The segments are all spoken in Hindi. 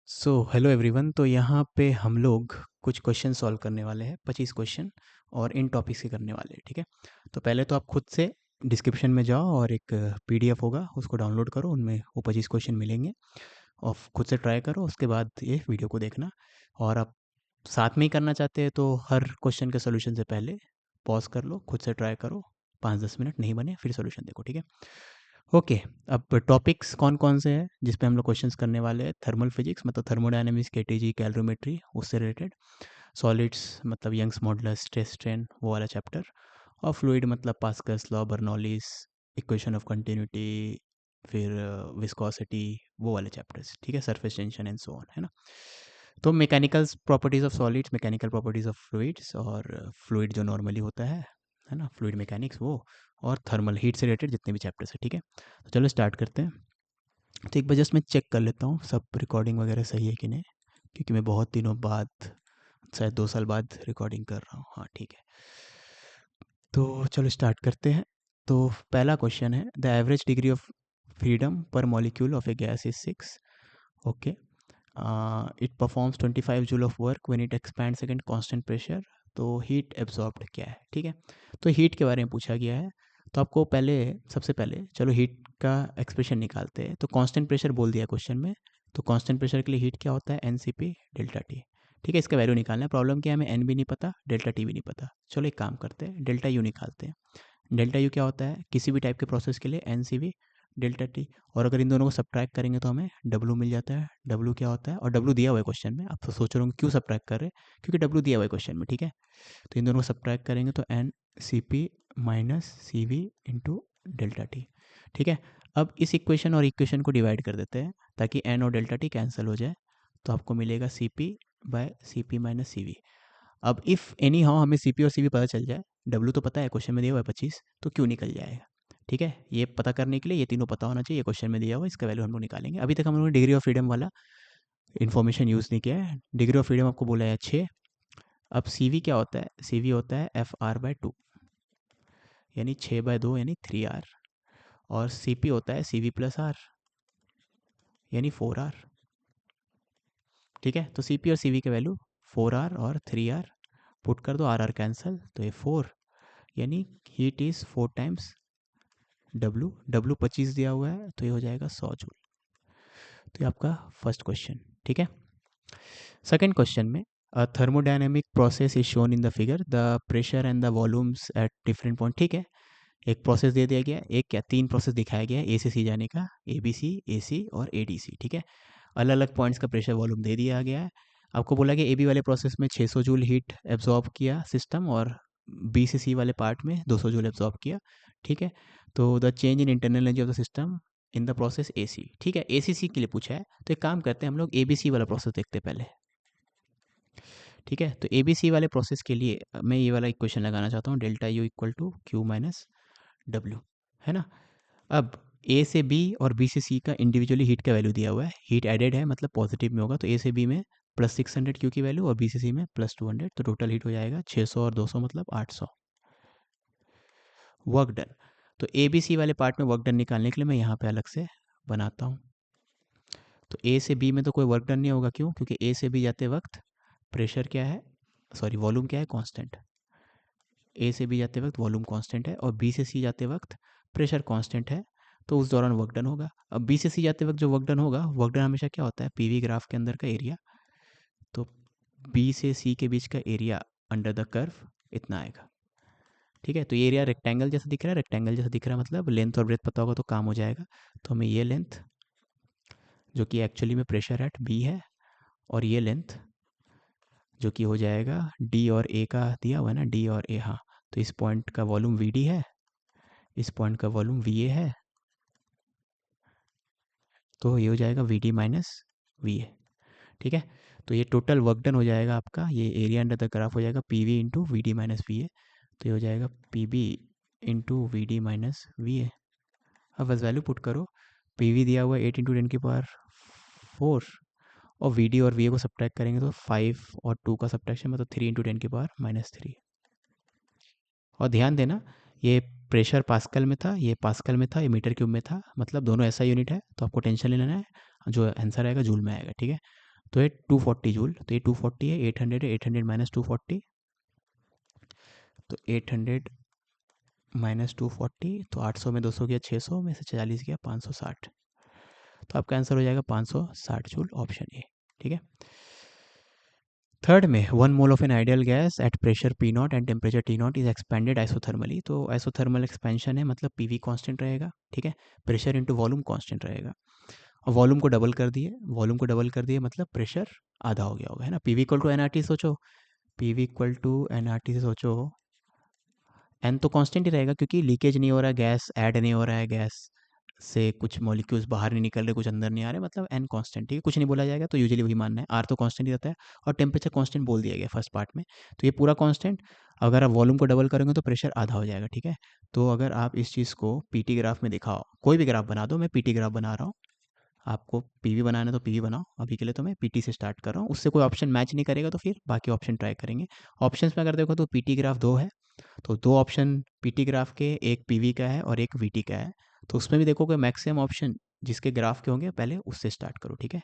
Hello everyone. तो यहाँ पे हम लोग कुछ क्वेश्चन सॉल्व करने वाले हैं, 25 क्वेश्चन, और इन टॉपिक्स के करने वाले हैं। ठीक है। तो पहले तो आप खुद से डिस्क्रिप्शन में जाओ और एक पीडीएफ होगा, उसको डाउनलोड करो, उनमें वो 25 क्वेश्चन मिलेंगे और खुद से ट्राई करो। उसके बाद ये वीडियो को देखना। और आप साथ में ही करना चाहते हैं तो हर क्वेश्चन के सोल्यूशन से पहले पॉज कर लो, खुद से ट्राई करो, 5-10 मिनट नहीं बने फिर सोल्यूशन देखो। ठीक है। ओके। अब टॉपिक्स कौन कौन से हैं जिस पे हम लोग क्वेश्चंस करने वाले हैं? थर्मल फिजिक्स मतलब थर्मोडायनेमिक्स, केटीजी, कैलोरीमेट्री, उससे रिलेटेड। सॉलिड्स मतलब यंग्स मॉडुलस, स्ट्रेस स्ट्रेन, वो वाला चैप्टर। और फ्लूइड मतलब Pascal's law, Bernoulli's equation of continuity, फिर विस्कोसिटी, वो वाले चैप्टर्स। ठीक है। Surface tension and so on, है ना। तो mechanical properties of solids, mechanical properties of fluids, और फ्लूइड जो नॉर्मली होता है ना, फ्लूइड मैकेनिक्स वो, और थर्मल हीट से रिलेटेड जितने भी चैप्टर्स है। ठीक है। तो चलो स्टार्ट करते हैं। तो एक बार जस्ट मैं चेक कर लेता हूँ सब रिकॉर्डिंग वगैरह सही है कि नहीं, क्योंकि मैं बहुत दिनों बाद, शायद 2 साल बाद रिकॉर्डिंग कर रहा हूँ। हाँ ठीक है। तो चलो स्टार्ट करते हैं। तो पहला क्वेश्चन है, the average degree of freedom per molecule of a gas is 6। Okay. It performs 25 joule of work when it expands against constant pressure. तो हीट एब्जॉर्ब्ड क्या है? ठीक है। तो हीट के बारे में पूछा गया है। तो आपको पहले, सबसे पहले चलो हीट का एक्सप्रेशन निकालते हैं। तो कांस्टेंट प्रेशर बोल दिया क्वेश्चन में। तो कांस्टेंट प्रेशर के लिए हीट क्या होता है? N C P delta T. ठीक है। इसका वैल्यू निकालना है। प्रॉब्लम क्या है, हमें एन भी नहीं पता, डेल्टा टी भी नहीं पता। चलो एक काम करते हैं, डेल्टा यू निकालते हैं। डेल्टा यू क्या होता है? किसी भी टाइप के प्रोसेस के लिए N C V delta T. और अगर इन दोनों को सब्ट्रैक्ट करेंगे तो हमें डब्लू मिल जाता है। डब्लू क्या होता है? और डब्लू दिया हुआ है क्वेश्चन में। आप तो सोच रहे होंगे क्यों सब्ट्रैक्ट कर रहे हैं, क्योंकि डब्लू दिया हुआ है क्वेश्चन में। ठीक है। तो इन दोनों को सब्ट्रैक्ट करेंगे तो N C P minus C V into delta T. ठीक है। अब इस इक्वेशन और इक्वेशन को डिवाइड कर देते हैं ताकि एन और डेल्टा टी कैंसिल हो जाए। तो आपको मिलेगा C P by C P minus C V. अब इफ़ एनी हाउ हमें सी पी और सी वी पता चल जाए, डब्लू तो पता है, क्वेश्चन में दिया हुआ है 25, तो क्यों निकल जाएगा। ठीक है। ये पता करने के लिए ये तीनों पता होना चाहिए, क्वेश्चन में दिया हुआ, इसका वैल्यू हम लोग निकालेंगे। अभी तक हम लोगों ने डिग्री ऑफ फ्रीडम वाला इन्फॉर्मेशन यूज़ नहीं किया है। डिग्री ऑफ फ्रीडम आपको बोला है 6। अब सी वी क्या होता है? सी वी होता है एफ आर बाय 2, यानी 6/2 यानी 3R। और सी पी होता है सी वी प्लस आर, यानी 4R। ठीक है। तो सी पी और सी वी के वैल्यू 4R और 3R। पुट कर दो, आर कैंसिल, तो ये 4, यानी heat is 4 times W. W 25 दिया हुआ है तो ये हो जाएगा 100 जूल। तो ये आपका फर्स्ट क्वेश्चन। ठीक है। सेकेंड क्वेश्चन में, a thermodynamic process is shown in the figure, the pressure and the volumes at different point. ठीक है। एक प्रोसेस दे दिया गया, एक क्या, 3 प्रोसेस दिखाया गया है ए से सी जाने का, ए बी सी, ए सी और ए डी सी। ठीक है। अलग अलग पॉइंट्स का प्रेशर वॉल्यूम दे दिया गया है। आपको बोला कि ए बी वाले प्रोसेस में 600 जूल हीट एब्जॉर्ब किया सिस्टम, और बी से सी वाले पार्ट में 200 जूल एब्जॉर्ब किया। ठीक है। तो the change in internal energy of the system in the process A C. ठीक है। ए सी सी के लिए पूछा है, तो एक काम करते हैं, हम लोग ए बी सी वाला प्रोसेस देखते हैं पहले। ठीक है। तो ए बी सी वाले प्रोसेस के लिए मैं ये वाला इक्वेशन लगाना चाहता हूँ, delta U equal to Q minus W, है ना। अब ए से बी और बी से सी का इंडिविजुअली हीट का वैल्यू दिया हुआ है। हीट एडेड है मतलब पॉजिटिव में होगा, तो ए से बी में +600 क्यू की वैल्यू और बी से सी में +200, तो टोटल हीट हो जाएगा 600 और 200 मतलब 800। Work done. तो ए बी सी वाले पार्ट में वर्क डन निकालने के लिए मैं यहाँ पे अलग से बनाता हूँ। तो ए से बी में तो कोई वर्क डन नहीं होगा, क्यों? क्योंकि ए से बी जाते वक्त प्रेशर क्या है, सॉरी वॉल्यूम क्या है, कांस्टेंट। ए से बी जाते वक्त वॉल्यूम कांस्टेंट है, और बी से सी जाते वक्त प्रेशर कांस्टेंट है। तो उस दौरान वर्क डन होगा। अब बी से सी जाते वक्त जो वर्क डन होगा, वर्क डन हमेशा क्या होता है, पीवी ग्राफ के अंदर का एरिया। तो बी से सी के बीच का एरिया अंडर द कर्व इतना आएगा। ठीक है। तो ये एरिया रेक्टेंगल जैसा दिख रहा है, रेक्टेंगल जैसा दिख रहा है मतलब लेंथ और ब्रेथ पता होगा तो काम हो जाएगा। तो हमें ये लेंथ, जो कि एक्चुअली में प्रेशर एट बी है, और ये लेंथ जो कि हो जाएगा डी और ए का दिया हुआ है ना, डी और ए, हाँ। तो इस पॉइंट का वॉल्यूम वी डी है, इस पॉइंट का वॉल्यूम वी ए है, तो ये हो जाएगा V D minus V A. ठीक है। तो ये टोटल वर्क डन हो जाएगा आपका, ये एरिया अंडर द ग्राफ हो जाएगा P V into V D minus V A. तो ये हो जाएगा P B into V D minus V A. अब बस वैल्यू पुट करो। पी वी दिया हुआ है 8 × 10⁴, और वी डी और वी ए को सब्ट्रैक्ट करेंगे तो 5 और 2 का सब्ट्रैक्शन मतलब 3 × 10⁻³ और ध्यान देना, ये प्रेशर पास्कल में था, ये पास्कल में था, ये मीटर क्यूब में था, मतलब दोनों ऐसा यूनिट है, तो आपको टेंशन नहीं लेना है, जो आंसर आएगा जूल में आएगा। ठीक है। तो ये 240 जूल, तो ये 240 है, 800 है, 800 माइनस 240, तो 800 माइनस 240, तो 800 में 200 गया 600, में से 40 गया 560, तो आपका आंसर हो जाएगा 560 जूल, ऑप्शन ए। ठीक है। थर्ड में 1 mole of an ideal gas at pressure P not and temperature T not is expanded isothermally, तो आइसोथर्मल एक्सपेंशन है मतलब पीवी कांस्टेंट रहेगा। ठीक है। प्रेशर इंटू वॉल्यूम कांस्टेंट रहेगा, और वॉल्यूम को डबल कर दिए, वॉल्यूम को डबल कर दिए मतलब प्रेशर आधा हो गया होगा, है ना। पीवी इक्वल टू एन सोचो, पीवी इक्वल टू एन से सोचो, एन तो कांस्टेंट ही रहेगा क्योंकि लीकेज नहीं हो रहा है, गैस ऐड नहीं हो रहा है, गैस से कुछ मॉलिक्यूल्स बाहर नहीं निकल रहे, कुछ अंदर नहीं आ रहे, मतलब एन कांस्टेंट। ठीक है, कुछ नहीं बोला जाएगा तो यूजुअली वही मानना है, आर तो कांस्टेंट ही रहता है, और टेम्परेचर कांस्टेंट बोल दिया गया फर्स्ट पार्ट में, तो ये पूरा कांस्टेंट। अगर आप वॉल्यूम को डबल करेंगे तो प्रेशर आधा हो जाएगा। ठीक है। तो अगर आप इस चीज़ को पीटी ग्राफ में दिखाओ, कोई भी ग्राफ बना दो, मैं पीटी ग्राफ बना रहा हूँ, आपको पीवी बनाना है तो पीवी बनाओ, अभी के लिए तो मैं पीटी से स्टार्ट कर रहा हूँ, उससे कोई ऑप्शन मैच नहीं करेगा तो फिर बाकी ऑप्शन ट्राई करेंगे। ऑप्शंस में अगर देखो तो पीटी ग्राफ दो है, तो दो ऑप्शन पीटी ग्राफ के, एक पीवी का है और एक वीटी का है, तो उसमें भी देखोगे मैक्सिमम ऑप्शन जिसके ग्राफ के होंगे पहले उससे स्टार्ट करो। ठीक है,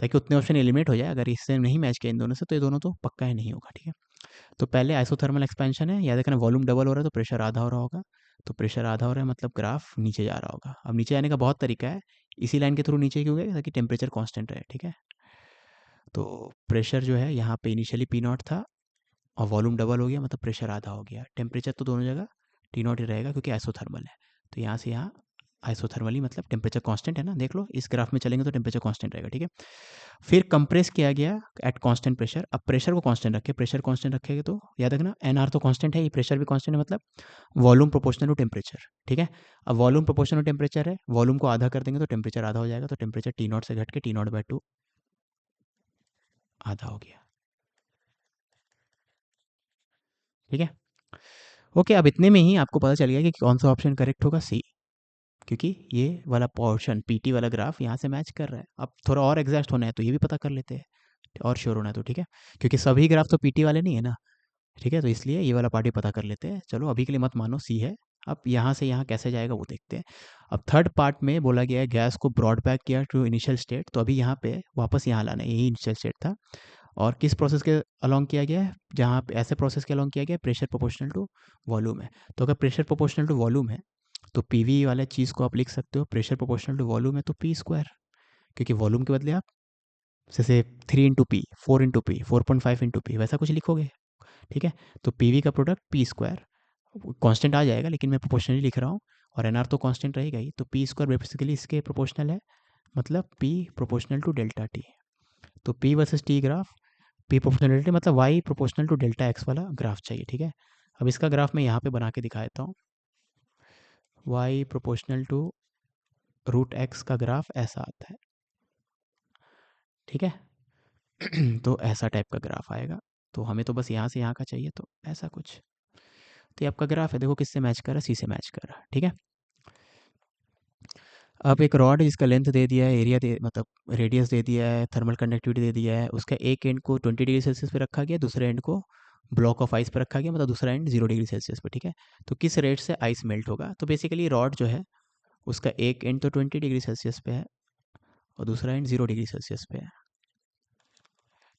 ताकि उतने ऑप्शन एलिमिनेट हो जाए, अगर इससे नहीं मैच किया इन दोनों से तो ये दोनों तो पक्का ही नहीं होगा। ठीक है, तो पहले आइसोथर्मल एक्सपेंशन है, याद रखना वॉल्यूम डबल हो रहा है तो प्रेशर आधा हो रहा होगा, तो प्रेशर आधा हो रहा है मतलब ग्राफ नीचे जा रहा होगा। अब नीचे जाने का बहुत तरीका है, इसी लाइन के थ्रू नीचे क्यों गए, ताकि टेम्परेचर कांस्टेंट रहे। ठीक है, तो प्रेशर जो है यहाँ पे इनिशियली पी नॉट था, और वॉल्यूम डबल हो गया मतलब प्रेशर आधा हो गया। टेम्परेचर तो दोनों जगह टी नॉट ही रहेगा क्योंकि आइसोथर्मल है, तो यहाँ से यहाँ आइसोथर्मली मतलब टेम्परेचर कांस्टेंट है ना, देख लो इस ग्राफ में चलेंगे तो टेम्परेचर कांस्टेंट रहेगा। ठीक है, फिर कंप्रेस किया गया एट कांस्टेंट प्रेशर, अब प्रेशर को कांस्टेंट रखे, प्रेशर कांस्टेंट रखेंगे तो याद रखना एन आर तो कांस्टेंट है, ये प्रेशर भी कांस्टेंट है, मतलब वॉल्यूम प्रोपोर्शनल टू टेम्परेचर। ठीक है, अब वॉल्यूम प्रोपोर्शनल टू टेम्परेचर है, वॉल्यूम को आधा कर देंगे तो टेम्परेचर आधा हो जाएगा, तो टेम्परेचर टी नॉट से घट के टी नॉट बाई टू आधा हो गया। ठीक है, ओके, अब इतने में ही आपको पता चल गया कि कौन सा ऑप्शन करेक्ट होगा, सी, क्योंकि ये वाला पोर्शन पीटी वाला ग्राफ यहाँ से मैच कर रहा है। अब थोड़ा और एग्जैक्ट होना है तो ये भी पता कर लेते हैं, और श्योर होना है तो। ठीक है, क्योंकि सभी ग्राफ तो पीटी वाले नहीं है ना। ठीक है, तो इसलिए ये वाला पार्ट भी पता कर लेते हैं। चलो अभी के लिए मत मानो सी है, अब यहाँ से यहाँ कैसे जाएगा वो देखते हैं। अब थर्ड पार्ट में बोला गया है गैस को ब्रॉड बैक किया टू इनिशियल स्टेट, तो अभी यहाँ पे वापस यहाँ लाना है, यही इनिशियल स्टेट था, और किस प्रोसेस के अलोंग किया गया है, जहाँ पे ऐसे प्रोसेस के अलोंग किया गया है प्रेशर प्रोपोर्शनल टू वॉल्यूम है। तो अगर प्रेशर प्रोपोर्शनल टू वॉल्यूम है तो पीवी वाले चीज़ को आप लिख सकते हो प्रेशर प्रोपोर्शनल टू वॉल्यूम है तो पी स्क्वायर, क्योंकि वॉल्यूम के बदले आप जैसे 3 into P, 4 into P, 4.5 into P, वैसा कुछ लिखोगे। ठीक है, तो पीवी का प्रोडक्ट पी स्क्वायर, कांस्टेंट आ जाएगा लेकिन मैं प्रोपोर्शनली लिख रहा हूँ, और एनआर तो कांस्टेंट रहेगा ही, तो पी स्क्वायर बेसिकली इसके प्रोपोर्शनल है, मतलब P proportional to delta T. तो P versus T graph, P proportionality मतलब Y proportional to delta X वाला ग्राफ चाहिए। ठीक है, अब इसका ग्राफ मैं यहाँ पे बना के दिखा देता हूँ, Y proportional to root X का ग्राफ ऐसा आता है। ठीक है, तो ऐसा टाइप का ग्राफ आएगा, तो हमें तो बस यहाँ से यहाँ का चाहिए, तो ऐसा कुछ, तो ये आपका ग्राफ है, देखो किससे मैच कर रहा है, सी से मैच कर रहा है। ठीक है, अब एक रॉड है जिसका लेंथ दे दिया है, एरिया दे मतलब रेडियस दे दिया है, थर्मल कंडक्टिविटी दे दिया है, उसका एक एंड को 20 डिग्री सेल्सियस पे रखा गया, दूसरे एंड को ब्लॉक ऑफ आइस पे रखा गया, मतलब दूसरा एंड 0 डिग्री सेल्सियस पे। ठीक है, तो किस रेट से आइस मेल्ट होगा, तो बेसिकली रॉड जो है उसका एक एंड तो 20 डिग्री सेल्सियस पे है और दूसरा एंड 0 डिग्री सेल्सियस पे है,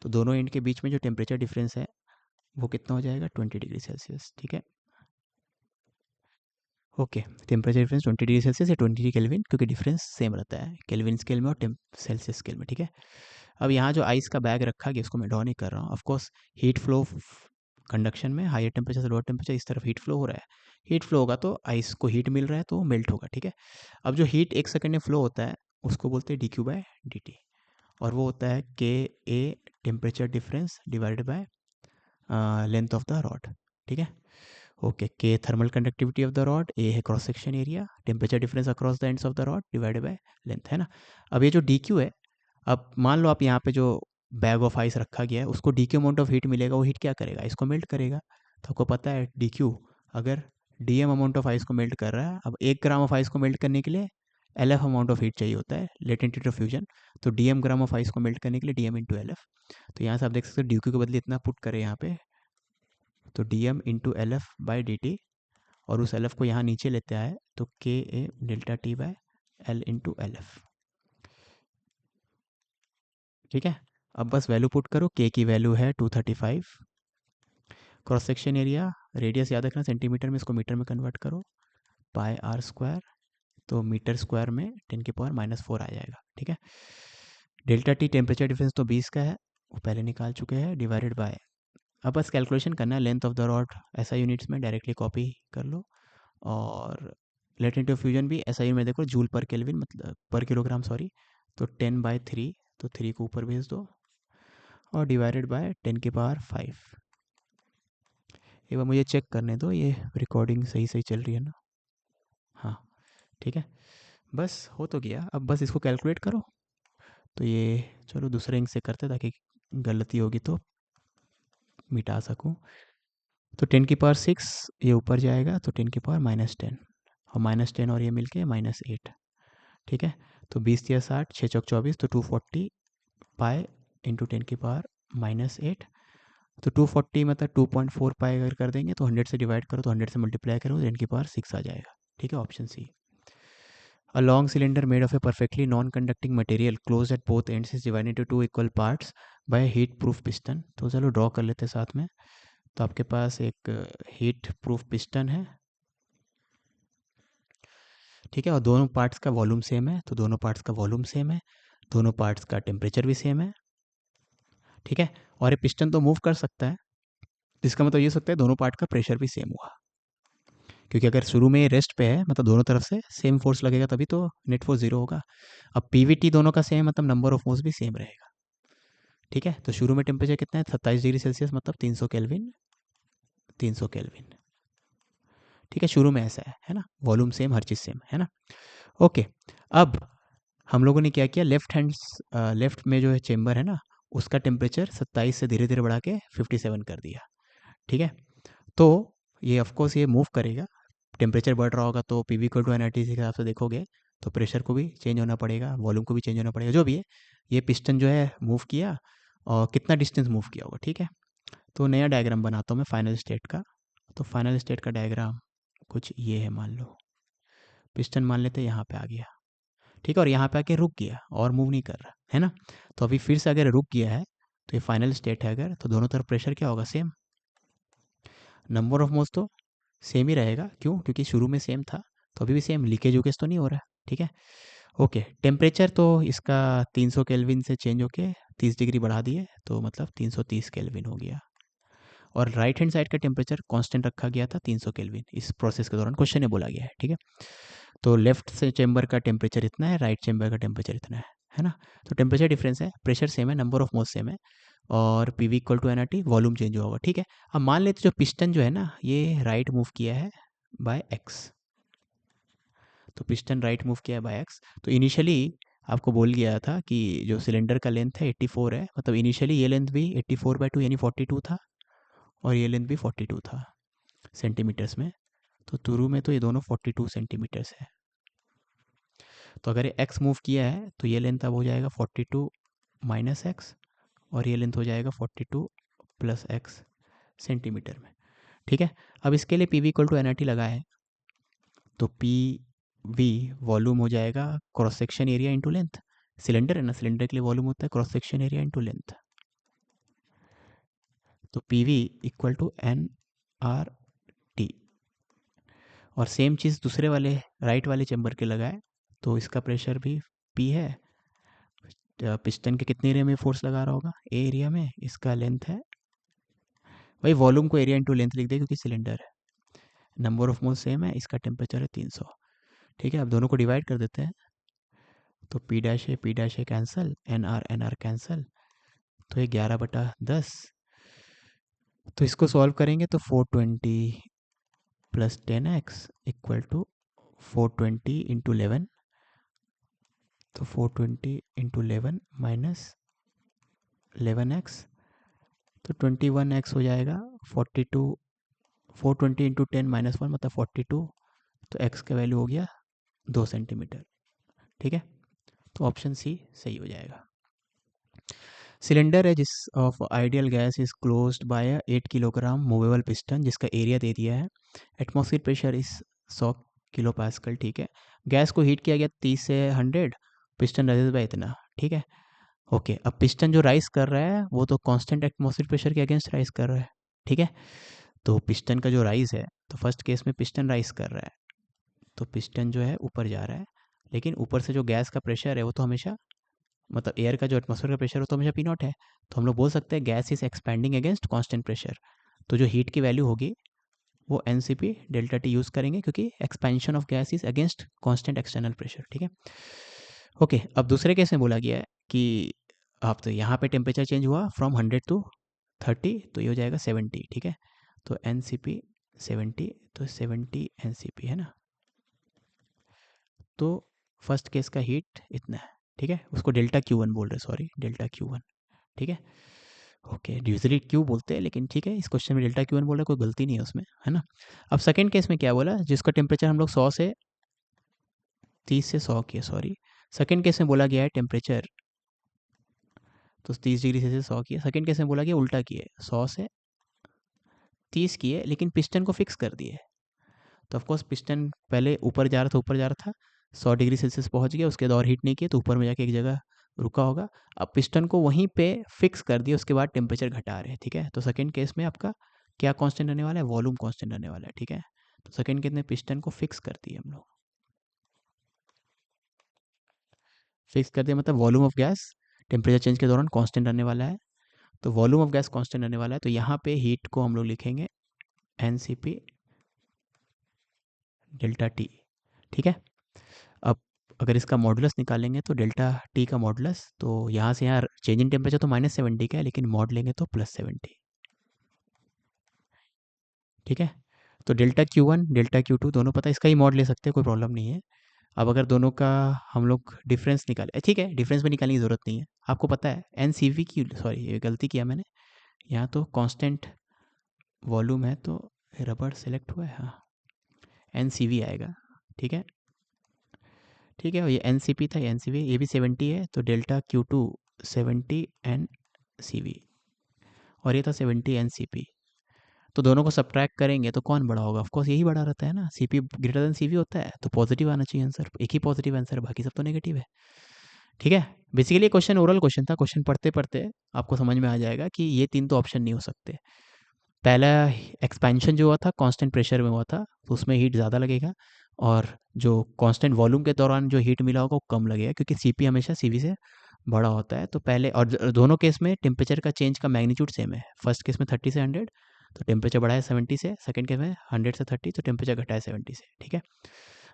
तो दोनों एंड के बीच में जो टेम्परेचर डिफरेंस है वो कितना हो जाएगा, 20 डिग्री सेल्सियस। ठीक है, okay, temperature difference 20 degree Celsius या 20 केल्विन, क्योंकि डिफरेंस सेम रहता है केल्विन स्केल में और सेल्सियस स्केल में। ठीक है, अब यहाँ जो आइस का बैग रखा गया उसको मैं ड्रॉ नहीं कर रहा हूँ, ऑफकोर्स हीट फ्लो कंडक्शन में हायर टेम्परेचर से लोअर टेम्परेचर इस तरफ हीट फ्लो हो रहा है, हीट फ्लो होगा तो आइस को हीट मिल रहा है तो मेल्ट होगा। ठीक है, अब जो हीट एक सेकेंड में फ्लो होता है उसको बोलते हैं D Q by D T, और वो होता है K A temperature difference divided by length of the rod. ठीक है, okay, K thermal conductivity of the rod, A है cross section area, temperature difference across the ends of the rod divided by length, है ना। अब ये जो डी क्यू है, अब मान लो आप यहाँ पे जो बैग ऑफ आइस रखा गया है उसको D Q amount of heat मिलेगा, वो हीट क्या करेगा, इसको मेल्ट करेगा, तो आपको पता है डी क्यू अगर D M amount of ice को मेल्ट कर रहा है, अब 1 ग्राम ऑफ आइस को मेल्ट करने के लिए L F amount of heat चाहिए होता है, लेटेंट हीट ऑफ फ्यूजन, तो D M gram of ice को मेल्ट करने के लिए D M into L F, तो यहाँ से आप देख सकते हो डी क्यू के बदले इतना पुट करें यहाँ पे, तो D M into L F by D T, और उस एल एफ को यहाँ नीचे लेते आए तो K A delta T by L into L F. ठीक है, अब बस वैल्यू पुट करो, के की वैल्यू है 235, क्रॉस सेक्शन एरिया, रेडियस याद रखना सेंटीमीटर में, इसको मीटर में कन्वर्ट करो, पाई आर स्क्वायर, तो मीटर स्क्वायर में 10⁻⁻⁴ आ जाएगा, ठीक है। डेल्टा टी टेम्परेचर डिफरेंस तो 20 का है, वो पहले निकाल चुके हैं, डिवाइडेड बाय, अब बस कैलकुलेशन करना है, लेंथ ऑफ द रॉड ऐसा यूनिट्स में डायरेक्टली कॉपी कर लो, और लेटेंट ऑफ फ्यूजन भी ऐसा ही में देखो, जूल पर केल्विन मतलब पर किलोग्राम सॉरी, तो 10/3, तो 3 को ऊपर भेज दो, और डिवाइडेड बाय 10⁵ एक बार मुझे चेक करने दो ये रिकॉर्डिंग सही सही चल रही है ना, हाँ ठीक है, बस हो तो गया, अब बस इसको कैलकुलेट करो। तो ये चलो दूसरे इंक से करते ताकि गलती होगी तो मिटा सकूं। तो 10⁶ ये ऊपर जाएगा, तो 10⁻⁻10, और -10 और ये मिलके -8, ठीक है। तो 20 या 60, 6 चौक 24, तो 240 पाई इंटू 10⁻⁻8, तो 240 मतलब 2.4 पाई अगर कर देंगे तो 100 से डिवाइड करो, तो 100 से मल्टीप्लाई करो, 10⁶ आ जाएगा, ठीक है, option C. A long cylinder made of a perfectly non-conducting material closed at both ends is divided into two equal parts by a heat-proof piston। तो चलो ड्रॉ कर लेते हैं साथ में। तो आपके पास एक हीट प्रूफ पिस्टन है, ठीक है, और दोनों पार्ट्स का वॉल्यूम सेम है, तो दोनों पार्ट्स का वॉल्यूम सेम है, दोनों पार्ट्स का टेम्परेचर भी सेम है, ठीक है। और ये पिस्टन तो मूव कर सकता है, इसका मतलब ये हो सकता है दोनों पार्ट का प्रेशर भी सेम हुआ, क्योंकि अगर शुरू में रेस्ट पे है मतलब दोनों तरफ से सेम फोर्स लगेगा तभी तो नेट फोर्स 0 होगा। अब पीवीटी दोनों का सेम मतलब नंबर ऑफ मोल्स भी सेम रहेगा, ठीक है। तो शुरू में टेम्परेचर कितना है, 27 डिग्री सेल्सियस, मतलब 300 केल्विन, 300 केल्विन, ठीक है, शुरू में ऐसा है ना, वॉल्यूम सेम, हर चीज़ सेम है ना, ओके। अब हम लोगों ने क्या किया, लेफ्ट में जो है चेम्बर है ना, उसका टेम्परेचर 27 से धीरे धीरे बढ़ा के 57 कर दिया, ठीक है। तो ये ऑफकोर्स ये मूव करेगा, टेम्परेचर बढ़ रहा होगा तो P V equal to N R T के हिसाब से देखोगे तो प्रेशर को भी चेंज होना पड़ेगा, वॉल्यूम को भी चेंज होना पड़ेगा, जो भी है। ये पिस्टन जो है मूव किया, और कितना डिस्टेंस मूव किया होगा, ठीक है। तो नया डायग्राम बनाता हूँ मैं फाइनल स्टेट का। तो फाइनल स्टेट का डायग्राम कुछ ये है, मान लो पिस्टन मान लेते हैं यहाँ पे आ गया, ठीक है, और यहाँ पे आके रुक गया और मूव नहीं कर रहा है ना। तो अभी फिर से अगर रुक गया है तो ये फाइनल स्टेट है अगर, तो दोनों तरफ प्रेशर क्या होगा, सेम, नंबर ऑफ मोल्स तो सेम ही रहेगा, क्यों, क्योंकि शुरू में सेम था, तो अभी भी सेम, लीकेज वूकेज तो नहीं हो रहा है, ठीक है, ओके। टेम्परेचर तो इसका 300 केल्विन से चेंज होके 30 डिग्री बढ़ा दिए, तो मतलब 330 केल्विन हो गया, और राइट हैंड साइड का टेम्परेचर कांस्टेंट रखा गया था 300 केल्विन, इस प्रोसेस के दौरान क्वेश्चन में बोला गया है, ठीक है। तो लेफ्ट से चेंबर का टेम्परेचर इतना है, राइट चेंबर का टेम्परेचर इतना है ना। तो टेम्परेचर डिफरेंस है, प्रेशर सेम है, नंबर ऑफ मोल्स सेम है, और P V equal to N R T, volume change होगा, ठीक है। अब मान लेते जो पिस्टन जो है ना ये राइट मूव किया है बाय एक्स, तो पिस्टन राइट मूव किया है बाय एक्स, तो इनिशियली आपको बोल गया था कि जो सिलेंडर का लेंथ है 84 है, मतलब इनिशियली ये लेंथ भी 84/2 यानी 42 था, और ये लेंथ भी 42 था सेंटीमीटर्स में, तो शुरू में तो ये दोनों 42 सेंटीमीटर्स है। तो अगर ये एक्स मूव किया है तो ये लेंथ अब हो जाएगा 42 माइनस एक्स, और ये लेंथ हो जाएगा 42 प्लस एक्स सेंटीमीटर में, ठीक है। अब इसके लिए P V equal to N R T लगा है, तो पी वी वॉल्यूम हो जाएगा cross section area into length, cylinder है ना, सिलेंडर के लिए वॉल्यूम होता है cross section area into length, तो P V equal to N R T. और सेम चीज़ दूसरे वाले राइट वाले चैम्बर के लगाए, तो इसका प्रेशर भी पी है, पिस्टन के कितने एरिया में फोर्स लगा रहा होगा, ए एरिया में, इसका लेंथ है, भाई वॉल्यूम को एरिया इंटू लेंथ लिख दे क्योंकि सिलेंडर है, नंबर ऑफ मोल सेम है, इसका टेम्परेचर है 300, ठीक है। अब दोनों को डिवाइड कर देते हैं, तो पी डैश है कैंसिल, एन आर कैंसिल, तो ये 11/10, तो इसको सॉल्व करेंगे तो 420 plus 10x equal to 420 into 11, तो 420 इंटू 11 माइनस 11x, तो 21x हो जाएगा, 42, 420 इंटू 10 माइनस 1 मतलब 42, तो x का वैल्यू हो गया 2 सेंटीमीटर, ठीक है। तो ऑप्शन सी सही हो जाएगा। सिलेंडर है जिस of ideal gas is closed by 8 kilogram movable piston, जिसका एरिया दे दिया है, एटमॉस्फेयर प्रेशर इस 100 किलो पास्कल, ठीक है। गैस को हीट किया गया 30 से 100, पिस्टन रेजेस बाय इतना, ठीक है। ओके, अब पिस्टन जो राइज कर रहा है वो तो कांस्टेंट एटमॉस्फेरिक प्रेशर के अगेंस्ट राइज कर रहा है, ठीक है। तो पिस्टन का जो राइज है, तो फर्स्ट केस में पिस्टन राइज कर रहा है, तो पिस्टन जो है ऊपर जा रहा है, लेकिन ऊपर से जो गैस का प्रेशर है वो तो हमेशा, मतलब एयर का जो एटमॉस्फेयर का प्रेशर हो तो हमेशा पी नॉट है। तो हम लोग बोल सकते हैं gas is expanding against constant pressure. तो जो हीट की वैल्यू होगी वो N C P delta T use करेंगे, क्योंकि expansion of gas is against constant external pressure, ठीक है। ओके, अब दूसरे केस में बोला गया है कि आप तो यहाँ पे टेम्परेचर चेंज हुआ फ्रॉम 100 to 30, तो ये हो जाएगा 70, ठीक है। तो एन सी पी 70, तो 70 एन सी पी है ना। तो फर्स्ट केस का हीट इतना है, ठीक है। उसको डेल्टा क्यू वन बोल रहे, सॉरी, डेल्टा क्यू वन, ठीक है। ओके, यूजली क्यू बोलते हैं, लेकिन ठीक है, इस क्वेश्चन में डेल्टा क्यू वन बोल रहे, कोई गलती नहीं है उसमें, है ना। अब सेकंड केस में क्या बोला, जिसका टेम्परेचर हम लोग 100 से 30 से 100 किया, सॉरी। सेकंड केस में बोला गया है टेम्परेचर, तो 30 डिग्री से 100 किया। सेकंड केस में बोला गया उल्टा किए, 100 से 30 किए, लेकिन पिस्टन को फिक्स कर दिए। तो ऑफकोर्स पिस्टन पहले ऊपर जा रहा था, ऊपर जा रहा था, 100 डिग्री सेल्सियस पहुंच गया, उसके बाद और हीट नहीं किया, तो ऊपर में जाके एक जगह रुका होगा। अब पिस्टन को वहीं पे फिक्स कर दिया, उसके बाद टेम्परेचर घटा रहे हैं, ठीक है। तो सेकंड केस में आपका क्या कांस्टेंट रहने वाला है, वॉल्यूम कांस्टेंट रहने वाला है, ठीक है। तो सेकंड केस में पिस्टन को फिक्स कर दिए हम लोग, फिक्स कर दिया मतलब volume of gas temperature change के दौरान कांस्टेंट रहने वाला है। तो वॉल्यूम ऑफ गैस कांस्टेंट रहने वाला है, तो यहाँ पे हीट को हम लोग लिखेंगे N C P delta T, ठीक है। अब अगर इसका मॉडुलस निकालेंगे तो डेल्टा टी का मॉडुलस, तो यहाँ से यहाँ चेंज इन टेम्परेचर तो -70 का है, लेकिन मॉड लेंगे तो +70, ठीक है। तो delta Q one delta Q two दोनों पता है, इसका ही मॉड ले सकते हैं, कोई प्रॉब्लम नहीं है। अब अगर दोनों का हम लोग डिफरेंस निकाले, ठीक है, डिफरेंस में निकालने की ज़रूरत नहीं है, आपको पता है एन सी वी की, सॉरी ये गलती किया मैंने, यहाँ तो कांस्टेंट वॉल्यूम है, तो रबड़ सेलेक्ट हुआ है, हाँ, एन सी वी आएगा, ठीक है। ठीक है, और ये एन सी पी था, एन सी वी, ये भी 70 है, तो delta Q two 70 N C V, और ये था 70 एन सी पी। तो दोनों को सब्ट्रैक्ट करेंगे तो कौन बड़ा होगा, ऑफकोर्स यही बड़ा रहता है ना, C P greater than C V होता है, तो पॉजिटिव आना चाहिए आंसर, एक ही पॉजिटिव आंसर है, बाकी सब तो नेगेटिव है, ठीक है। बेसिकली क्वेश्चन ओरल क्वेश्चन था, क्वेश्चन पढ़ते पढ़ते आपको समझ में आ जाएगा कि ये तीन तो ऑप्शन नहीं हो सकते। पहला एक्सपेंशन जो हुआ था कांस्टेंट प्रेशर में हुआ था, तो उसमें हीट ज़्यादा लगेगा, और जो कांस्टेंट वॉल्यूम के दौरान जो हीट मिला होगा वो कम लगेगा, क्योंकि सीपी हमेशा सीवी से बड़ा होता है। तो पहले और दोनों केस में टेम्परेचर का चेंज का मैग्नीट्यूड सेम है, फर्स्ट केस में 30 से 100, तो टेम्परेचर बढ़ा है 70 से, सेकंड केस में 100 से 30, तो टेम्परेचर घटा है 70 से, ठीक है।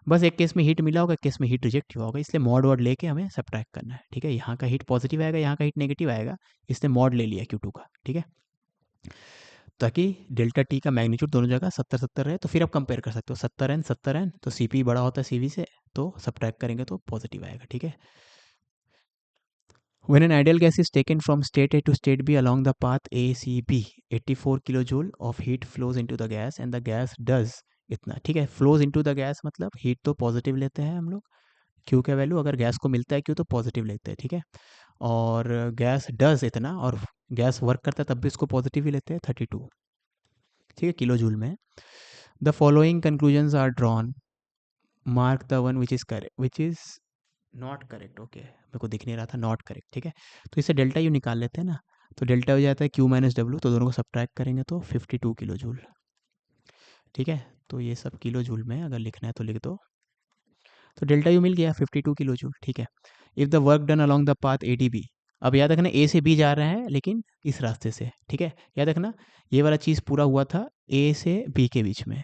बस एक केस में हीट मिला होगा, एक केस में हीट रिजेक्ट हुआ होगा, इसलिए मॉड वर्ड लेके हमें सब्ट्रैक्ट करना है, ठीक है। यहाँ का हीट पॉजिटिव आएगा, यहाँ का हीट नेगेटिव आएगा, इसने मॉड ले लिया Q2 का, ठीक है, ताकि डेल्टा टी का मैग्नीट्यूड दोनों जगह 70-70 रहे। तो फिर आप कंपेयर कर सकते हो 70 n तो सी पी बड़ा होता है सी वी से, तो सब्ट्रैक्ट करेंगे तो पॉजिटिव आएगा, ठीक है। When an ideal gas is taken from state A to state B along the path ACB, 84 kilojoule of heat flows into the gas and the gas does इतना, ठीक है। फ्लोज इनटू द गैस मतलब हीट तो पॉजिटिव लेते हैं हम लोग, क्यू का वैल्यू अगर गैस को मिलता है क्यू तो पॉजिटिव लेते हैं, ठीक है। और गैस डज इतना, और गैस वर्क करता है तब भी इसको पॉजिटिव ही लेते हैं, 32, ठीक है, किलो जूल में। The following conclusions are drawn, mark the one which is correct, which is not correct, okay, मेरे को दिख नहीं रहा था, नॉट करेक्ट, ठीक है। तो इसे डेल्टा यू निकाल लेते हैं ना, तो डेल्टा हो जाता है क्यू माइनस डब्ल्यू, तो दोनों को सब्ट्रैक्ट करेंगे तो 52 किलो जूल, ठीक है। तो ये सब किलो जूल में अगर लिखना है तो लिख दो, तो डेल्टा यू मिल गया 52 किलो जूल, ठीक है। If the work done along the path A D B, अब याद रखना ए से बी जा रहे हैं लेकिन इस रास्ते से, ठीक है, याद रखना ये वाला चीज़ पूरा हुआ था ए से बी के बीच में,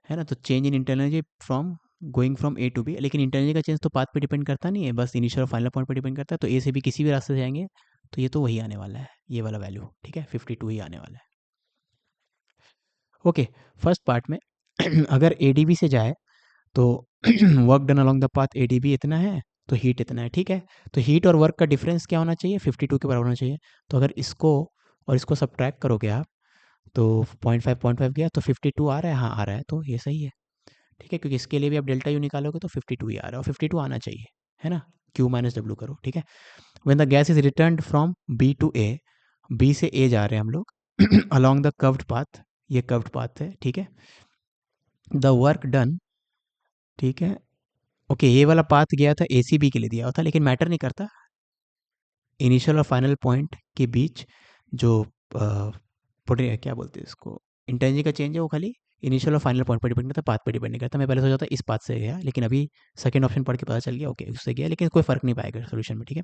है ना। तो change in internal energy from going from A to B, लेकिन इंटरनल एनर्जी का चेंज तो पाथ पे डिपेंड करता नहीं है, बस इनिशियल और फाइनल पॉइंट पे डिपेंड करता है। तो ए से बी किसी भी रास्ते से जाएंगे तो ये तो वही आने वाला है, ये वाला वैल्यू, ठीक है, 52 ही आने वाला है। ओके, फर्स्ट पार्ट में अगर ए डी बी से जाए तो work done along the path A D B इतना है, तो हीट इतना है, ठीक है। तो हीट और वर्क का डिफरेंस क्या होना चाहिए, 52 के बराबर होना चाहिए। तो अगर इसको और इसको सब्ट्रैक्ट करोगे आप, तो 0.5 गया तो 52 आ रहा है, हाँ आ रहा है, तो ये सही है, ठीक है, क्योंकि इसके लिए भी आप डेल्टा यू निकालोगे तो 52 ही आ रहा है, और 52 आना चाहिए, है ना। क्यू माइनस डब्ल्यू करो, ठीक है। When the gas is return from B to A, B से ए जा रहे हैं हम लोग अलॉन्ग द कर्व्ड पाथ, ये कर्व्ड पाथ है, ठीक है। द वर्क डन, ठीक है, ओके, ये वाला पाथ गया था ए सी बी के लिए दिया हुआ था, लेकिन मैटर नहीं करता, इनिशियल और फाइनल पॉइंट के बीच जो क्या बोलते हैं इसको, इंटेंजी का चेंज है, वो खाली इनिशियल और फाइनल पॉइंट पर डिपेंड करता है, पाथ पर डिपेंड नहीं करता। मैं पहले सोचा था इस पाथ से गया, लेकिन अभी सेकंड ऑप्शन पढ़ के पता चल गया, ओके उससे गया, लेकिन कोई फर्क नहीं पाएगा सोल्यूशन में, ठीक है।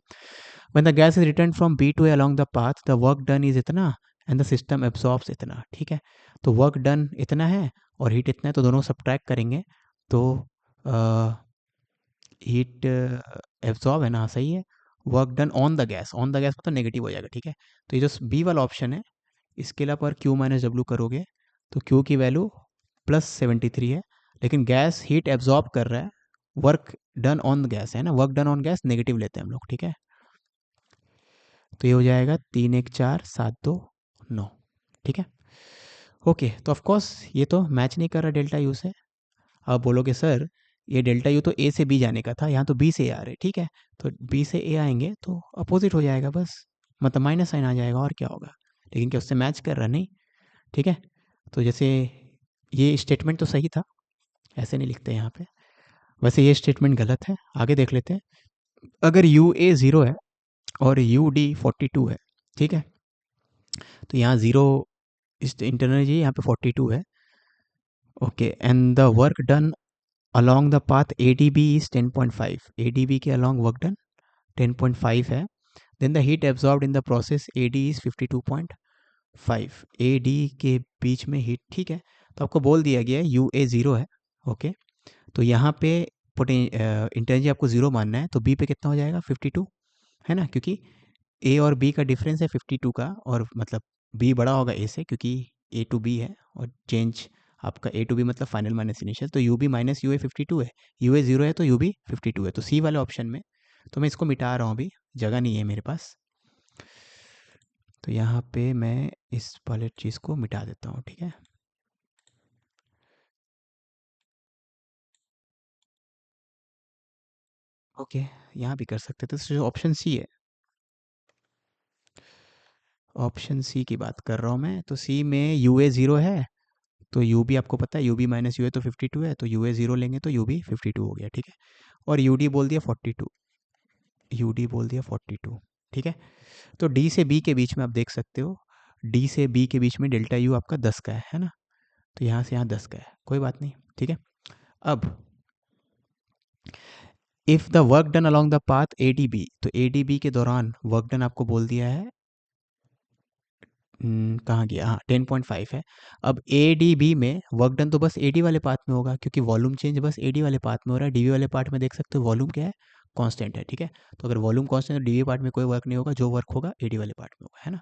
When the gas is return from B to A along the path, the work done is इतना एंड द सिस्टम एब्जॉर्ब्स इतना, ठीक है। तो वर्क डन इतना है और हीट इतना है, तो दोनों सब्ट्रैक्ट करेंगे तो हीट एब्जॉर्ब है ना, हाँ, सही है। Work done on the gas मतलब नेगेटिव हो जाएगा, ठीक है। तो ये जो बी वाला ऑप्शन है, इसके अलावा पर क्यू माइनस डब्ल्यू करोगे तो क्यू की वैल्यू +73 है, लेकिन गैस हीट एब्जॉर्ब कर रहा है, वर्क डन ऑन गैस है ना, work done on gas negative लेते हैं हम लोग, ठीक है। तो ये हो जाएगा 3 1 4 7 2 9, ठीक है। ओके, तो ऑफकोर्स ये तो मैच नहीं कर रहा डेल्टा यू से। आप बोलोगे सर ये डेल्टा यू तो ए से बी जाने का था, यहाँ तो बी से ए आ रहे, ठीक है। तो बी से ए आएंगे तो अपोजिट हो जाएगा बस, मतलब माइनस साइन आ जाएगा, और क्या होगा। लेकिन क्या उससे मैच कर रहा, नहीं, ठीक है। तो जैसे ये स्टेटमेंट तो सही था, ऐसे नहीं लिखते यहाँ पे, वैसे ये स्टेटमेंट गलत है, आगे देख लेते हैं। अगर यू ए 0 है और यू डी 42 है, ठीक है, तो यहाँ 0 इस इंटरनल जी, यहाँ पे 42 है, okay. And the work done along the path ADB is 10.5, ADB के along work done 10.5 है, then the heat absorbed in the process AD is 52.5, AD के बीच में हीट, ठीक है। तो आपको बोल दिया गया है UA 0 है, ओके। तो यहाँ पे इंटेंजी आपको 0 मानना है, तो B पे कितना हो जाएगा 52, है ना, क्योंकि A और B का डिफरेंस है 52 का, और मतलब B बड़ा होगा A से, क्योंकि A टू B है, और चेंज आपका A टू B मतलब फाइनल माइनस इनिशियल, तो you B minus U A 52 है, यू ए 0 है तो यू बी 52 है, तो सी वाले ऑप्शन में। तो मैं इसको मिटा रहा हूँ, अभी जगह नहीं है मेरे पास, तो यहाँ पे मैं इस वाले चीज़ को मिटा देता हूँ, ठीक है। ओके, यहाँ भी कर सकते थे, तो ऑप्शन सी है, ऑप्शन सी की बात कर रहा हूँ मैं। तो सी में यू ए 0 है, तो यू बी आपको पता है, you B minus U A तो 52 है, तो यू ए 0 लेंगे तो यू बी 52 हो गया, ठीक है। और यू डी बोल दिया 42, यू डी बोल दिया 42, ठीक है। तो डी से बी के बीच में आप देख सकते हो, डी से बी के बीच में डेल्टा यू आपका 10 का है ना, तो यहाँ से यहाँ 10 का है, कोई बात नहीं, ठीक है। अब if the work done along the path A D B, तो ए डी बी के दौरान वर्क डन आपको बोल दिया है, कहाँ गया, हाँ 10.5 है। अब ए डी बी में वर्क डन तो बस ए डी वाले पार्ट में होगा, क्योंकि वॉल्यूम चेंज बस ए डी वाले पार्ट में हो रहा है, डी वी वाले पार्ट में देख सकते हो वॉल्यूम क्या है, कांस्टेंट है, ठीक है। तो अगर वॉल्यूम कांस्टेंट है तो डी वी पार्ट में कोई वर्क नहीं होगा, जो वर्क होगा ए डी वाले पार्ट में होगा, है ना।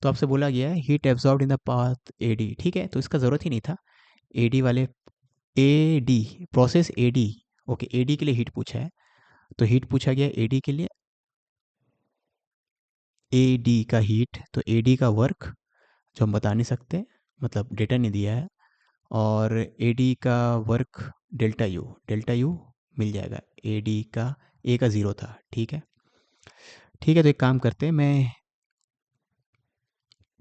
तो आपसे बोला गया है heat absorbed in the path A D, ठीक है, तो इसका ज़रूरत ही नहीं था, ए डी वाले, A D process A D, okay, A D के लिए हीट पूछा है, तो हीट पूछा गया ए डी के लिए, ए डी का हीट, तो ए डी का वर्क जो हम बता नहीं सकते, मतलब डेटा नहीं दिया है, और ए डी का वर्क डेल्टा यू मिल जाएगा, ए डी का, ए का 0 था, ठीक है, ठीक है। तो एक काम करते हैं, मैं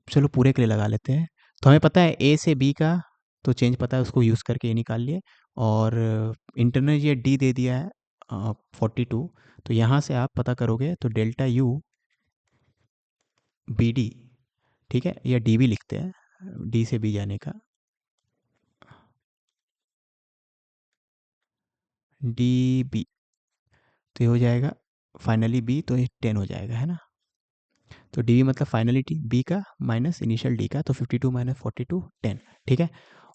चलो पूरे के लिए लगा लेते हैं। तो हमें पता है ए से बी का तो चेंज पता है, उसको यूज़ करके ए निकाल लिए, और इंटरनल ये डी दे दिया है 42, तो यहाँ से आप पता करोगे तो डेल्टा यू बी डी, ठीक है, या डी भी लिखते हैं, डी से बी जाने का, डी बी, तो ये हो जाएगा फाइनली बी, तो ये 10 हो जाएगा, है ना। तो डी बी मतलब फाइनली बी का माइनस इनिशियल डी का, तो 52 माइनस 42 10, ठीक है।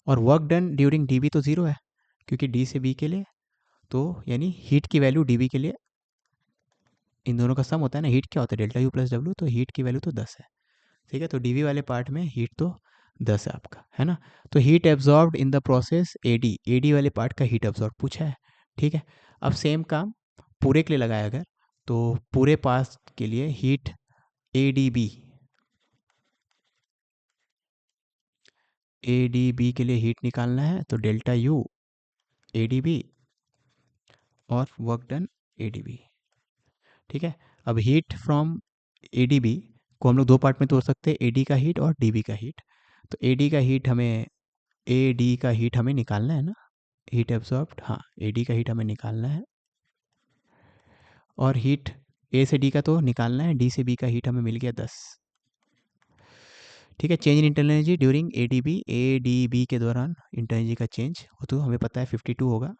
और work done during D B तो 0 है, क्योंकि डी से बी के लिए, तो यानी हीट की वैल्यू डी बी के लिए, इन दोनों का सम होता है ना, हीट क्या होता है डेल्टा यू प्लस डब्ल्यू, तो हीट की वैल्यू तो 10 है, ठीक है। तो डी बी वाले पार्ट में हीट तो 10 है आपका, है ना। तो heat absorbed in the process A D वाले पार्ट का हीट एब्जॉर्ब पूछा है, ठीक है। अब सेम काम पूरे के लिए लगाया अगर, तो पूरे पास के लिए heat A D B, A D B के लिए हीट निकालना है, तो delta U A D B और work done A D B, ठीक है। अब heat from A D B को हम लोग दो पार्ट में तोड़ सकते हैं, ए डी का हीट और डी बी का हीट। तो ए डी का हीट हमें, ए डी का हीट हमें निकालना है ना, हीट एब्जॉर्ब्ड, हाँ ए डी का हीट हमें निकालना है, और हीट ए से डी का तो निकालना है, डी से बी का हीट हमें मिल गया 10। ठीक है, change in internal energy during A D B के दौरान इंटरनल एनर्जी का चेंज वो तो हमें पता है 52 होगा।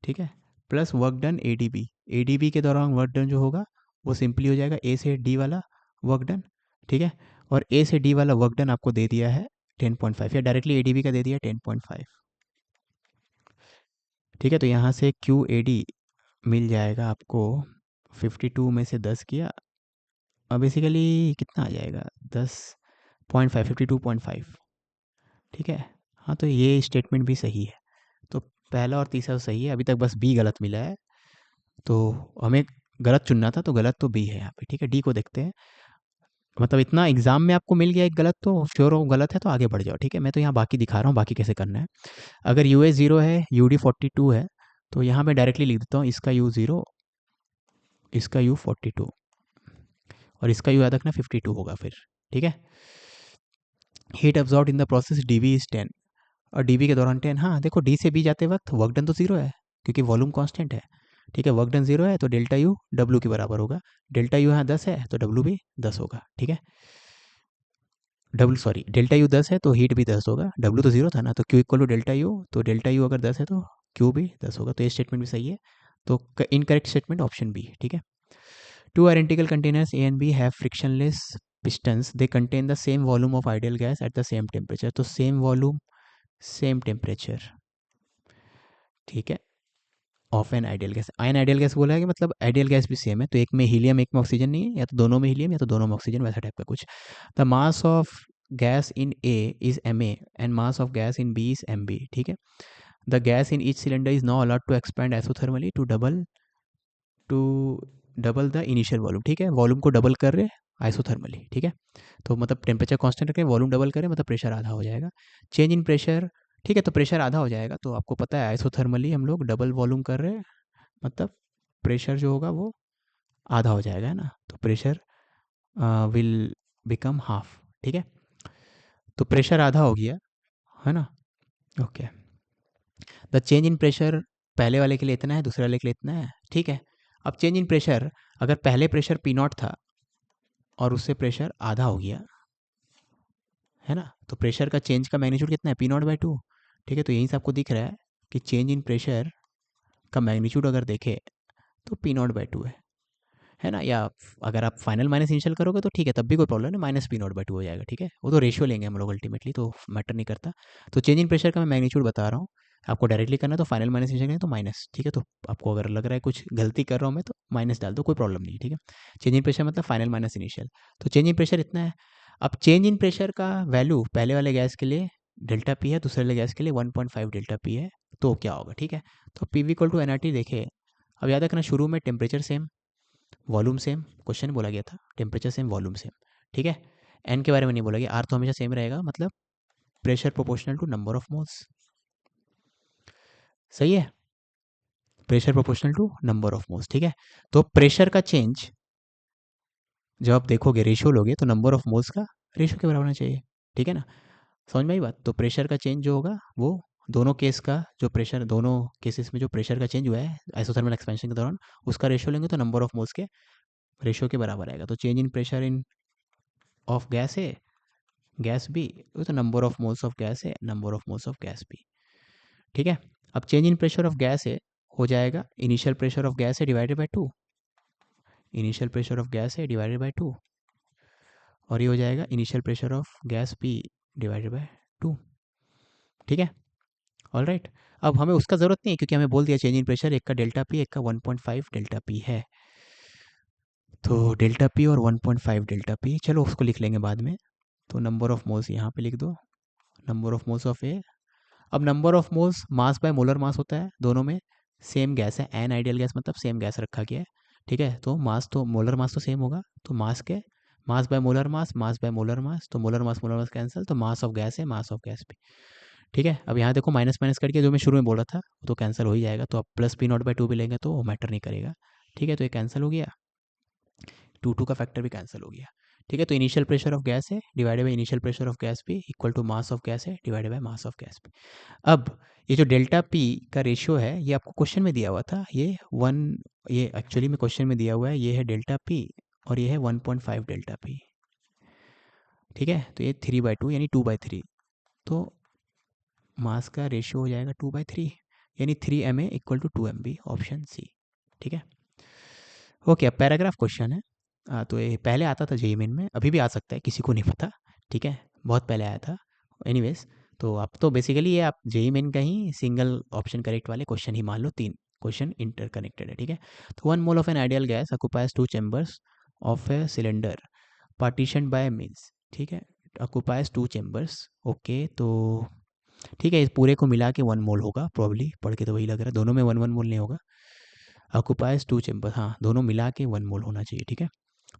ठीक है, plus work done A D B के दौरान वर्क डन जो होगा वो सिंपली हो जाएगा ए से डी वाला वर्क डन। ठीक है, और ए से डी वाला वर्क डन आपको दे दिया है 10.5, या डायरेक्टली ए डी बी का दे दिया 10.5। ठीक है, तो यहाँ से क्यू ए डी मिल जाएगा आपको 52 में से 10 किया, अब बेसिकली कितना आ जाएगा 10.5, 52.5। ठीक है, हाँ तो ये स्टेटमेंट भी सही है। तो पहला और तीसरा तो सही है, अभी तक बस बी गलत मिला है, तो हमें गलत चुनना था, तो गलत तो बी है यहाँ पे। ठीक है, डी को देखते हैं, मतलब इतना एग्जाम में आपको मिल गया एक गलत, तो श्योर हो गलत है तो आगे बढ़ जाओ। ठीक है, मैं तो यहाँ बाकी दिखा रहा हूँ बाकी कैसे करना है। अगर यू ए 0 है, यू डी 42 है, तो यहाँ मैं डायरेक्टली लिख देता हूँ इसका यू 0, इसका यू 42 और इसका यू याद रखना 52 होगा फिर। ठीक है, heat absorb in the process D V is 10, और डी वी के दौरान 10। हाँ देखो, डी से बी जाते वक्त वर्क डन तो 0 है क्योंकि वॉल्यूम कांस्टेंट है। ठीक है, वर्क डन 0 है तो डेल्टा यू डब्ल्यू के बराबर होगा, डेल्टा यू यहाँ 10 है तो डब्ल्यू भी 10 होगा। ठीक है, डेल्टा यू 10 है तो हीट भी 10 होगा, डब्ल्यू तो 0 था ना, तो Q equal to delta U, तो डेल्टा यू अगर 10 है तो क्यू भी 10 होगा। तो ये स्टेटमेंट भी सही है, तो इनकरेक्ट स्टेटमेंट ऑप्शन बी। ठीक है, two identical containers A and B have frictionless pistons, they contain the same volume of ideal gas at the same temperature, तो सेम वॉल्यूम सेम टेम्परेचर। ठीक है, of an ideal gas, ion ideal gas बोला है कि मतलब आइडियल गैस भी सेम है, तो एक में हीलियम एक में ऑक्सीजन नहीं है, या तो दोनों में हीलियम या तो दोनों में ऑक्सीजन, वैसा टाइप का कुछ। The mass of gas in A is M A and mass of gas in B is M B. ठीक है, the gas in each cylinder is now allowed to expand isothermally to double the initial volume. ठीक है, वॉल्यूम को डबल कर रहे आइसोथर्मली। ठीक है, तो मतलब टेम्परेचर कांस्टेंट रखें, वॉल्यूम डबल करें, मतलब प्रेशर आधा हो जाएगा। चेंज इन प्रेशर, ठीक है, तो प्रेशर आधा हो जाएगा, तो आपको पता है आइसोथर्मली हम लोग डबल वॉल्यूम कर रहे हैं, मतलब प्रेशर जो होगा वो आधा हो जाएगा, है ना, तो प्रेशर विल बिकम हाफ। ठीक है, तो प्रेशर आधा हो गया, है ना। Okay, the change in pressure पहले वाले के लिए इतना है, दूसरे वाले के लिए इतना है। ठीक है, अब चेंज इन प्रेशर, अगर पहले प्रेशर पी नॉट था और उससे प्रेशर आधा हो गया, है ना, तो प्रेशर का चेंज का मैग्नीट्यूड कितना है, पी नॉट बाई 2। ठीक है, तो यहीं से आपको दिख रहा है कि चेंज इन प्रेशर का मैग्नीट्यूड अगर देखें तो पी नॉट बाई 2 है ना, या अगर आप फाइनल माइनस इनिशियल करोगे तो ठीक है, तब भी कोई प्रॉब्लम नहीं, माइनस पी नॉट बाई 2 हो जाएगा। ठीक है, वो तो रेशियो लेंगे हम लोग अल्टीमेटली, तो मैटर नहीं करता। तो चेंज इन प्रेशर का मैं मैग्नीट्यूड बता रहा हूँ, आपको डायरेक्टली करना है तो फाइनल माइनस इनिशियल करें तो माइनस। ठीक है, तो आपको अगर लग रहा है कुछ गलती कर रहा हूँ मैं तो माइनस डाल दो, कोई प्रॉब्लम नहीं। ठीक है, चेंज इन प्रेशर मतलब फाइनल माइनस इनिशियल, तो चेंज इन प्रेशर इतना है। अब चेंज इन प्रेशर का वैल्यू पहले वाले गैस के लिए डेल्टा पी है, दूसरे वाले गैस के लिए 1.5 डेल्टा पी है, तो क्या होगा। ठीक है, तो P V equal to N R T देखे, अब याद रखना शुरू में temperature same volume same, question बोला गया था टेम्परेचर सेम वॉल्यूम सेम। ठीक है, एन के बारे में नहीं बोला गया, आर तो हमेशा सेम रहेगा, मतलब pressure proportional to number of moles. सही है, pressure proportional to number of moles. ठीक है, तो प्रेशर का चेंज जब आप देखोगे रेशियो लोगे तो नंबर ऑफ मोल्स का रेशियो के बराबर होना चाहिए। ठीक है ना, समझ में आई बात। तो प्रेशर का चेंज जो होगा वो दोनों केस का जो प्रेशर, दोनों केसेस में जो प्रेशर का चेंज हुआ है आइसोथर्मल एक्सपेंशन के दौरान, उसका रेशियो लेंगे तो नंबर ऑफ मोल्स के रेशियो के बराबर आएगा। तो change in pressure in of gas है गैस बी, वो तो number of moles of gas है number of moles of gas B. ठीक है, अब change in pressure of gas है हो जाएगा इनिशियल प्रेशर ऑफ गैस है divided by 2, initial pressure of gas है डिवाइडेड बाई 2, और ये हो जाएगा initial pressure of gas P divided by 2। ठीक है, ऑल राइट। अब हमें उसका ज़रूरत नहीं है क्योंकि हमें बोल दिया चेंज इन प्रेशर एक का डेल्टा पी एक का 1.5 डेल्टा पी है, तो डेल्टा पी और 1.5 डेल्टा पी, चलो उसको लिख लेंगे बाद में। तो नंबर ऑफ मोल्स यहाँ पे लिख दो, नंबर ऑफ मोल्स ऑफ ए। अब number of moles mass by molar मास होता है, दोनों में सेम गैस है, एन आइडियल गैस मतलब सेम गैस रखा गया है। ठीक है, तो मास तो मोलर मास तो सेम होगा, तो मास के mass by molar mass, mass by molar mass cancel, तो मास ऑफ गैस है मास ऑफ गैस भी। ठीक है, अब यहाँ देखो माइनस माइनस करके जो मैं शुरू में बोल रहा था वो तो कैंसिल हो ही जाएगा, तो अब प्लस पी नॉट बाई 2 भी लेंगे तो वो मैटर नहीं करेगा। ठीक है, तो ये कैंसिल हो गया, 2 का फैक्टर भी कैंसिल हो गया। ठीक है। तो इनिशियल प्रेशर ऑफ गैस है divided by initial pressure of gas P equal to mass of gas है divided by mass of gas P. अब ये जो डेल्टा पी का रेशियो है ये आपको क्वेश्चन में दिया हुआ था, ये एक्चुअली में क्वेश्चन में दिया हुआ है, ये है डेल्टा पी और ये है 1.5 डेल्टा पी। ठीक है, तो ये 3/2 यानी 2/3, तो मास का रेशियो हो जाएगा 2/3 यानी 3 ma equal to 2 mb, option C. ठीक है, ओके। अब पैराग्राफ क्वेश्चन है। तो ये पहले आता था जेईई मेन में, अभी भी आ सकता है, किसी को नहीं पता। ठीक है, बहुत पहले आया था। एनीवेज, तो अब तो बेसिकली ये आप जेईई मेन का ही सिंगल ऑप्शन करेक्ट वाले क्वेश्चन ही मान लो, 3 क्वेश्चन इंटरकनेक्टेड है। ठीक है, तो 1 mole of an ideal gas occupies 2 chambers of a cylinder partition bye means. ठीक है, ऑक्युपाइज 2 चैम्बर्स। ओके, तो ठीक है, इस पूरे को मिला के 1 मोल होगा प्रॉब्ली, पढ़ के तो वही लग रहा है, दोनों में 1 1 मोल नहीं होगा। ऑक्युपाइज 2 चैम्बर, हाँ दोनों मिला के 1 मोल होना चाहिए। ठीक है,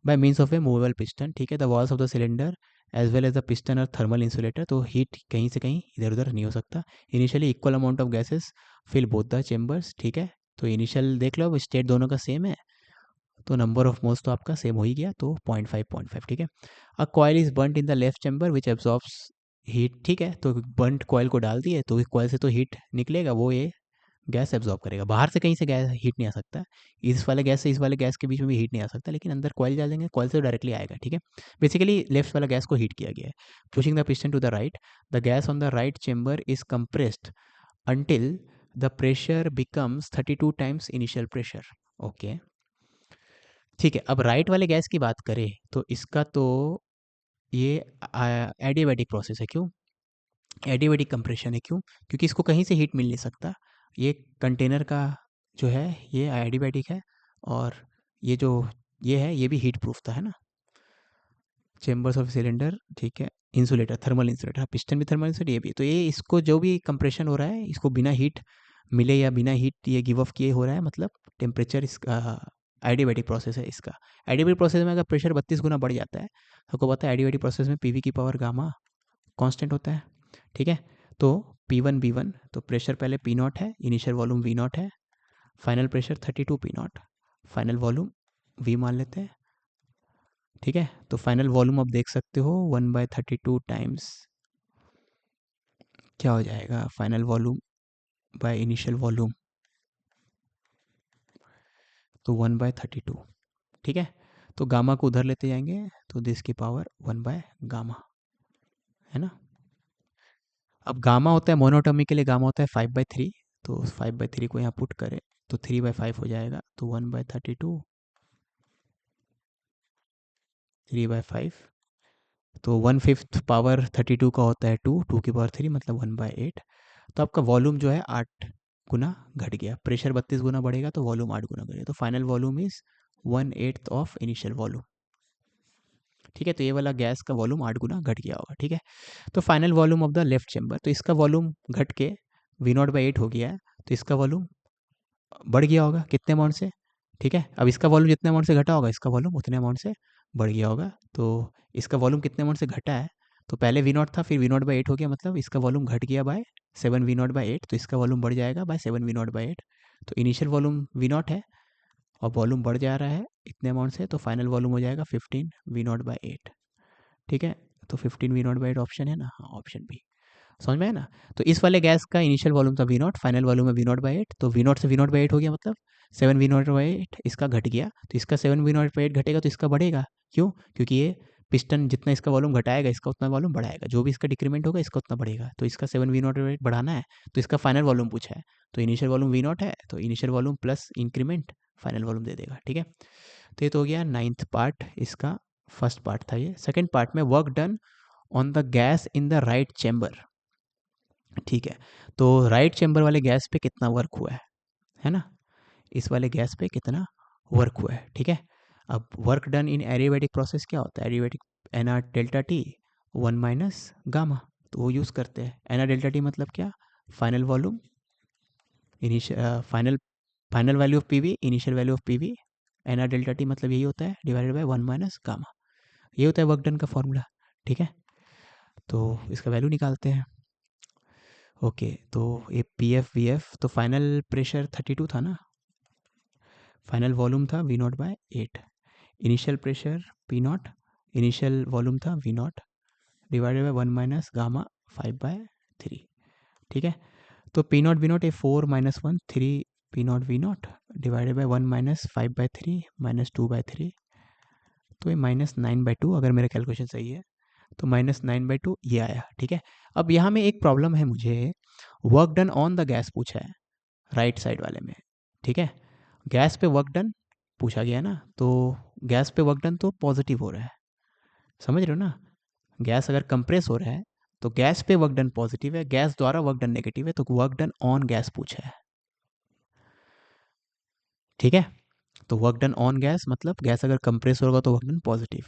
by means of a movable piston. ठीक है, the walls of the cylinder as well as the piston और थर्मल इंसुलेटर, तो हीट कहीं से कहीं इधर उधर नहीं हो सकता। Initially equal amount of gases fill both the chambers. ठीक है, तो इनिशियल देख लो, स्टेट दोनों का सेम है, तो नंबर ऑफ मोल्स तो आपका सेम हो ही गया, तो 0.5 ठीक है। अ coil is burnt in the left chamber which absorbs heat. ठीक है, तो बर्न्ट कॉयल को डाल दिए, तो कॉयल से तो हीट निकलेगा, वो ये गैस एब्जॉर्ब करेगा, बाहर से कहीं से गैस हीट नहीं आ सकता, इस वाले गैस से इस वाले गैस के बीच में भी हीट नहीं आ सकता, लेकिन अंदर कॉइल डाल देंगे, कॉइल से डायरेक्टली आएगा। ठीक है, बेसिकली लेफ्ट वाला गैस को हीट किया गया है। Pushing the piston to the right, the gas on the right chamber is compressed until the pressure becomes 32 times initial pressure. Okay, ठीक है। अब राइट वाले गैस की बात करें तो इसका तो ये एडियाबैटिक प्रोसेस है। क्यों एडियाबैटिक कंप्रेशन है? क्यों? क्योंकि इसको कहीं से हीट मिल नहीं सकता, ये कंटेनर का जो है ये एडियाबैटिक है, और ये जो ये है ये भी हीट प्रूफ था, है ना, चेम्बर्स ऑफ सिलेंडर। ठीक है, इंसुलेटर, थर्मल इंसुलेटर, पिस्टन भी थर्मल इंसुलेटर, ये भी। तो ये इसको जो भी कंप्रेशन हो रहा है इसको बिना हीट मिले या बिना हीट ये गिव ऑफ किए हो रहा है, मतलब टेम्परेचर इसका एडियाबैटिक प्रोसेस है इसका। एडियाबैटिक प्रोसेस में अगर प्रेशर 32 गुना बढ़ जाता है, आपको पता है एडियाबैटिक प्रोसेस में पीवी की पावर गामा कांस्टेंट होता है। ठीक है, तो P1 B1, तो प्रेशर पहले P नॉट है, इनिशियल वॉल्यूम V नॉट है, final pressure 32 P not, final volume V मान लेते हैं। ठीक है, तो फाइनल वॉल्यूम आप देख सकते हो 1/32 टाइम्स क्या हो जाएगा, final volume by initial volume, तो 1/32। ठीक है, तो गामा को उधर लेते जाएंगे, तो दिस की पावर 1/गामा, है ना। अब गामा होता है मोनोटॉमिक के लिए, गामा होता है 5/3, तो 5/3 को यहाँ पुट करें तो 3/5 हो जाएगा, तो 1/32, 3/5, तो 1/5 पावर 32 का होता है 2, 2 की पावर 3 मतलब 1/8। तो आपका वॉल्यूम जो है 8 गुना घट गया, प्रेशर 32 गुना बढ़ेगा तो वॉल्यूम 8 गुना बढ़ेगा, तो final volume is 1/8 of initial volume. ठीक है, तो ये वाला गैस का वॉल्यूम 8 गुना घट गया होगा। ठीक है, तो final volume of the left chamber, तो इसका वॉल्यूम घट के V0/8 हो गया है, तो इसका वॉल्यूम बढ़ गया होगा कितने अमाउंट से। ठीक है, अब इसका वॉल्यूम जितने अमाउंट से घटा होगा इसका वॉल्यूम उतने अमाउंट से बढ़ गया होगा, तो इसका वॉल्यूम कितने अमाउंट से घटा है, तो पहले V0 था, फिर V0/8 हो गया, मतलब इसका वॉल्यूम घट गया बाय 7 V0/8, तो इसका वॉल्यूम बढ़ जाएगा बाय 7 V0/8। तो इनिशियल वॉल्यूम V0 है और वॉल्यूम बढ़ जा रहा है इतने अमाउंट से, तो फाइनल वॉल्यूम हो जाएगा 15 V0/8। ठीक है, तो 15 V0/8 ऑप्शन है ना, हाँ ऑप्शन बी। समझ में है ना। तो इस वाले गैस का इनिशियल वॉल्यूम था V0, फाइनल वॉल्यूम है V0/8, तो V0 से V0/8 हो गया, मतलब 7 V0/8 इसका घट गया, तो इसका 7 V0/8 घटेगा तो इसका बढ़ेगा। क्यों? क्योंकि ये पिस्टन जितना इसका वॉल्यूम घटाएगा इसका उतना वॉल्यूम बढ़ाएगा, जो भी इसका डिक्रीमेंट होगा इसका उतना बढ़ेगा, तो इसका 7 V0/8 बढ़ाना है, तो इसका फाइनल वॉल्यूम पूछा है, तो इनिशियल वॉल्यूम V0 है, तो initial volume plus increment final volume दे देगा। ठीक है, तो ये तो हो गया 9th पार्ट, इसका फर्स्ट पार्ट था ये। सेकेंड पार्ट में work done on the gas in the right chamber. ठीक है, तो राइट चैम्बर वाले गैस पे कितना वर्क हुआ है ना, इस वाले गैस पे कितना वर्क हुआ है। ठीक है, अब work done in adiabatic process क्या होता है, adiabatic NR delta T 1 minus gamma, तो वो यूज़ करते हैं। एनआर डेल्टा टी मतलब क्या, final volume initial final value of PV initial value of PV, NR delta T मतलब यही होता है, डिवाइडेड बाय 1 माइनस गामा, ये होता है वर्क डन का फॉर्मूला। ठीक है, तो इसका वैल्यू निकालते हैं। ओके, तो ये PF VF, तो फाइनल प्रेशर 32 था ना, फाइनल वॉल्यूम था V0/8, initial pressure P0, initial volume था V naught divided by 1 minus gamma 5/3, ठीक है। तो P naught V naught a 4 minus 1 3 P naught V naught divided by 1 minus 5/3 minus 2/3, तो ये -9/2 अगर मेरा कैलकुलेशन सही है, तो -9/2 ये आया, ठीक है। अब यहाँ में एक प्रॉब्लम है, मुझे work done on the gas पूछा है राइट साइड वाले में, ठीक है। गैस पे वर्क डन पूछा गया ना, तो गैस पे वर्क डन तो पॉजिटिव हो रहा है, समझ रहे हो ना। गैस अगर कंप्रेस हो रहा है तो गैस पे वर्क डन पॉजिटिव है, गैस द्वारा वर्क डन नेगेटिव है, तो वर्क डन ऑन गैस पूछा है, ठीक है। तो वर्क डन ऑन गैस मतलब गैस अगर कंप्रेस होगा तो वर्क डन पॉजिटिव।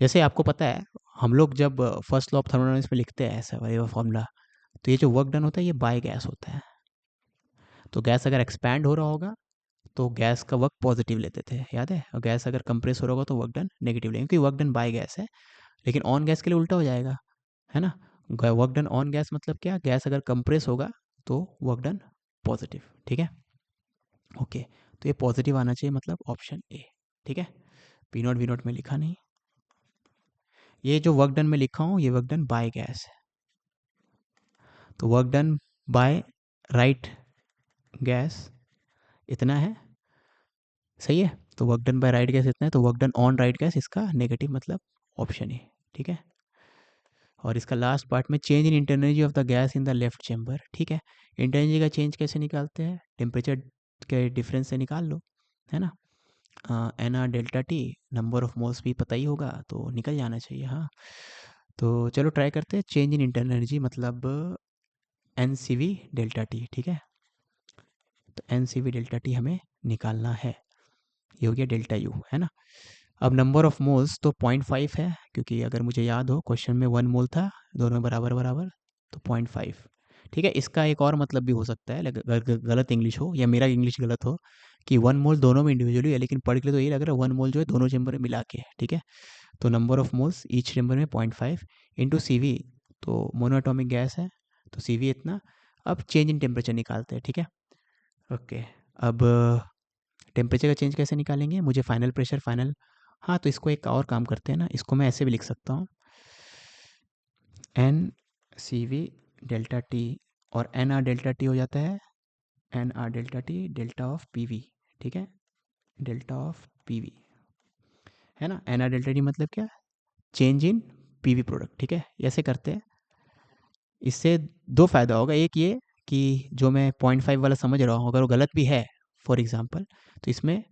जैसे आपको पता है, हम लोग जब फर्स्ट लॉ ऑफ थर्मोडायनामिक्स में लिखते हैं ऐसा वाला फॉर्मूला, तो ये जो वर्क डन होता है ये बाय गैस होता है। तो गैस अगर एक्सपैंड हो रहा होगा तो गैस का वर्क पॉजिटिव लेते थे, याद है। और गैस अगर कंप्रेस हो रहा होगा तो वर्क डन नेगेटिव लेंगे, क्योंकि वर्क डन बाय गैस है। लेकिन ऑन गैस के लिए उल्टा हो जाएगा, है ना। वर्क डन ऑन गैस मतलब क्या, गैस अगर कंप्रेस होगा तो वर्क डन पॉजिटिव, ठीक है। ओके, तो ये पॉजिटिव आना चाहिए, मतलब ऑप्शन ए, ठीक है। पी नॉट वी नॉट में लिखा नहीं, ये जो वर्क डन में लिखा हूँ ये वर्क डन बाय गैस है। तो work done by right gas इतना है, सही है। तो work done by right gas इतना है, तो work done on right gas इसका नेगेटिव, मतलब ऑप्शन ए, ठीक है। और इसका लास्ट पार्ट में change in internal energy of the gas in the left chamber, ठीक है। इंटरनल एनर्जी का चेंज कैसे निकालते हैं, टेम्परेचर के डिफरेंस से निकाल लो, है ना। N R delta T, number of moles भी पता ही होगा तो निकल जाना चाहिए, हाँ। तो चलो ट्राई करते हैं, चेंज इन इंटरनल एनर्जी मतलब N C V delta T, ठीक है। तो N C V delta T हमें निकालना है, ये हो गया डेल्टा यू, है ना। अब नंबर ऑफ मोल्स तो 0.5 है, क्योंकि अगर मुझे याद हो क्वेश्चन में 1 मोल था, दोनों बराबर बराबर, तो 0.5, ठीक है। इसका एक और मतलब भी हो सकता है, अगर गलत इंग्लिश हो या मेरा इंग्लिश गलत हो, कि 1 मोल दोनों में इंडिविजुअली है, लेकिन पढ़ के लिए तो ये लग रहा है 1 मोल जो है दोनों चेंबर में मिला के, ठीक है। तो number of moles each chamber में 0.5 इंटू सी वी, तो मोनोएटॉमिक गैस है तो सी वी इतना। अब चेंज इन टेम्परेचर निकालते हैं, ठीक है। ओके, अब टेम्परेचर का चेंज कैसे निकालेंगे, मुझे फाइनल प्रेशर फाइनल, हाँ तो इसको एक और काम करते हैं ना, इसको मैं ऐसे भी लिख सकता हूँ, N C V delta T, और एन आर डेल्टा टी हो जाता है N R delta T delta of P V, ठीक है, डेल्टा ऑफ पी वी, है ना। एन आर डेल्टा टी मतलब क्या, change in P V product, ठीक है। ऐसे करते हैं, इससे दो फायदा होगा, एक ये कि जो मैं 0.5 वाला समझ रहा हूँ अगर वो गलत भी है फॉर एग्जांपल, तो इसमें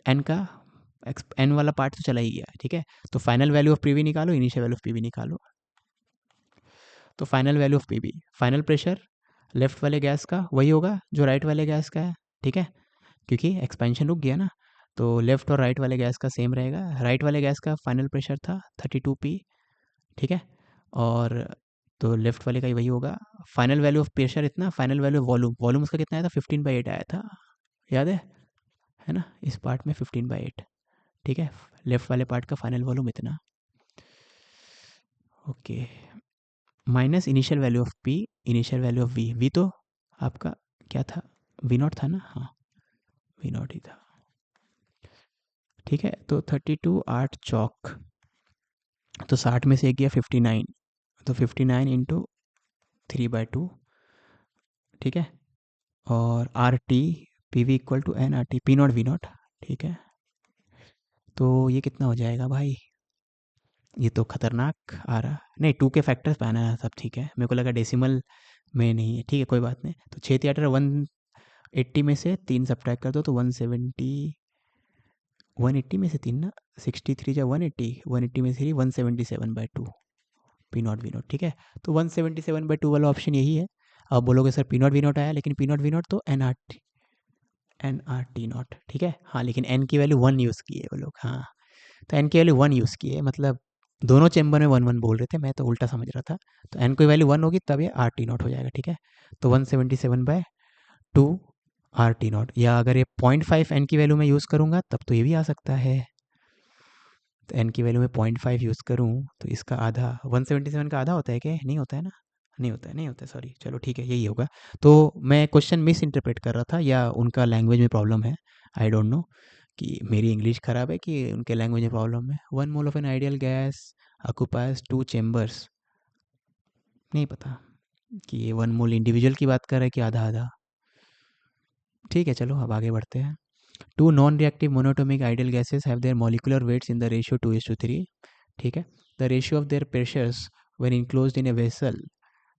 एन का एन वाला पार्ट तो चला ही गया, ठीक है। तो फाइनल वैल्यू ऑफ पीवी निकालो, इनिशियल वैल्यू ऑफ पीवी निकालो। तो final value of PV, final pressure left वाले गैस का वही होगा जो राइट वाले गैस का है, ठीक है, क्योंकि एक्सपेंशन रुक गया ना। तो लेफ्ट और राइट वाले गैस का सेम रहेगा, राइट वाले गैस का फाइनल प्रेशर था 32 पी, ठीक है। और तो लेफ्ट वाले का ही वही होगा। फाइनल वैल्यू ऑफ प्रेशर इतना, final value of volume, volume उसका कितना आया था 15/8 आया था, याद है ना। इस पार्ट में 15/8, ठीक है। लेफ्ट वाले पार्ट का फाइनल वॉल्यूम इतना, okay, minus initial value of P, initial value of V, V तो आपका क्या था, वी नॉट था ना, हाँ वी नॉट ही था, ठीक है। तो 32 8 चौक, तो 60 में से एक गया 59, तो 59 इंटू 3/2, ठीक है। और R T P V equal to N R T P naught V naught, ठीक है। तो ये कितना हो जाएगा भाई, ये तो खतरनाक आ रहा, नहीं 2 के फैक्टर्स पे आना है, सब ठीक है, मेरे को लगा डेसिमल में नहीं है, ठीक है कोई बात नहीं। तो 6 थिएटर 180 में से 3 सब्ट्रैक्ट कर दो तो 170, 180 में से 3 ना, 63 जा 180, 180 में से 3 177/2 पी नॉट वी नॉट, ठीक है। तो 177/2 वाला ऑप्शन यही है। अब बोलोगे sir P naught V naught आया, लेकिन पी नॉट वी नॉट तो एन आर टी नॉट, ठीक है, हाँ। लेकिन एन की वैल्यू 1 यूज़ की है वो लोग, हाँ। तो एन की वैल्यू 1 यूज़ की है, मतलब दोनों चेंबर में 1 1 बोल रहे थे, मैं तो उल्टा समझ रहा था। तो एन की वैल्यू 1 होगी तब ये आर टी नॉट हो जाएगा, ठीक है। तो 177/2 आर टी नॉट, या अगर ये 0.5 एन की वैल्यू में यूज़ करूँगा तब तो ये भी आ सकता है। तो एन की वैल्यू में 0.5 यूज़ करूँ तो इसका आधा, 177 का आधा होता है क्या, नहीं होता है ना, नहीं होता है, नहीं होता है, सॉरी, चलो ठीक है यही होगा। तो मैं क्वेश्चन मिस इंटरप्रेट कर रहा था, या उनका लैंग्वेज में प्रॉब्लम है, आई डोंट नो, कि मेरी इंग्लिश ख़राब है कि उनके लैंग्वेज में प्रॉब्लम है। 1 mole of an ideal gas occupies 2 chambers, नहीं पता कि ये 1 मोल इंडिविजुअल की बात कर रहा है कि आधा आधा। ठीक है, चलो अब आगे बढ़ते हैं। Two non reactive monatomic ideal gases have their molecular weights in the ratio 2:3। ठीक है, the ratio of their pressures when enclosed in a vessel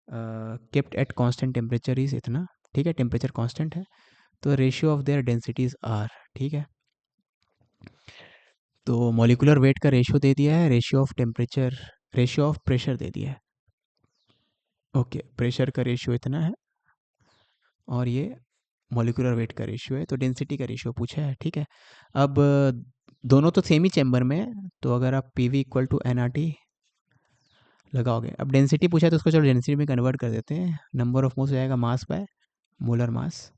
kept at constant temperature is इतना। ठीक है, टेम्परेचर कांस्टेंट है। तो ratio of their densities are. ठीक है, तो मॉलिक्यूलर वेट का रेशियो दे दिया है, ratio of temperature, ratio of pressure दे दिया है। ओके, प्रेशर का रेशियो इतना है और ये मॉलिक्यूलर वेट का रेशियो है, तो डेंसिटी का रेशियो पूछा है। ठीक है, अब दोनों तो सेम ही चैम्बर में है, तो अगर आप P V equal to N R T लगाओगे, अब डेंसिटी पूछा है तो उसको चलो डेंसिटी में कन्वर्ट कर देते हैं। नंबर ऑफ मोल्स हो जाएगा मास बाय मोलर मास,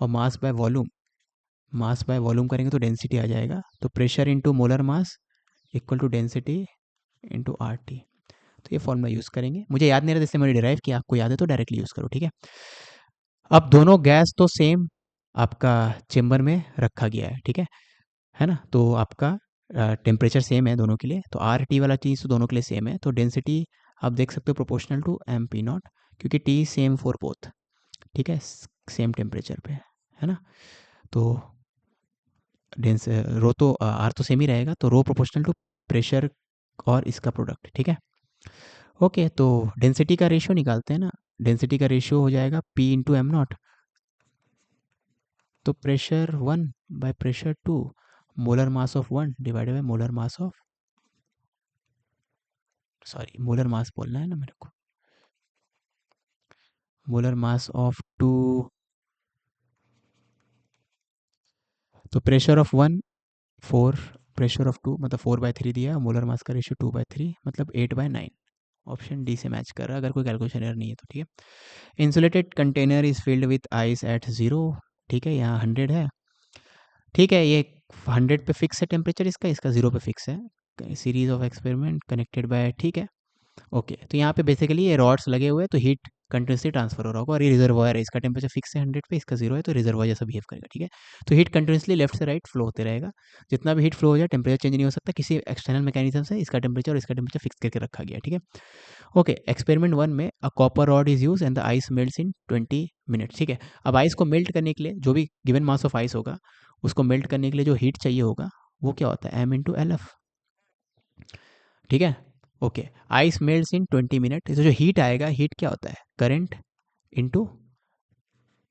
और mass by volume, mass by volume करेंगे तो डेंसिटी आ जाएगा। तो pressure into molar mass equal to density into R T. तो ये फॉर्मूला यूज़ करेंगे, मुझे याद नहीं रहा जैसे मैंने डिराइव किया, आपको याद है तो डायरेक्टली यूज़ करो। ठीक है, अब दोनों गैस तो सेम आपका चेम्बर में रखा गया है ना, तो आपका टेम्परेचर सेम है दोनों के लिए, तो आर टी वाला चीज़ तो दोनों के लिए सेम है, तो डेंसिटी आप देख सकते हो proportional to M P naught, क्योंकि टी सेम फॉर बोथ। ठीक है, सेम टेम्परेचर पे है ना, तो डेंस रो तो आर तो सेम ही रहेगा, तो रो प्रोपोर्शनल टू प्रेशर और इसका प्रोडक्ट। ठीक है, ओके, तो डेंसिटी का रेशियो निकालते हैं ना। डेंसिटी का रेशियो हो जाएगा पी इंटू एम नॉट, तो pressure 1 by pressure 2, molar mass of 1 divided by molar mass of, sorry molar mass बोलना है ना मेरे को, मोलर मास ऑफ 2, तो प्रेशर ऑफ 1 4, प्रेशर ऑफ 2 मतलब 4/3 दिया, मोलर मास का रेशियो 2/3 मतलब 8/9। ऑप्शन डी से मैच कर रहा है अगर कोई कैलकुलेशन एरर नहीं है तो। ठीक है, insulated container is filled with ice eight 0। ठीक है, यहाँ 100 है। ठीक है, ये 100 पे फिक्स है टेम्परेचर इसका, इसका 0 पे फिक्स है। Series of experiment connected by, ठीक है, ओके, तो यहाँ पे बेसिकली ये रॉड्स लगे हुए हैं, तो हीट कंटिन्यूसली ट्रांसफर हो रहा होगा, और ये रिजर्वायर है, इसका टेम्परेचर फिक्स है 100 पे, इसका 0 है, तो रिजर्वायर जैसा बिहेव करेगा। ठीक है, तो हीट कंटिन्यूसली लेफ्ट से राइट फ्लो होते रहेगा, जितना भी हीट फ्लो हो जाए टेम्परेचर चेंज नहीं हो सकता, किसी एक्सटर्नल मैकेनिज्म से इसका टेम्परेचर और इसका टेम्परेचर फिक्स करके रखा गया। ठीक है, ओके, एक्सपेरिमेंट 1 में a copper rod is use and the ice melts in 20 minutes. ठीक है, अब आइस को मेल्ट करने के लिए जो भी गिवन मास ऑफ आइस होगा, उसको मेल्ट करने के लिए जो हीट चाहिए होगा वो क्या होता है, एम इंटू एल एफ। ठीक है, okay, ice melts in 20 minute, तो जो हीट आएगा, हीट क्या होता है, current into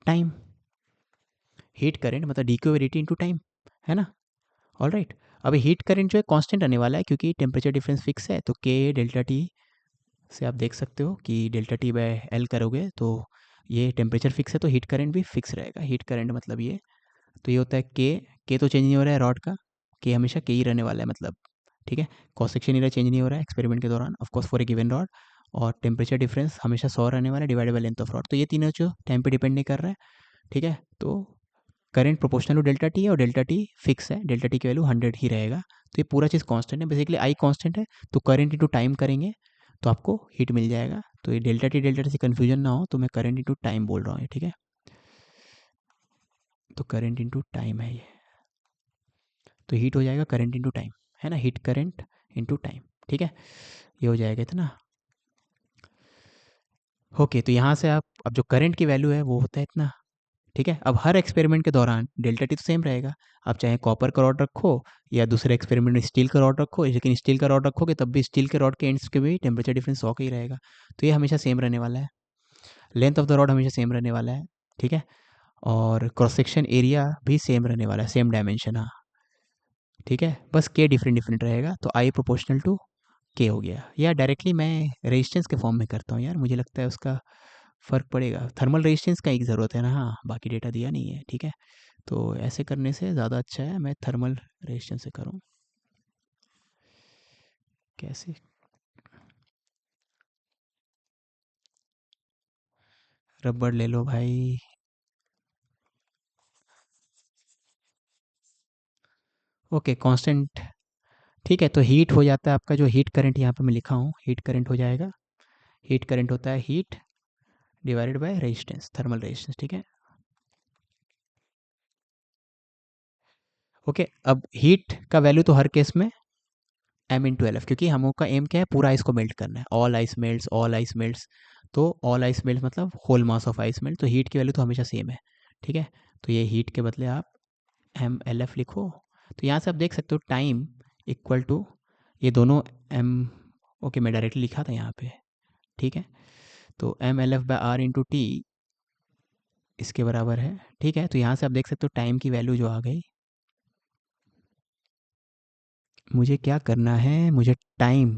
time. Heat current मतलब D Q D T into time, है ना। ऑल राइट, अभी हीट करंट जो है कांस्टेंट रहने वाला है, क्योंकि टेम्परेचर डिफरेंस फिक्स है, तो के डेल्टा टी से आप देख सकते हो कि डेल्टा टी बाय एल करोगे तो ये टेम्परेचर फिक्स है, तो हीट करंट भी फिक्स रहेगा। हीट करंट मतलब ये, तो ये होता है के तो चेंज नहीं हो रहा है रॉड का, के हमेशा के ही रहने वाला है मतलब। ठीक है, क्रॉस सेक्शन एरिया चेंज नहीं हो रहा है एक्सपेरिमेंट के दौरान, of course for a given rod, और टेम्परेचर डिफरेंस हमेशा 100 रहने वाला है divided by length of rod, तो ये तीनों जो टाइम पे डिपेंड नहीं कर रहा है। ठीक है, तो current proportional to delta T है, और डेल्टा टी फिक्स है, डेल्टा टी की वैल्यू 100 ही रहेगा, तो ये पूरा चीज़ कांस्टेंट है, बेसिकली आई कांस्टेंट है, तो करंट इंटू टाइम करेंगे तो आपको हीट मिल जाएगा। तो ये डेल्टा टी से कन्फ्यूजन ना हो, तो मैं करंट इंटू टाइम बोल रहा हूँ, ठीक है, तो करंट इंटू टाइम है ये, तो हीट हो जाएगा करंट इंटू टाइम, है ना, हीट करंट इंटू टाइम। ठीक है, ये हो जाएगा इतना। ओके, तो यहाँ से आप अब जो करंट की वैल्यू है वो होता है इतना। ठीक है, अब हर एक्सपेरिमेंट के दौरान डेल्टा टी तो सेम रहेगा, आप चाहे कॉपर का रॉड रखो या दूसरे एक्सपेरिमेंट में स्टील का रॉड रखो, लेकिन स्टील का रॉड रखोगे तब भी स्टील के रॉड के एंड्स के भी टेम्परेचर डिफरेंस 100 का ही रहेगा, तो ये हमेशा सेम रहने वाला है। लेंथ ऑफ द रॉड हमेशा सेम रहने वाला है। ठीक है, और क्रॉस सेक्शन एरिया भी सेम रहने वाला है, सेम डायमेंशन, हाँ। ठीक है, बस के डिफरेंट डिफरेंट रहेगा, तो आई प्रोपोर्शनल टू के हो गया, या डायरेक्टली मैं रेजिस्टेंस के फॉर्म में करता हूँ यार, मुझे लगता है उसका फ़र्क पड़ेगा, थर्मल रेजिस्टेंस का एक ज़रूरत है ना, हाँ बाकी डेटा दिया नहीं है। ठीक है, तो ऐसे करने से ज़्यादा अच्छा है मैं थर्मल रेजिस्टेंस से करूँ। कैसे, रबड़ ले लो भाई। ओके, कांस्टेंट, ठीक है, तो हीट हो जाता है आपका, जो हीट करंट यहाँ पे मैं लिखा हूँ, हीट करंट हो जाएगा, हीट करंट होता है heat divided by resistance, thermal resistance. ठीक है, ओके, अब हीट का वैल्यू तो हर केस में एम इंटू एल एफ, क्योंकि हम लोग का एम क्या है, पूरा आइस को मेल्ट करना है, all ice melts, all ice melts. तो ऑल आइस मेल्ट मतलब whole mass of ice melt, तो हीट की वैल्यू तो हमेशा सेम है। ठीक है, तो ये हीट के बदले आप एम एल एफ लिखो। तो यहाँ से आप देख सकते हो टाइम इक्वल टू ये दोनों एम, ओके मैं डायरेक्टली लिखा था यहाँ पे। ठीक है, तो M L F by R into T इसके बराबर है। ठीक है, तो यहाँ से आप देख सकते हो टाइम की वैल्यू जो आ गई। मुझे क्या करना है, मुझे टाइम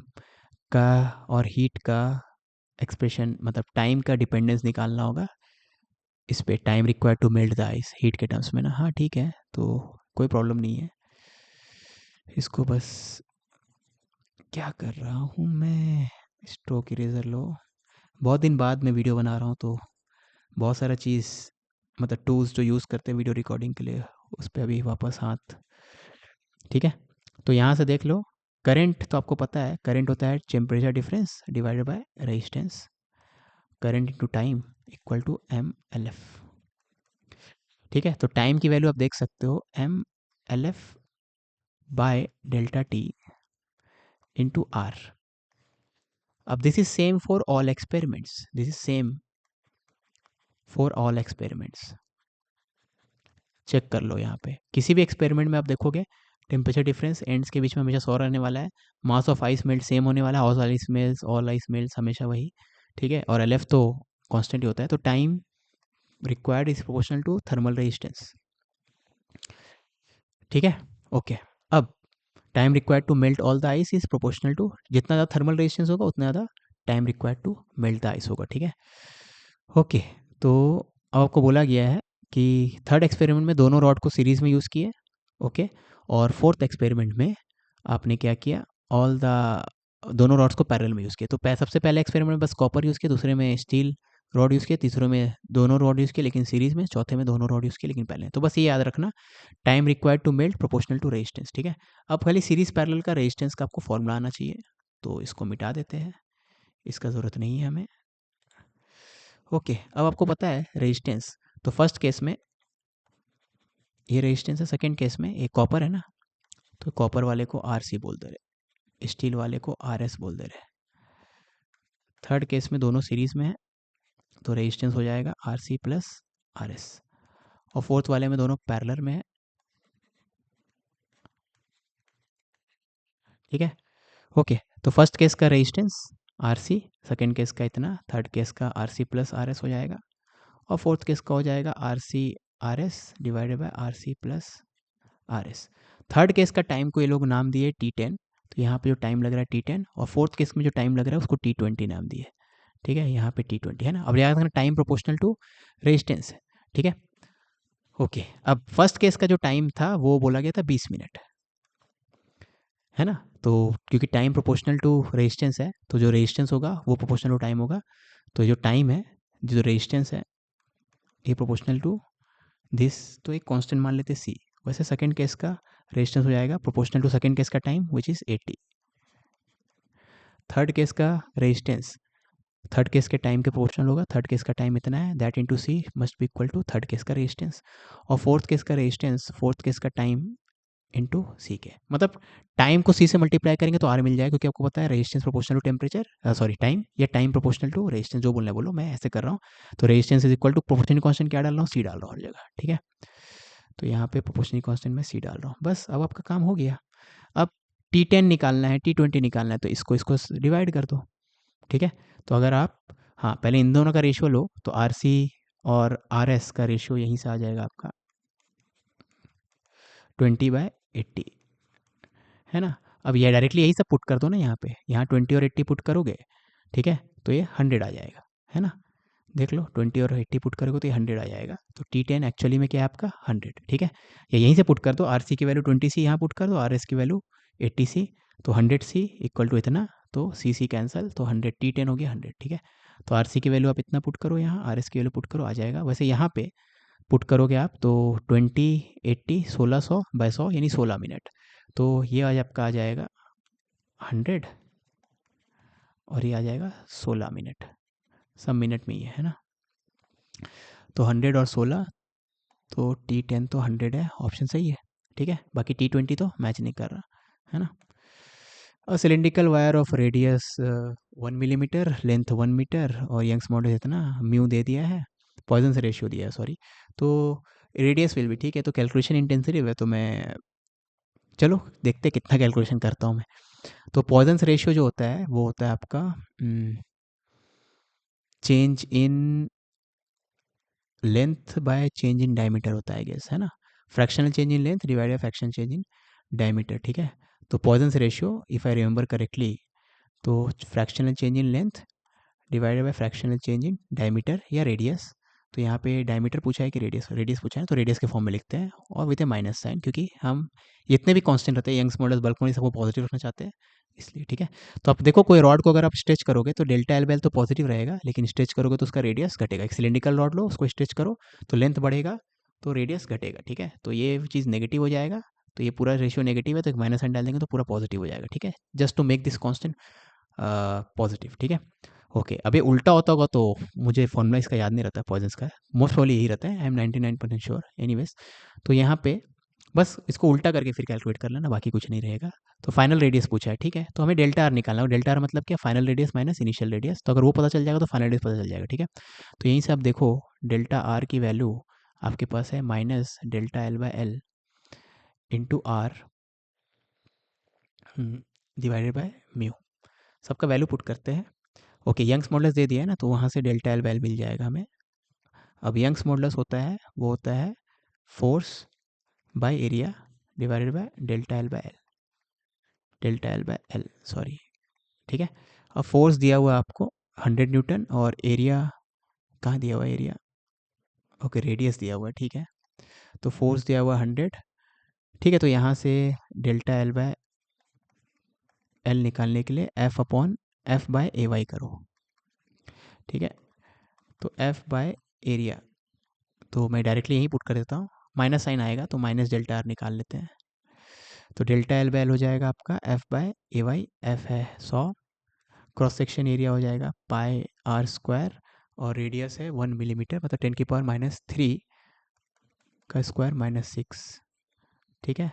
का और हीट का एक्सप्रेशन, मतलब टाइम का डिपेंडेंस निकालना होगा इस पे, time required to melt the ice heat के टर्म्स में ना। हाँ ठीक है, तो कोई प्रॉब्लम नहीं है। इसको बस क्या कर रहा हूँ मैं, स्ट्रोक इरेजर लो। बहुत दिन बाद मैं वीडियो बना रहा हूँ, तो बहुत सारा चीज़, मतलब टूल्स जो यूज़ करते हैं वीडियो रिकॉर्डिंग के लिए, उस पर अभी वापस हाथ। ठीक है, तो यहाँ से देख लो, करंट तो आपको पता है, करंट होता है temperature difference divided by resistance, current into time equal to M L F. ठीक है, तो टाइम की वैल्यू आप देख सकते हो M L F by delta T into R. अब this is same for all experiments, this is same for all experiments. Check कर लो, यहाँ पे किसी भी एक्सपेरिमेंट में आप देखोगे टेम्परेचर डिफरेंस एंड्स के बीच में हमेशा 100 रहने वाला है, मास ऑफ आइस मेल्ट सेम होने वाला है, ऑल आइस मेल्ट हमेशा वही। ठीक है, और एल एफ तो कॉन्स्टेंट ही होता है। तो time required is proportional to thermal resistance. ठीक है, ओके। अब time required to melt all the ice is proportional to, जितना ज़्यादा थर्मल रेजिस्टेंस होगा उतना ज़्यादा time required to melt the ice होगा। ठीक है, ओके। तो अब आपको बोला गया है कि थर्ड एक्सपेरिमेंट में दोनों रॉड को सीरीज में यूज़ किए। ओके, और फोर्थ एक्सपेरिमेंट में आपने क्या किया, ऑल द दोनों रॉड्स को पैरेलल में यूज़ किया। तो सबसे पहले एक्सपेरिमेंट में बस कॉपर यूज़ किया, दूसरे में स्टील रॉड यूज़ किया, तीसरे में दोनों रॉड यूज़ किए लेकिन सीरीज में, चौथे में दोनों रॉड यूज़ किए लेकिन पहले। तो बस ये याद रखना, time required to melt proportional to resistance. ठीक है, अब खाली सीरीज पैरेलल का रेजिस्टेंस का आपको फॉर्मूला आना चाहिए, तो इसको मिटा देते हैं, इसका ज़रूरत नहीं है हमें। ओके, अब आपको पता है रेजिस्टेंस, तो फर्स्ट केस में ये रेजिस्टेंस है, सेकंड केस में ये कॉपर है ना, तो कॉपर वाले को आर सी बोल दे रहे, स्टील वाले को आर एस बोल दे रहे। थर्ड केस में दोनों सीरीज में है, तो रेजिस्टेंस हो जाएगा R C plus R S. और फोर्थ वाले में दोनों पैरेलल में है। ठीक है, ओके। तो फर्स्ट केस का resistance R C, second case का इतना, थर्ड केस का R C plus R S हो जाएगा, और फोर्थ केस का हो जाएगा R C R S divided by R C plus R S. Third case का टाइम को ये लोग नाम दिए T10, तो यहाँ पे जो टाइम लग रहा है T10, और फोर्थ केस में जो टाइम लग रहा है उसको T20 नाम दिए। ठीक है, यहाँ पे T20 है ना। अब याद रखना टाइम प्रोपोर्शनल टू रेजिस्टेंस है। ठीक है, ओके। अब फर्स्ट केस का जो टाइम था वो बोला गया था 20 मिनट, है ना। तो क्योंकि टाइम प्रोपोर्शनल टू रेजिस्टेंस है, तो जो रेजिस्टेंस होगा वो प्रोपोर्शनल टू टाइम होगा। तो जो टाइम है, जो रेजिस्टेंस है, ये प्रोपोर्शनल टू दिस, तो एक कांस्टेंट मान लेते सी। वैसे सेकंड केस का रेजिस्टेंस हो जाएगा प्रोपोर्शनल टू सेकंड केस का time which is 80। Third case का रेजिस्टेंस थर्ड केस के टाइम के प्रोपोर्शनल होगा, थर्ड केस का टाइम इतना है, that into C must be equal to third case का रेजिस्टेंस। और फोर्थ केस का रेजिस्टेंस फोर्थ केस का टाइम इंटू सी के, मतलब टाइम को सी से मल्टीप्लाई करेंगे तो आर मिल जाएगा, क्योंकि आपको पता है resistance proportional to temperature, sorry time, या टाइम प्रोपोर्शनल टू रेजिस्टेंस, जो बोलना है बोलो, मैं ऐसे कर रहा हूँ। तो resistance is equal to proportional constant क्या डाल रहा हूँ, सी डाल रहा हूँ हर जगह। ठीक है, तो यहाँ पे प्रोपोर्शनल कांस्टेंट में सी डाल रहा हूँ, बस अब आपका काम हो गया। अब T10 निकालना है, T20 निकालना है, तो इसको इसको डिवाइड कर दो। ठीक है, तो अगर आप, हाँ पहले इन दोनों का रेशियो लो, तो आर सी और आर एस का रेशियो यहीं से आ जाएगा आपका 20/80, है ना। अब ये डायरेक्टली यही सब पुट कर दो ना, यहाँ पे, यहाँ 20 और 80 पुट करोगे, ठीक है, तो ये 100 आ जाएगा, है ना। देख लो 20 और 80 पुट करोगे तो ये 100 आ जाएगा। तो T10 एक्चुअली में क्या है आपका 100। ठीक है, या यहीं से पुट कर दो, आर सी की वैल्यू 20C यहाँ पुट कर दो, आर एस की वैल्यू 80C, तो 100C इक्वल टू इतना, तो सी सी कैंसल, तो 100 T10 हो गया 100। ठीक है, तो आर सी की वैल्यू आप इतना पुट करो, यहाँ आर एस की वैल्यू पुट करो, आ जाएगा। वैसे यहाँ पे पुट करोगे आप तो 20 80 1600/100 यानी 16 मिनट, तो ये आज आपका आ जाएगा 100, और ये आ जाएगा 16 मिनट, सब मिनट में ही है ना। तो 100 और 16, तो T10 तो 100 है, ऑप्शन सही है। ठीक है, बाकी T20 तो मैच नहीं कर रहा है ना। Cylindrical wire of radius 1 millimetre, length 1 metre, और यंग्स मॉडल इतना म्यू दे दिया है, पॉइजन रेशियो दिया है सॉरी, तो रेडियस विल भी ठीक है। तो कैलकुलेशन इंटेंसिव है, तो मैं चलो देखते कितना कैलकुलेशन करता हूँ मैं। तो पॉइजन रेशियो जो होता है वो होता है आपका change in length by change in diameter होता है गेस, है ना। Fractional change in length divide by fractional change in diameter, ठीक है। तो Poisson ratio if I remember correctly, तो fractional change in length divided by fractional change in diameter या रेडियस। तो यहाँ पे डायमीटर पूछा है कि रेडियस, रेडियस पूछा है तो रेडियस के फॉर्म में लिखते हैं और विद ए माइनस साइन, क्योंकि हम जितने भी कांस्टेंट रहते हैं यंग्स मॉडल्स बल्क मॉडल सबको पॉजिटिव रखना चाहते हैं इसलिए, ठीक है। तो आप देखो कोई रॉड को अगर आप स्ट्रेच करोगे तो डेल्टा एल बाय एल तो पॉजिटिव रहेगा, लेकिन स्ट्रेच करोगे तो उसका रेडियस घटेगा। एक सिलिंड्रिकल रॉड लो, उसको स्ट्रेच करो तो लेंथ बढ़ेगा तो रेडियस घटेगा, ठीक है। तो ये चीज़ नेगेटिव हो जाएगा, तो ये पूरा रेशियो नेगेटिव है, तो एक माइनस साइन डाल देंगे तो पूरा पॉजिटिव हो जाएगा, ठीक है, just to make this constant positive, ठीक है। ओके, अब ये उल्टा होता होगा तो मुझे फॉर्मूला इसका याद नहीं रहता पॉइजन्स का, मोस्ट प्रॉब्ली यही रहता है, आई एम 99% श्योर एनीवेज। तो यहाँ पे बस इसको उल्टा करके फिर कैलकुलेट कर लेना, बाकी कुछ नहीं रहेगा। तो फाइनल रेडियस पूछा है, ठीक है, तो हमें डेल्टा आर निकालना है। डेल्टा आर मतलब क्या, final radius minus initial radius, तो अगर वो पता चल जाएगा तो फाइनल रेडियस पता चल जाएगा, ठीक है। तो यहीं से आप देखो डेल्टा आर की वैल्यू आपके पास है minus delta L by L into R divided by mu, सबका वैल्यू पुट करते हैं। ओके, यंग्स मॉडल्स दे दिया है ना, तो वहाँ से डेल्टा एल बाय एल मिल जाएगा हमें। अब यंग्स मॉडल्स होता है वो होता है force by area divided by delta L by L, delta L by L sorry, ठीक है। अब फोर्स दिया हुआ है आपको 100 न्यूटन, और एरिया कहाँ दिया हुआ है एरिया, ओके रेडियस दिया हुआ है, ठीक है। तो फोर्स दिया हुआ 100, ठीक है। तो यहाँ से डेल्टा एल बाय एल निकालने के लिए एफ अपॉन एफ बाय ए वाई करो, ठीक है। तो एफ बाय एरिया, तो मैं डायरेक्टली यहीं पुट कर देता हूँ, माइनस साइन आएगा तो माइनस डेल्टा आर निकाल लेते हैं। तो डेल्टा एल बाय एल हो जाएगा आपका एफ बाय ए वाई, एफ है 100, क्रॉस सेक्शन एरिया हो जाएगा पाई आर स्क्वायर, और रेडियस है 1 मिलीमीटर, मतलब 10⁻³ का स्क्वायर -6, ठीक है।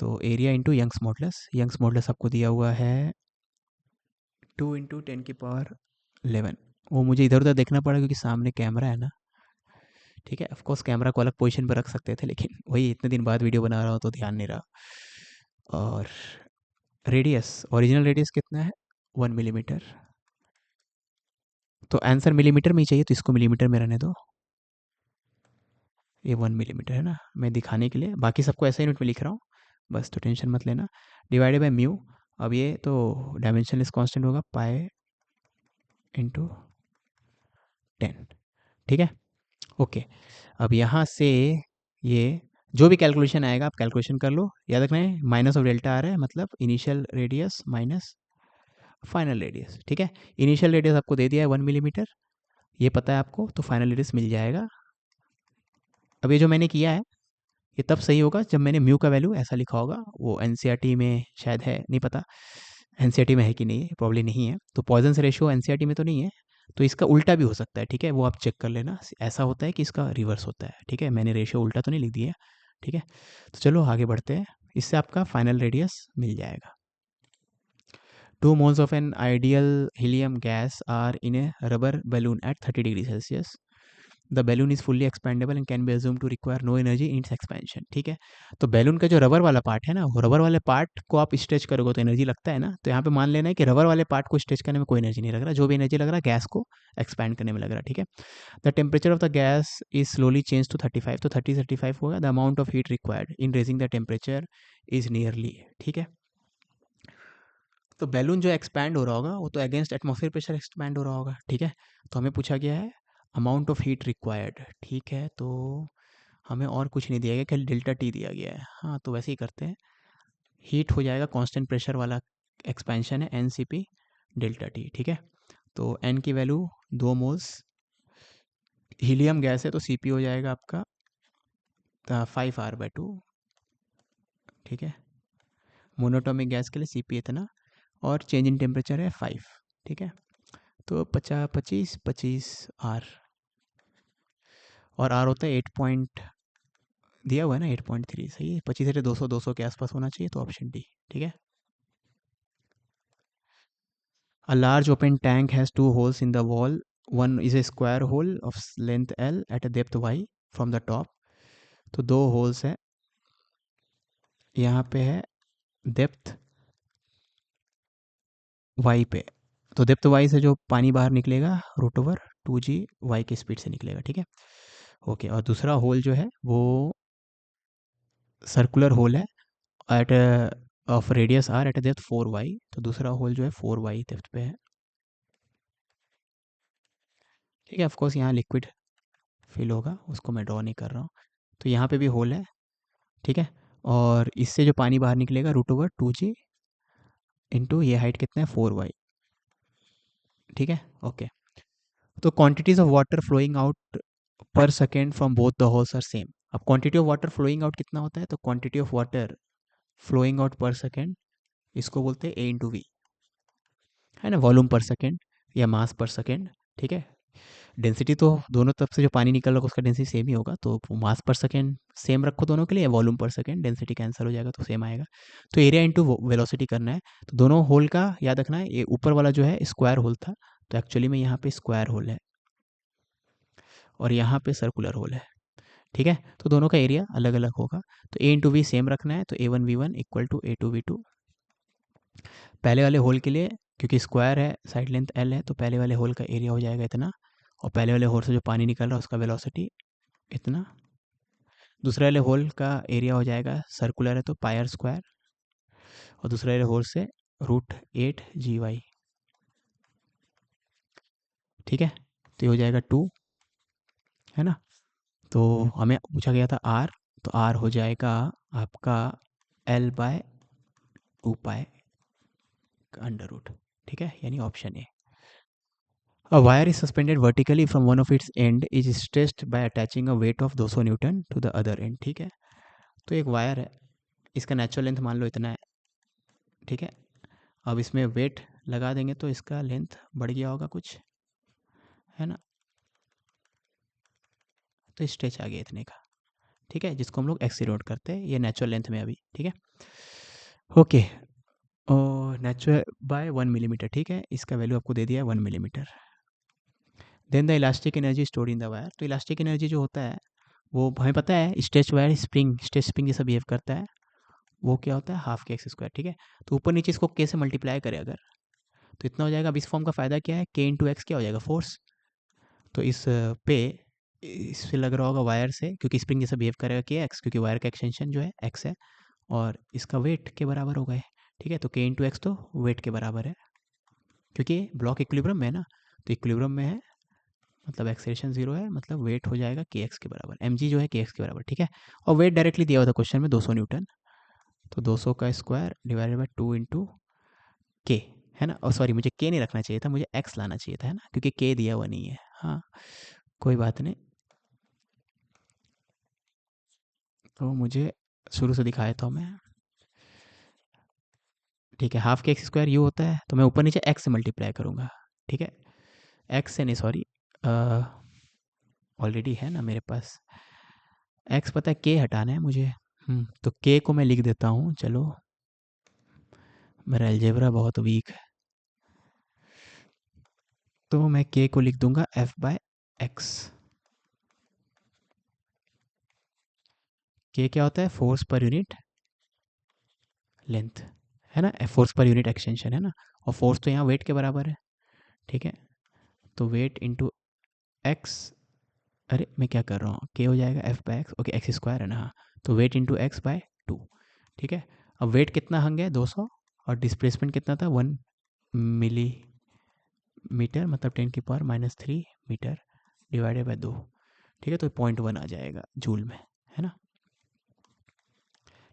तो area into Young's modulus, Young's modulus आपको दिया हुआ है 2 × 10⁻11, वो मुझे इधर उधर देखना पड़ा क्योंकि सामने कैमरा है ना, ठीक है। ऑफकोर्स कैमरा को अलग पोजीशन पर रख सकते थे, लेकिन वही इतने दिन बाद वीडियो बना रहा हूँ तो ध्यान नहीं रहा। और रेडियस, ओरिजिनल रेडियस कितना है 1 मिलीमीटर, तो आंसर मिलीमीटर में ही चाहिए तो इसको मिलीमीटर में रहने दो, ये 1 मिलीमीटर है ना, मैं दिखाने के लिए बाकी सबको ऐसा यूनिट में लिख रहा हूँ, बस तो टेंशन मत लेना। डिवाइडेड बाय म्यू, अब ये तो डायमेंशनलेस कांस्टेंट होगा पाई इंटू 10, ठीक है। ओके, अब यहाँ से ये जो भी कैलकुलेशन आएगा आप कैलकुलेशन कर लो, याद रखना है माइनस ऑफ डेल्टा आ रहा है मतलब initial radius minus final radius, ठीक है। इनिशियल रेडियस आपको दे दिया है 1 मिलीमीटर, ये पता है आपको, तो फाइनल रेडियस मिल जाएगा। अब ये जो मैंने किया है ये तब सही होगा जब मैंने म्यू का वैल्यू ऐसा लिखा होगा, वो एनसीईआरटी में शायद है, नहीं पता एनसीईआरटी में है कि नहीं है, प्रॉब्ली नहीं है। तो पॉइजन रेशियो एनसीईआरटी में तो नहीं है, तो इसका उल्टा भी हो सकता है, ठीक है, वो आप चेक कर लेना। ऐसा होता है कि इसका रिवर्स होता है, ठीक है, मैंने रेशियो उल्टा तो नहीं लिख दिया, ठीक है। तो चलो आगे बढ़ते हैं, इससे आपका फाइनल रेडियस मिल जाएगा। 2 moles of an ideal helium gas are in a rubber balloon at 30°C. The balloon is fully expendable and can be assume to require no energy in its expansion, ठीक है। तो बैलून का जो रबर वाला पार्ट है ना, वो रबर वाले पार्ट को आप स्ट्रेच करोगे तो एनर्जी लगता है ना, तो यहाँ पे मान लेना है कि रबर वाले पार्ट को स्ट्रेच करने में कोई एनर्जी नहीं लग रहा, जो भी एनर्जी लग रहा है गैस को एक्सपैंड करने में लग रहा है, ठीक है। The temperature of the gas is slowly change to 35, तो 30-35 होगा। The amount of heat required in raising the temperature is nearly, ठीक है। तो बैलून जो एक्सपैंड हो रहा होगा वो तो अगेंस्ट एटमॉस्फेयर प्रेशर एक्सपैंड हो रहा होगा, ठीक है। तो हमें पूछा गया है अमाउंट ऑफ हीट रिक्वायर्ड, ठीक है। तो हमें और कुछ नहीं दिया गया, खाली डेल्टा टी दिया गया है, हाँ तो वैसे ही करते हैं। हीट हो जाएगा कांस्टेंट प्रेशर वाला एक्सपेंशन है N C P delta T, ठीक है। तो एन की वैल्यू 2 मोल्स, हीलियम गैस है तो सी पी हो जाएगा आपका 5R/2, ठीक है। मोनोटोमिक गैस के लिए सी पी इतना, और चेंज इन टेम्परेचर है 5, ठीक है। तो 25 आर, और आर होता है दिया हुआ है ना 8.3 सही है, 25 से 200 200 के आसपास होना चाहिए, तो ऑप्शन डी ठीक है। A large open tank has two holes in the wall. One is a square hole of length L at a depth y from the top. तो दो होल्स है, यहाँ पे है डेप्थ y पे, तो डेप्थ y से जो पानी बाहर निकलेगा √2g y की स्पीड से निकलेगा, ठीक है। ओके, और दूसरा होल जो है वो सर्कुलर होल है at of radius r at a depth 4y, तो दूसरा होल जो है 4y डेप्थ पे है, ठीक है। ऑफकोर्स यहाँ लिक्विड फिल होगा, उसको मैं ड्रॉ नहीं कर रहा हूँ। तो यहाँ पे भी होल है, ठीक है। और इससे जो पानी बाहर निकलेगा √2g इंटू ये हाइट कितना है 4y, ठीक है। ओके, तो quantities of water flowing out per second from both the holes are same. अब quantity of water flowing out कितना होता है, तो quantity of water flowing out per second, इसको बोलते हैं ए इंटू वी, है ना, वॉल्यूम पर सेकेंड या मास पर सेकेंड, ठीक है। डेंसिटी तो दोनों तरफ से जो पानी निकल रहा होगा उसका डेंसिटी सेम ही होगा, तो मास पर सेकेंड सेम रखो दोनों के लिए, वॉल्यूम पर सेकेंड, डेंसिटी कैंसिल हो जाएगा तो सेम आएगा। तो एरिया इंटू वेलोसिटी करना है, तो दोनों होल का याद रखना है, ये ऊपर वाला जो है स्क्वायर होल था, तो एक्चुअली में यहाँ पे स्क्वायर होल है और यहाँ पे सर्कुलर होल है, ठीक है। तो दोनों का एरिया अलग अलग होगा, तो ए इंटू वी सेम रखना है, तो A1V1 इक्वल टू A2V2। पहले वाले होल के लिए क्योंकि स्क्वायर है, साइड लेंथ L है, तो पहले वाले होल का एरिया हो जाएगा इतना, और पहले वाले होल से जो पानी निकल रहा है उसका वेलोसिटी इतना। दूसरे वाले होल का एरिया हो जाएगा, सर्कुलर है तो पायर स्क्वायर, और दूसरे वाले होल से √8GY, ठीक है। तो ये हो जाएगा 2, है ना। तो हमें पूछा गया था R, तो R हो जाएगा आपका L/2π का अंडर रूट, ठीक है, यानी option A. A wire is suspended vertically from one of its end is stretched by attaching a weight of 200 Newton to the other end, ठीक है। तो एक वायर है, इसका नेचुरल लेंथ मान लो इतना है, ठीक है। अब इसमें वेट लगा देंगे तो इसका लेंथ बढ़ गया होगा कुछ, है ना, तो स्ट्रेच आ गया इतने का, ठीक है, जिसको हम लोग एक्सीरोड करते हैं, ये नेचुरल लेंथ में अभी, ठीक है। ओके, और नेचुरल बाय 1 मिलीमीटर, ठीक है, इसका वैल्यू आपको दे दिया है 1 millimetre. Then the elastic energy stored in the wire, तो इलास्टिक एनर्जी जो होता है वो हमें पता है, स्ट्रेच वायर स्ट्रेच स्प्रिंग जैसा बिहेव करता है, वो क्या होता है ½ के x², ठीक है। तो ऊपर नीचे इसको k से मल्टीप्लाई करें अगर, तो इतना हो जाएगा। अब इस फॉर्म का फ़ायदा क्या है, k इंटू एक्स क्या हो जाएगा, फोर्स। तो इस पे इससे लग रहा होगा वायर से, क्योंकि स्प्रिंग जैसा बिहेव करेगा kx, क्योंकि वायर का एक्सटेंशन जो है x है, और इसका वेट के बराबर होगा, ठीक है। तो k इंटू एक्स तो वेट के बराबर है, क्योंकि ब्लॉक इक्विलिब्रियम में है ना, तो इक्विलिब्रियम में है मतलब एक्सेलेरेशन 0 है, मतलब वेट हो जाएगा kx के बराबर, mg जो है kx के बराबर, ठीक है। और वेट डायरेक्टली दिया हुआ था क्वेश्चन में 200 न्यूटन, तो 200 का स्क्वायर डिवाइडेड बाई 2 इंटू के, है ना। और सॉरी, मुझे के नहीं रखना चाहिए था, मुझे एक्स लाना चाहिए था, है ना, क्योंकि के दिया हुआ नहीं है। हाँ, कोई बात नहीं, तो मुझे शुरू से दिखाया था मैं, ठीक है। ½ के x² यू होता है, तो मैं ऊपर नीचे एक्स से मल्टीप्लाई करूँगा, ठीक है। एक्स से नहीं, सॉरी, ऑलरेडी है ना मेरे पास एक्स, पता है के हटाना है मुझे, तो के को मैं लिख देता हूँ, चलो, मेरा अलजेब्रा बहुत वीक है, तो मैं के को लिख दूंगा F/x। के क्या होता है, फोर्स पर यूनिट लेंथ, है ना, फोर्स पर यूनिट एक्सटेंशन, है ना, और फोर्स तो यहाँ वेट के बराबर है, ठीक है। तो वेट इंटू एक्स, अरे मैं क्या कर रहा हूँ, के हो जाएगा F/x, ओके, x² है ना, हाँ, तो वेट इंटू x/2, ठीक है। अब वेट कितना हंग है 200, और डिस्प्लेसमेंट कितना था 1 मिलीमीटर, मतलब 10⁻³ मीटर डिवाइडेड बाई 2, ठीक है। तो 0.1 आ जाएगा जूल में, है ना,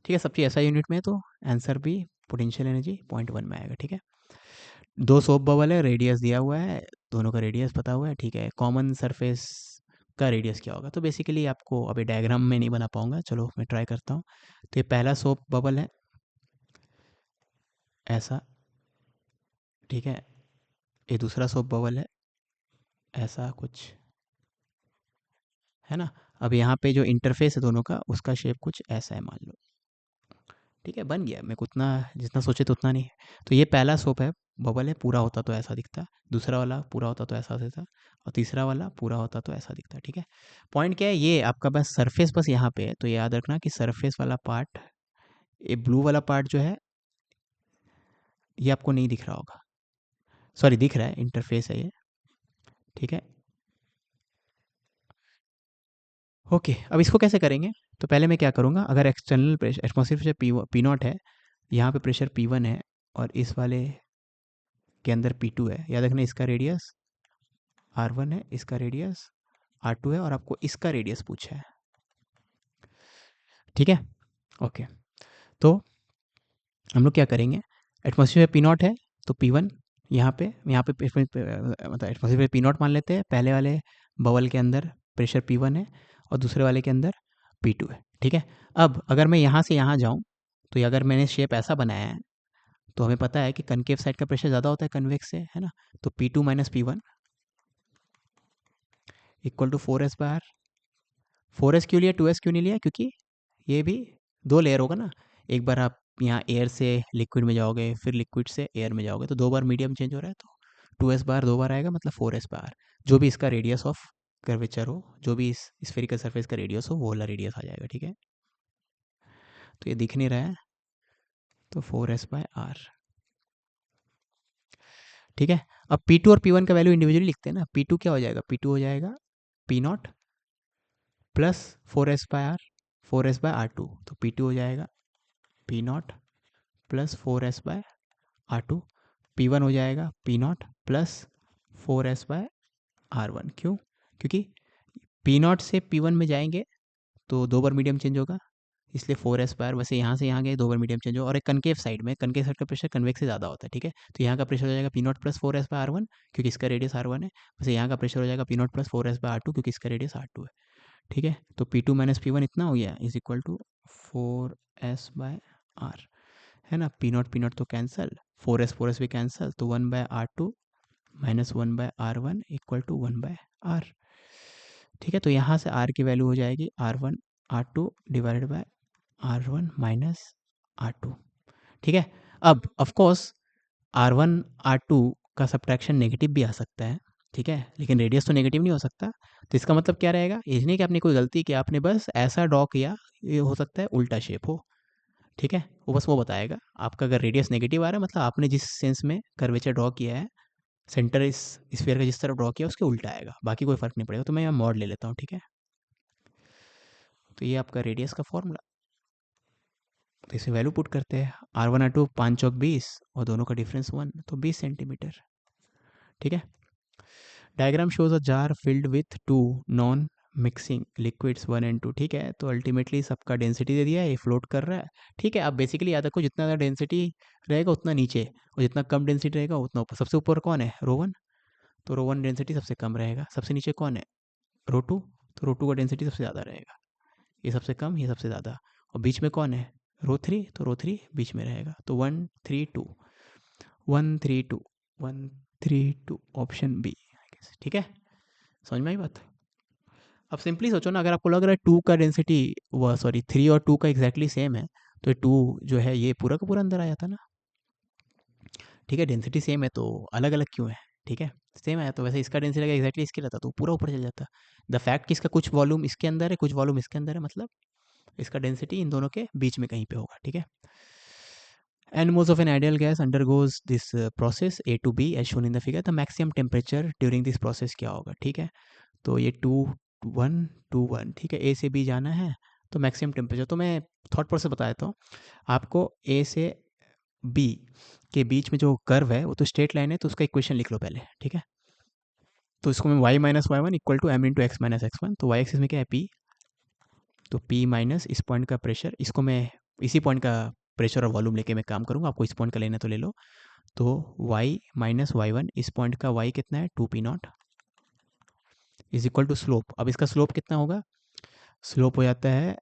ठीक है। सब चीज़ ऐसा यूनिट में है, तो आंसर भी पोटेंशियल एनर्जी 0.1 में आएगा, ठीक है। दो सोप बबल है, रेडियस दिया हुआ है, दोनों का रेडियस पता हुआ है, ठीक है। कॉमन सरफेस का रेडियस क्या होगा, तो बेसिकली आपको अभी डायग्राम में नहीं बना पाऊंगा, चलो मैं ट्राई करता हूँ। तो ये पहला सोप बबल है ऐसा, ठीक है। ये दूसरा सोप बबल है ऐसा कुछ, है ना। अब यहाँ पे जो इंटरफेस है दोनों का, उसका शेप कुछ ऐसा है मान लो। ठीक है, बन गया। मेरे को उतना जितना सोचे तो उतना नहीं है। तो ये पहला सोप है, बबल है, पूरा होता तो ऐसा दिखता। दूसरा वाला पूरा होता तो ऐसा दिखता, और तीसरा वाला पूरा होता तो ऐसा दिखता। ठीक है, पॉइंट क्या है, ये आपका बस सरफेस बस यहाँ पे है, तो याद रखना कि सरफेस वाला पार्ट, ये ब्लू वाला पार्ट जो है, ये आपको नहीं दिख रहा होगा। सॉरी, दिख रहा है, इंटरफेस है ये। ठीक है, ओके। अब इसको कैसे करेंगे? तो पहले मैं क्या करूँगा, अगर external pressure, atmosphere pressure P not है, यहाँ पे प्रेशर P1 है, और इस वाले के अंदर P2 है, याद रखना इसका रेडियस R1 है, इसका रेडियस R2 है, और आपको इसका रेडियस पूछा है। ठीक है, ओके। तो हम लोग क्या करेंगे, एटमॉस्फेयर पी नॉट है, तो P1 यहाँ पे मतलब एटमॉस्फेयर पी नॉट मान लेते हैं। पहले वाले बबल के अंदर प्रेशर P1 है, और दूसरे वाले के अंदर P2 है। ठीक है, अब अगर मैं यहाँ से यहाँ जाऊँ, तो ये अगर मैंने शेप ऐसा बनाया है, तो हमें पता है कि कनकेव साइड का प्रेशर ज़्यादा होता है कन्वेक्स से, है ना। तो P2 minus P1 equal to 4s/r। 4s क्यों लिया, 2s क्यों नहीं लिया? क्योंकि ये भी दो लेयर होगा ना। एक बार आप यहाँ एयर से लिक्विड में जाओगे, फिर लिक्विड से एयर में जाओगे, तो दो बार मीडियम चेंज हो रहा है, तो 2s/r दो बार आएगा, मतलब 4s/r। जो भी इसका रेडियस ऑफ कर्वेचर हो, जो भी इस स्फेरिकल सरफेस का रेडियस हो, वो वाला रेडियस आ जाएगा। ठीक है, तो ये दिख नहीं रहा है, तो 4s/r। ठीक है, अब P2 और P1 का वैल्यू इंडिविजुअली लिखते हैं ना। P2 क्या हो जाएगा, P2 हो जाएगा P0 प्लस 4s/r, 4s/r2। तो P2 हो जाएगा P0 प्लस 4s/r2। P1 हो जाएगा P0 प्लस 4s/r1। क्यों? क्योंकि P0 से P1 में जाएंगे तो दो बार मीडियम चेंज होगा, इसलिए 4s/r। वैसे यहाँ से यहाँ गए, दो बार मीडियम चेंज हो, और एक कनकेव साइड में, कनकेव साइड का प्रेशर कन्वेक्स से ज़्यादा होता है। ठीक है, तो यहाँ का प्रेशर हो जाएगा P0 प्लस 4s/r1, क्योंकि इसका रेडियस R1 है। वैसे यहाँ का प्रेशर हो जाएगा P0 प्लस 4s/r2, क्योंकि इसका रेडियस R2 है। ठीक है, तो P2 माइनस P1 इतना हो गया, इज इक्वल टू 4s/r, है ना। P0 तो कैंसिल, 4s भी कैंसिल, तो 1/r2 minus 1/r1 equal to 1/r। ठीक है, तो यहाँ से r की वैल्यू हो जाएगी R1 R2 divided by R1 minus R2। ठीक है, अब ऑफ कोर्स R1 R2 का सब्ट्रैक्शन नेगेटिव भी आ सकता है। ठीक है, लेकिन रेडियस तो नेगेटिव नहीं हो सकता। तो इसका मतलब क्या रहेगा, ये नहीं कि आपने कोई गलती की, आपने बस ऐसा ड्रॉ किया, ये हो सकता है उल्टा शेप हो। ठीक है, वो बस वो बताएगा आपका। अगर रेडियस नेगेटिव आ रहा है, मतलब आपने जिस सेंस में कर्वेचर ड्रॉ किया है, सेंटर इस स्फीयर का जिस तरफ ड्रॉ किया, उसके उल्टा आएगा, बाकी कोई फर्क नहीं पड़ेगा। तो मैं यहाँ मॉड ले लेता हूँ। ठीक है, तो ये आपका रेडियस का फॉर्मूला। तो इसे वैल्यू पुट करते हैं, R1 R2 5 चौक 20, और दोनों का डिफरेंस 1, तो 20 सेंटीमीटर। ठीक है, diagram shows a jar filled with to non mixing liquids 1 and 2। ठीक है, तो अल्टीमेटली सबका डेंसिटी दे दिया है, ये फ्लोट कर रहा है। ठीक है, आप बेसिकली याद रखो, जितना ज़्यादा डेंसिटी रहेगा उतना नीचे, और जितना कम डेंसिटी रहेगा उतना ऊपर। सबसे ऊपर कौन है, रो1, तो रो1 डेंसिटी सबसे कम रहेगा। सबसे नीचे कौन है, रो2, तो रो2 का डेंसिटी सबसे ज़्यादा रहेगा। ये सबसे कम, ये सबसे ज़्यादा, और बीच में कौन है, रो3, तो रो3 बीच में रहेगा। तो 1 3 2, 1 3 2, 1 3 2, ऑप्शन बी। ठीक है, समझ में आई बात? अब सिंपली सोचो ना, अगर आपको लग रहा है 2 का डेंसिटी, वो सॉरी 3 और 2 का एग्जैक्टली सेम है, तो ये 2 जो है ये पूरा का पूरा अंदर आ जाता ना। ठीक है, डेंसिटी सेम है तो अलग अलग क्यों है? ठीक है, सेम है तो वैसे इसका डेंसिटी अगर एग्जैक्टली इसके रहता तो पूरा ऊपर चल जाता। द फैक्ट कि इसका कुछ वॉल्यूम इसके अंदर है, कुछ वॉल्यूम इसके अंदर है, मतलब इसका डेंसिटी इन दोनों के बीच में कहीं पे होगा। ठीक है, and most of an ideal gas undergoes this process A to B as shown in the figure। the maximum temperature during this process क्या होगा? ठीक है, तो ये 2 1 ठीक है, ए से बी जाना है, तो मैक्सिमम टेम्परेचर, तो मैं थॉट प्रोसेस बता देता हूँ आपको। ए से बी के बीच में जो कर्व है वो तो स्ट्रेट लाइन है, तो उसका इक्वेशन लिख लो पहले। ठीक है, तो इसको मैं y minus y1 equal to M into X minus x1, तो y एक्सिस में क्या है p, तो p माइनस इस पॉइंट का प्रेशर, इसको मैं इसी पॉइंट का प्रेशर और वॉल्यूम लेके मैं काम करूँगा, आपको इस पॉइंट का लेना तो ले लो। तो y माइनस y1, इस पॉइंट का y कितना है, 2p0 is equal to slope. अब इसका स्लोप कितना होगा, स्लोप हो जाता है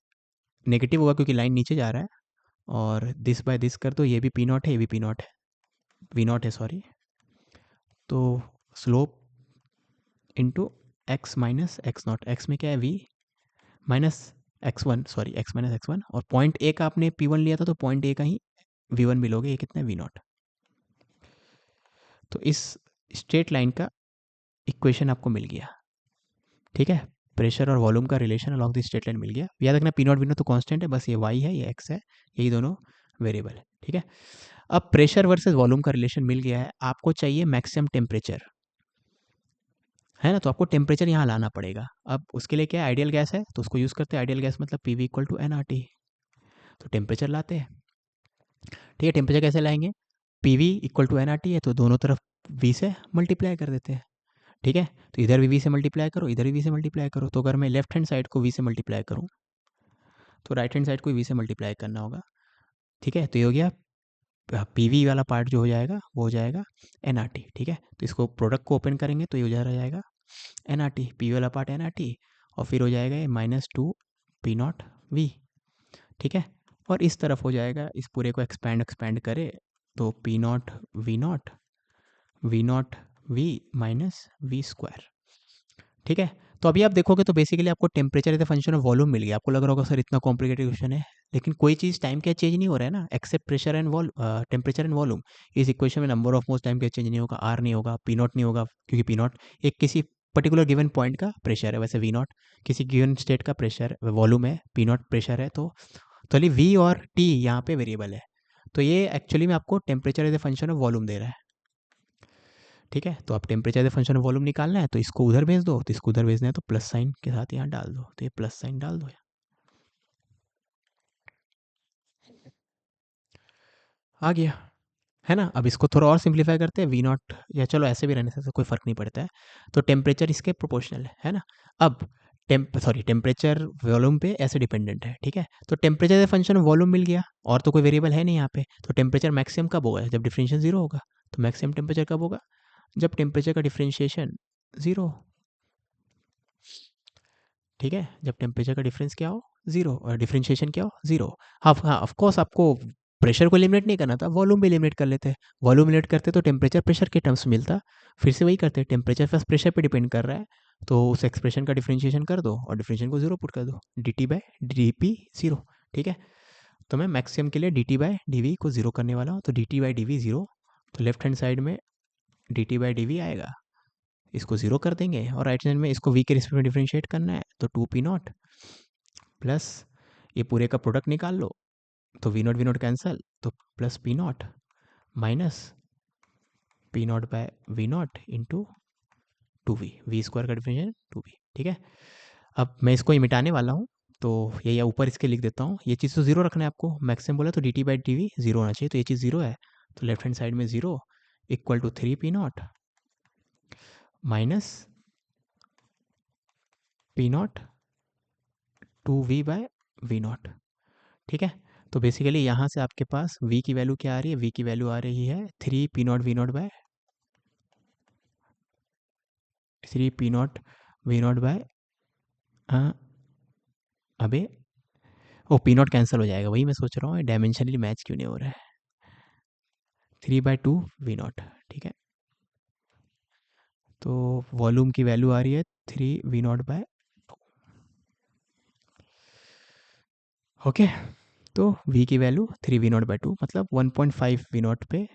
नेगेटिव होगा, क्योंकि लाइन नीचे जा रहा है, और दिस बाय दिस कर दो, ये भी P0 है, ये भी P0 है, V0 है सॉरी। तो slope into X minus x not, x में क्या है V, minus x1, sorry x minus x1, और पॉइंट ए का आपने p1 लिया था तो पॉइंट ए का ही v1 मिलोगे, ये कितना है v नॉट। तो इस स्ट्रेट लाइन का इक्वेशन आपको मिल गया, ठीक है। प्रेशर और वॉल्यूम का relation along the straight line मिल गया। याद रखना पी नॉट वी नॉट तो कांस्टेंट है, बस ये y है, ये x है, यही दोनों वेरिएबल है, ठीक है। अब प्रेशर वर्सेस वॉल्यूम का रिलेशन मिल गया है, आपको चाहिए मैक्सिमम टेम्परेचर, है ना। तो आपको टेम्परेचर यहाँ लाना पड़ेगा। अब उसके लिए क्या है, आइडियल गैस है तो उसको यूज़ करते हैं। आइडियल गैस मतलब P V equal to N R T. तो टेम्परेचर लाते हैं, ठीक है। टेम्परेचर कैसे लाएंगे, P V equal to N R T है तो दोनों तरफ वी से मल्टीप्लाई कर देते हैं, ठीक है। तो इधर भी वी से मल्टीप्लाई करो, इधर भी वी से मल्टीप्लाई करो। तो अगर मैं लेफ्ट हैंड साइड को वी से मल्टीप्लाई करूँ तो राइट हैंड साइड को वी से मल्टीप्लाई करना होगा, ठीक है। तो ये हो गया पी वी वाला पार्ट जो हो जाएगा वो हो जाएगा एन आर टी, ठीक है। तो इसको प्रोडक्ट को ओपन करेंगे तो ये हो जाएगा एन आर टी, पी वाला पार्ट एन आर टी, और फिर हो जाएगा ये -2 पी नॉट वी, ठीक है। और इस तरफ हो जाएगा, इस पूरे को एक्सपैंड करे तो P naught V naught V minus V square, ठीक है। तो अभी आप देखोगे तो बेसिकली आपको temperature as a function of volume मिल गया। आपको लग रहा होगा सर इतना कॉम्प्लिकेटेड क्वेश्चन है, लेकिन कोई चीज़ टाइम के चेंज नहीं हो रहा है ना, except pressure and temperature and volume. इस इक्वेशन में नंबर ऑफ मोल्स टाइम के चेंज नहीं होगा, आर नहीं होगा, पी नॉट नहीं होगा, क्योंकि पी नॉट एक किसी पर्टिकुलर गिवन पॉइंट का प्रेशर है, वैसे वी नॉट किसी गिवन स्टेट का प्रेशर वॉल्यूम है, पी नॉट प्रेशर है। तो अली वी और टी यहाँ पे वेरिएबल है। तो ये एक्चुअली में आपको temperature as a function of volume दे रहा है, ठीक है। तो आप temperature as a function of volume निकालना है तो इसको उधर भेज दो, तो इसको उधर भेजना है तो प्लस साइन के साथ यहाँ डाल दो, तो ये प्लस साइन डाल दो, आ गया, है ना। अब इसको थोड़ा और सिंप्लीफाई करते हैं, वी नॉट, या चलो ऐसे भी रहने से कोई फ़र्क नहीं पड़ता है। तो टेम्परेचर इसके प्रोपोर्शनल है ना। अब टेम्परेचर वॉल्यूम पे ऐसे डिपेंडेंट है, ठीक है। तो temperature as function of volume मिल गया, और तो कोई वेरिएबल है नहीं यहाँ पे। तो टेम्परेचर मैक्सिमम कब होगा, जब डिफरेंशिएशन जीरो होगा। तो मैक्सिमम टेम्परेचर कब होगा, जब टेम्परेचर का डिफरेंशिएशन जीरो, ठीक है। जब टेम्परेचर का डिफरेंस क्या हो, जीरो, और डिफरेंशिएशन क्या हो, जीरो। हाँ हाँ, ऑफकोर्स आपको प्रेशर को एलिमिनेट नहीं करना था, वॉल्यूम भी एलिमिनेट कर लेते। वॉल्यूम एलिमिनेट करते तो टेम्परेचर प्रेशर के टर्म्स मिलता, फिर से वही करते। टेम्परेचर फर्स्ट प्रेशर पे डिपेंड कर रहा है, तो उस एक्सप्रेशन का डिफरेंशिएशन कर दो और डिफरेंशिएशन को जीरो पुट कर दो, D T by D P zero, ठीक है। तो मैं मैक्सिमम के लिए D T by D V को जीरो करने वाला हूँ, तो D T by D V zero. तो लेफ्ट हैंड साइड में D T by D V आएगा, इसको जीरो कर देंगे, और राइट हैंड में इसको वी के रिस्पेक्ट में डिफरेंशिएट करना है, तो टू पी नॉट प्लस ये पूरे का प्रोडक्ट निकाल लो, तो वी नॉट कैंसल, तो plus P naught minus P naught by V naught into two V, V square का डिफरेंशिएशन टू वी, ठीक है। अब मैं इसको ही मिटाने वाला हूँ, तो ये ऊपर इसके लिख देता हूँ। ये चीज़ तो जीरो रखना है आपको, मैक्सिमम बोला तो D T by D V zero होना चाहिए, तो ये चीज़ जीरो है। तो लेफ्ट हैंड साइड में zero equal to three P naught minus P naught two V by V naught, ठीक है। तो बेसिकली यहाँ से आपके पास v की वैल्यू क्या आ रही है, v की वैल्यू आ रही है three P naught V naught by three P naught V naught by, अबे ओ पी नॉट कैंसिल हो जाएगा, वही मैं सोच रहा हूँ डायमेंशनली मैच क्यों नहीं हो रहा है। Three by two V naught, ठीक है। तो वॉल्यूम की वैल्यू आ रही है three V naught by, okay. तो v की value three V naught by two, मतलब 1.5 वी नॉट पे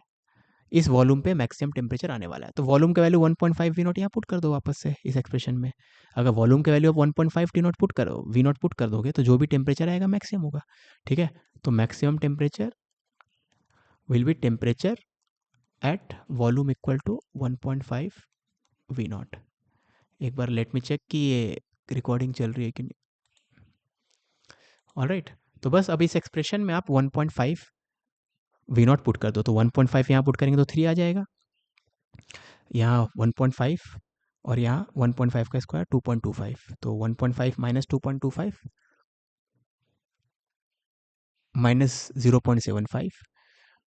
इस वॉल्यूम पे मैक्सिमम टेम्परेचर आने वाला है। तो वॉल्यूम का वैल्यू 1.5 वी नॉट यहाँ पुट कर दो वापस से इस एक्सप्रेशन में। अगर वॉल्यूम का वैल्यू आप 1.5 टी नॉट पुट करो, वी नॉट पुट कर दोगे, तो जो भी टेम्परेचर आएगा मैक्सिमम होगा, ठीक है। तो maximum temperature will be temperature at volume equal to 1.5 V naught. एक बार लेट मी चेक कि ये रिकॉर्डिंग चल रही है कि नहीं। ऑलराइट, तो बस अब इस एक्सप्रेशन में आप 1.5 वी नॉट पुट कर दो, तो 1.5 यहाँ पुट करेंगे तो 3 आ जाएगा, यहाँ 1.5 और यहाँ 1.5 का स्क्वायर 2.25, तो 1.5 माइनस 2.25 माइनस 0.75,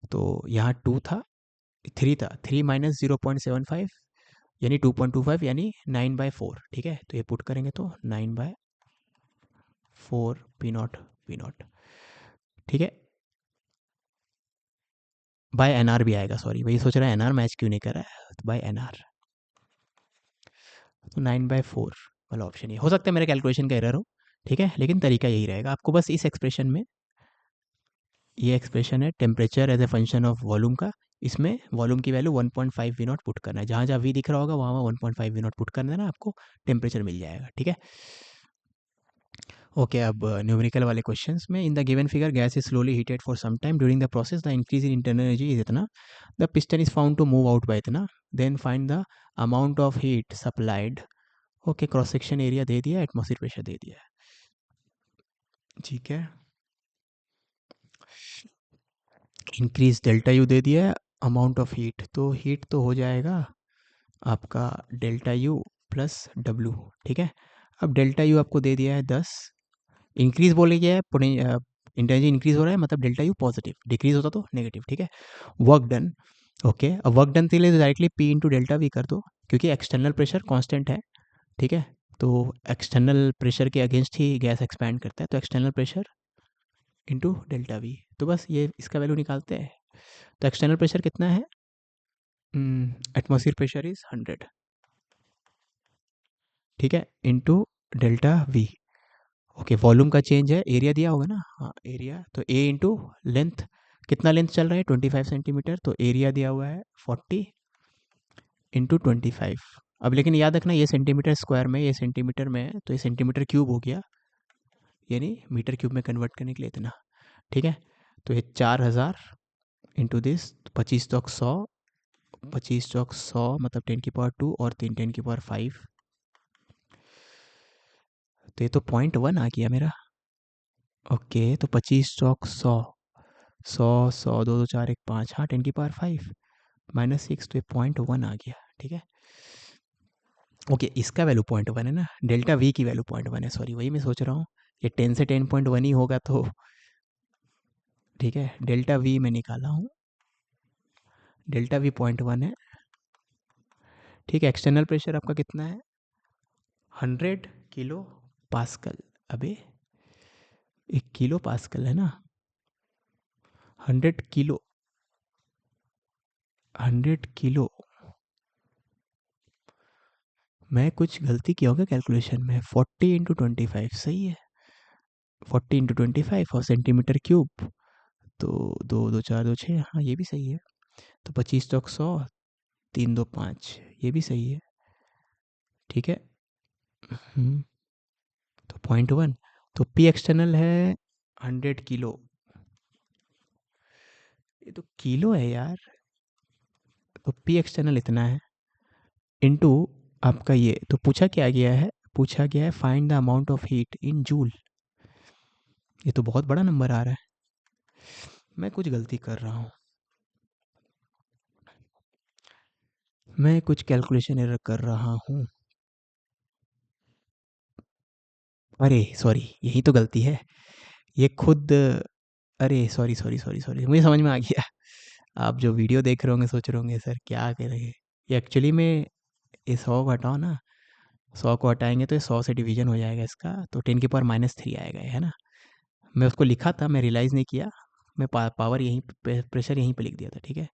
तो यहाँ टू था, थ्री था, थ्री माइनस 0.75 यानी 2.25 यानी 9/4, ठीक है। तो ये पुट करेंगे तो 9/4 पी नॉट वी नॉट, ठीक है। बाय एन आर भी आएगा, सॉरी वही सोच रहा है एन आर मैच क्यों नहीं कर रहा है, तो बाय एन आर, तो 9/4 वाला ऑप्शन ही हो सकता है, मेरे कैलकुलेशन का एरर हो, ठीक है, लेकिन तरीका यही रहेगा आपको बस इस एक्सप्रेशन में, ये एक्सप्रेशन है temperature as a function of volume का, इसमें वॉल्यूम की वैल्यू 1.5 वी नॉट पुट करना है, जहाँ जहाँ वी दिख रहा होगा वहाँ वहाँ 1.5 वी नॉट पुट करना है ना, आपको टेम्परेचर मिल जाएगा। ठीक है, ओके। अब न्यूमेरिकल वाले क्वेश्चंस में, in the given figure gas is slowly heated for some time during the process, the increase in internal energy is इतना, the piston is found to move out by इतना, then find the amount of heat supplied. Okay, cross section area दे दिया, एटमॉस्फेयर प्रेशर दे दिया है। ठीक है, इंक्रीज डेल्टा यू दे दिया है, अमाउंट ऑफ हीट, तो हीट तो हो जाएगा आपका डेल्टा यू प्लस डब्ल्यू। ठीक है, अब डेल्टा यू आपको दे दिया है 10, इंक्रीज बोले गया है, इंटेंसिटी इंक्रीज हो रहा है मतलब डेल्टा यू पॉजिटिव, डिक्रीज होता तो नेगेटिव। ठीक है, वर्क डन। ओके, अब वर्क डन के लिए तो directly P into delta we कर दो, क्योंकि एक्सटर्नल प्रेशर कांस्टेंट है। ठीक है, तो एक्सटर्नल प्रेशर के अगेंस्ट ही गैस एक्सपैंड करता है, तो external pressure into delta we, तो बस ये इसका वैल्यू निकालते हैं। तो एक्सटर्नल प्रेशर कितना है, एटमॉस्फेयर प्रेशर इज 100। ठीक है, into delta we. Okay, volume का चेंज है, एरिया दिया होगा ना, हाँ एरिया, तो ए इंटू लेंथ, कितना लेंथ चल रहा है 25 सेंटीमीटर, तो एरिया दिया हुआ है 40 इंटू 25। अब लेकिन याद रखना ये सेंटीमीटर स्क्वायर में, ये सेंटीमीटर में है, तो ये सेंटीमीटर क्यूब हो गया, यानी मीटर क्यूब में कन्वर्ट करने के लिए इतना। ठीक है, तो ये 4000 इंटू दिस, 25 चौक 100, 25 चौक 100 मतलब 10⁻², और 3 10�5। तो ये तो 0.1 आ गया मेरा। ओके, तो 25 चौक 100, 100 100, 2 2 4 1 5, हाँ 10⁵ -6, तो ये 0.1 आ गया। ठीक है, ओके, इसका वैल्यू 0.1 है ना, डेल्टा वी की वैल्यू 0.1 है, सॉरी वही मैं सोच रहा हूँ, ये 10 से 10.1 ही होगा तो। ठीक है, डेल्टा वी में निकाला हूँ, डेल्टा वी 0.1 है। ठीक है, एक्सटर्नल प्रेशर आपका कितना है, 100 किलो पास्कल। अबे 1 किलो पास्कल है ना, 100 किलो, 100 किलो, मैं कुछ गलती किया होगा कैलकुलेशन में, 40 इंटू 25 सही है, 40 इंटू 25 और सेंटीमीटर क्यूब, तो 2 2 4 2 6, हाँ ये भी सही है, तो 25 चौक 100, 3 2 5, ये भी सही है। ठीक है, तो 0.1, तो पी एक्सटर्नल है 100 किलो, ये तो किलो है यार, तो पी एक्सटर्नल इतना है, इनटू आपका ये, तो पूछा क्या गया है, पूछा गया है find the amount of heat in joule, ये तो बहुत बड़ा नंबर आ रहा है, मैं कुछ गलती कर रहा हूँ, मैं कुछ कैलकुलेशन एरर कर रहा हूँ, अरे सॉरी यही तो गलती है, ये खुद, अरे सॉरी सॉरी सॉरी सॉरी, मुझे समझ में आ गया, आप जो वीडियो देख रहे होंगे सोच रहे होंगे सर क्या कह रहे हैं, ये एक्चुअली में, ये 100 को हटाओ ना, 100 को हटाएंगे तो ये 100 से डिवीजन हो जाएगा इसका, तो 10⁻³ आएगा ये, है ना, मैं उसको लिखा था, मैं रियलाइज़ नहीं किया, मैं पावर यहीं प्रेशर यहीं पे लिख दिया था। ठीक है,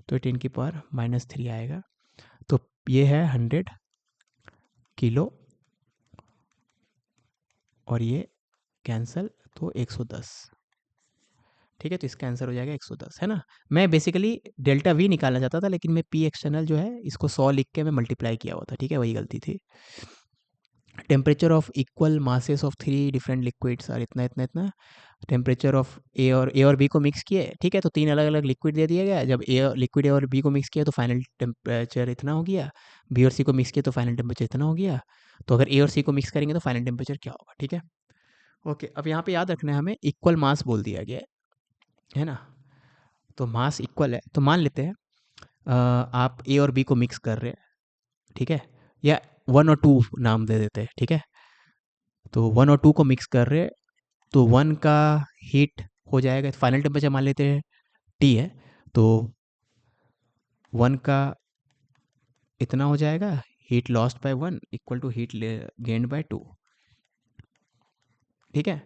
तो 10⁻³ आएगा, तो ये है 100 किलो, और ये कैंसल, तो 110। ठीक है, तो इसका आंसर हो जाएगा 110, है ना। मैं बेसिकली डेल्टा वी निकालना चाहता था, लेकिन मैं पी एक्सटर्नल जो है इसको 100 लिख के मैं मल्टीप्लाई किया हुआ था। ठीक है, वही गलती थी। Temperature of equal masses of 3 different liquids और इतना इतना इतना, टेम्परेचर ऑफ ए और बी को मिक्स किए। ठीक है, तो 3 अलग अलग लिक्विड दे दिया गया, जब लिक्विड ए और बी को मिक्स किया तो फाइनल टेम्परेचर इतना हो गया, बी और सी को मिक्स किया तो फाइनल टेम्परेचर इतना हो गया, तो अगर ए और सी को मिक्स करेंगे तो फाइनल टेम्परेचर क्या होगा। ठीक है, ओके, अब यहाँ पे याद रखना है हमें, इक्वल मास बोल दिया गया है ना, तो मास इक्वल है, तो मान लेते हैं आप ए और बी को मिक्स कर रहे हैं। ठीक है, या 1 और 2 नाम दे देते हैं। ठीक है, तो 1 और 2 को मिक्स कर रहे हैं, तो 1 का हीट हो जाएगा, फाइनल टेम्परेचर मान लेते हैं टी है, तो 1 का इतना हो जाएगा, heat lost by 1 equal to heat gained by 2। ठीक है,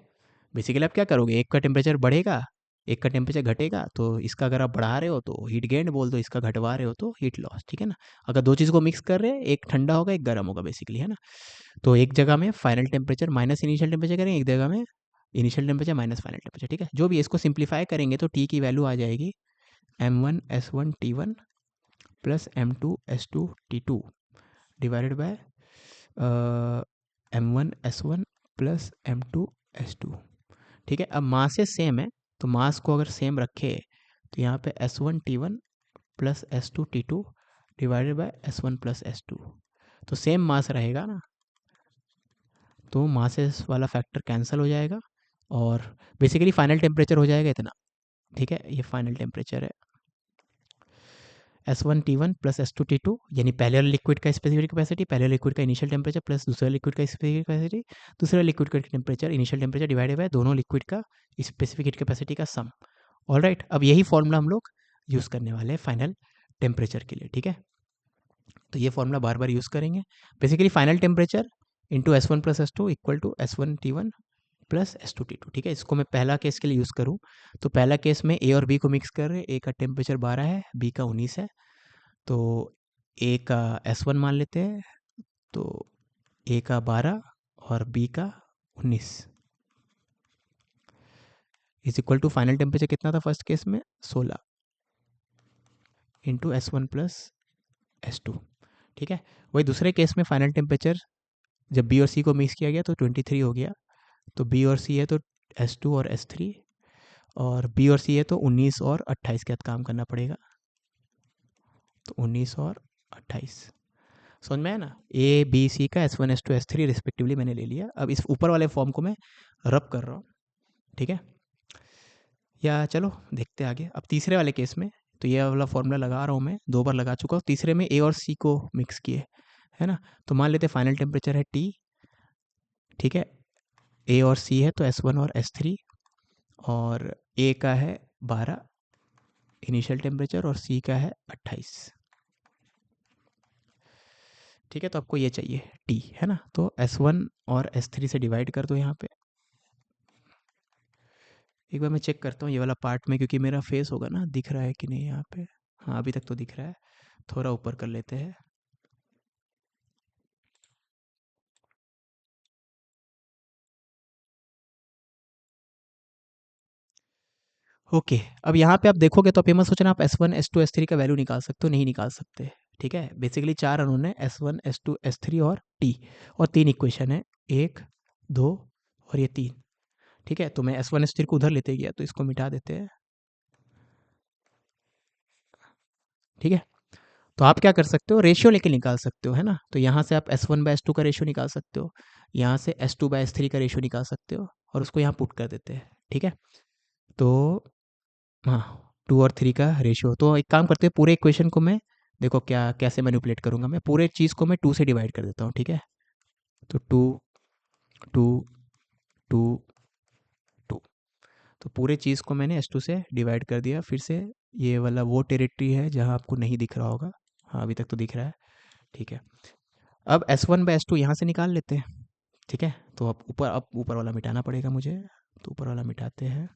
बेसिकली आप क्या करोगे, एक का टेम्परेचर बढ़ेगा एक का टेम्परेचर घटेगा तो इसका अगर आप बढ़ा रहे हो तो हीट गेन बोल दो, इसका घटवा रहे हो तो हीट लॉस, ठीक है ना। अगर दो चीज़ को मिक्स कर रहे हैं, एक ठंडा होगा एक गर्म होगा बेसिकली, है ना। तो एक जगह में final temperature minus initial temperature करेंगे, एक जगह में initial temperature minus final temperature, ठीक है। जो भी इसको सिंप्लीफाई करेंगे तो टी की वैल्यू आ जाएगी M1S1T1 plus M2S2T2 divided by M1S1 plus M2S2, ठीक है। अब मास से सेम है तो मास को अगर सेम रखे तो यहाँ पे S1T1 plus S2T2 divided by S1 plus S2, तो सेम मास रहेगा ना, तो मासेस वाला फैक्टर कैंसिल हो जाएगा और बेसिकली फाइनल टेम्परेचर हो जाएगा इतना, ठीक है। ये फाइनल टेम्परेचर है S1T1 प्लस S2T2, यानी पहले वाले लिक्विड का स्पेसिफिक कैपेसिटी, पहले लिक्विड का इनिशियल टेम्परेचर प्लस दूसरे लिक्विड का स्पेसिफिक कैपेसिटी, दूसरे लिक्विड का temperature initial temperature divided by दोनों लिक्विड का स्पेसिफिक हीट कैपेसिटी का सम। ऑल राइट, अब यही फॉर्मूला हम लोग यूज़ करने वाले हैं फाइनल टेम्परेचर के लिए, ठीक है। तो ये फॉर्मूला बार बार यूज़ करेंगे। Basically final temperature into S1 plus S2 equal to S1T1 plus S2T2, ठीक है। इसको मैं पहला केस के लिए यूज़ करूँ तो पहला केस में ए और बी को मिक्स कर रहे हैं, ए का टेम्परेचर 12 है, बी का 19 है, तो ए का S1 मान लेते हैं, तो ए का 12 और बी का 19 is equal to final temperature कितना था फर्स्ट केस में 16 इंटू S1 प्लस S2, ठीक है। वही दूसरे केस में फाइनल टेम्परेचर जब बी और सी को मिक्स किया गया तो 23 हो गया, तो बी और सी है तो S2 और S3, और बी और सी है तो 19 और 28 के साथ काम करना पड़ेगा, तो 19 और 28 समझ में आया ना। ए बी सी का S1 S2 S3 रिस्पेक्टिवली मैंने ले लिया। अब इस ऊपर वाले फॉर्म को मैं रब कर रहा हूँ, ठीक है। या चलो देखते आगे। अब तीसरे वाले केस में तो ये वाला फॉर्मूला लगा रहा हूँ मैं, 2 बार लगा चुका हूँ। तीसरे में ए और सी को मिक्स किए, है ना। तो मान लेते फाइनल टेम्परेचर है T, ठीक है। ए और सी है तो S1 और S3, और ए का है 12 इनिशियल टेम्परेचर और सी का है 28, ठीक है। तो आपको ये चाहिए T, है ना। तो S1 और S3 से डिवाइड कर दो यहाँ पे। एक बार मैं चेक करता हूँ ये वाला पार्ट में, क्योंकि मेरा फेस होगा ना, दिख रहा है कि नहीं यहाँ पे। हाँ अभी तक तो दिख रहा है, थोड़ा ऊपर कर लेते हैं। ओके, अब यहाँ पे आप देखोगे तो आप ये मत सोचना आप S1 S2 S3 का वैल्यू निकाल सकते हो, नहीं निकाल सकते, ठीक है। बेसिकली 4 अणु है, S1 S2 S3 और T, और 3 इक्वेशन है, 1 2 और ये 3, ठीक है। तो मैं S1 S3 को उधर लेते गया तो इसको मिटा देते हैं, ठीक है। तो आप क्या कर सकते हो, रेशियो लेके निकाल सकते हो, है ना। तो यहाँ से आप S1 बाय S2 का रेशियो निकाल सकते हो, यहाँ से S2 बाय S3 का रेशियो निकाल सकते हो, और उसको यहाँ पुट कर देते हैं, ठीक है। तो हाँ 2 और 3 का रेशियो। तो एक काम करते हैं, पूरे इक्वेशन को मैं देखो क्या कैसे मैनिपुलेट करूँगा, मैं पूरे चीज़ को मैं 2 से डिवाइड कर देता हूँ, ठीक है। तो 2 2 2 2, तो पूरे चीज़ को मैंने S2 से डिवाइड कर दिया। फिर से ये वाला वो टेरिटरी है जहाँ आपको नहीं दिख रहा होगा, हाँ अभी तक तो दिख रहा है, ठीक है। अब S1 बाय S2 यहाँ से निकाल लेते हैं, ठीक है। तो अब ऊपर वाला मिटाना पड़ेगा मुझे, तो ऊपर वाला मिटाते हैं।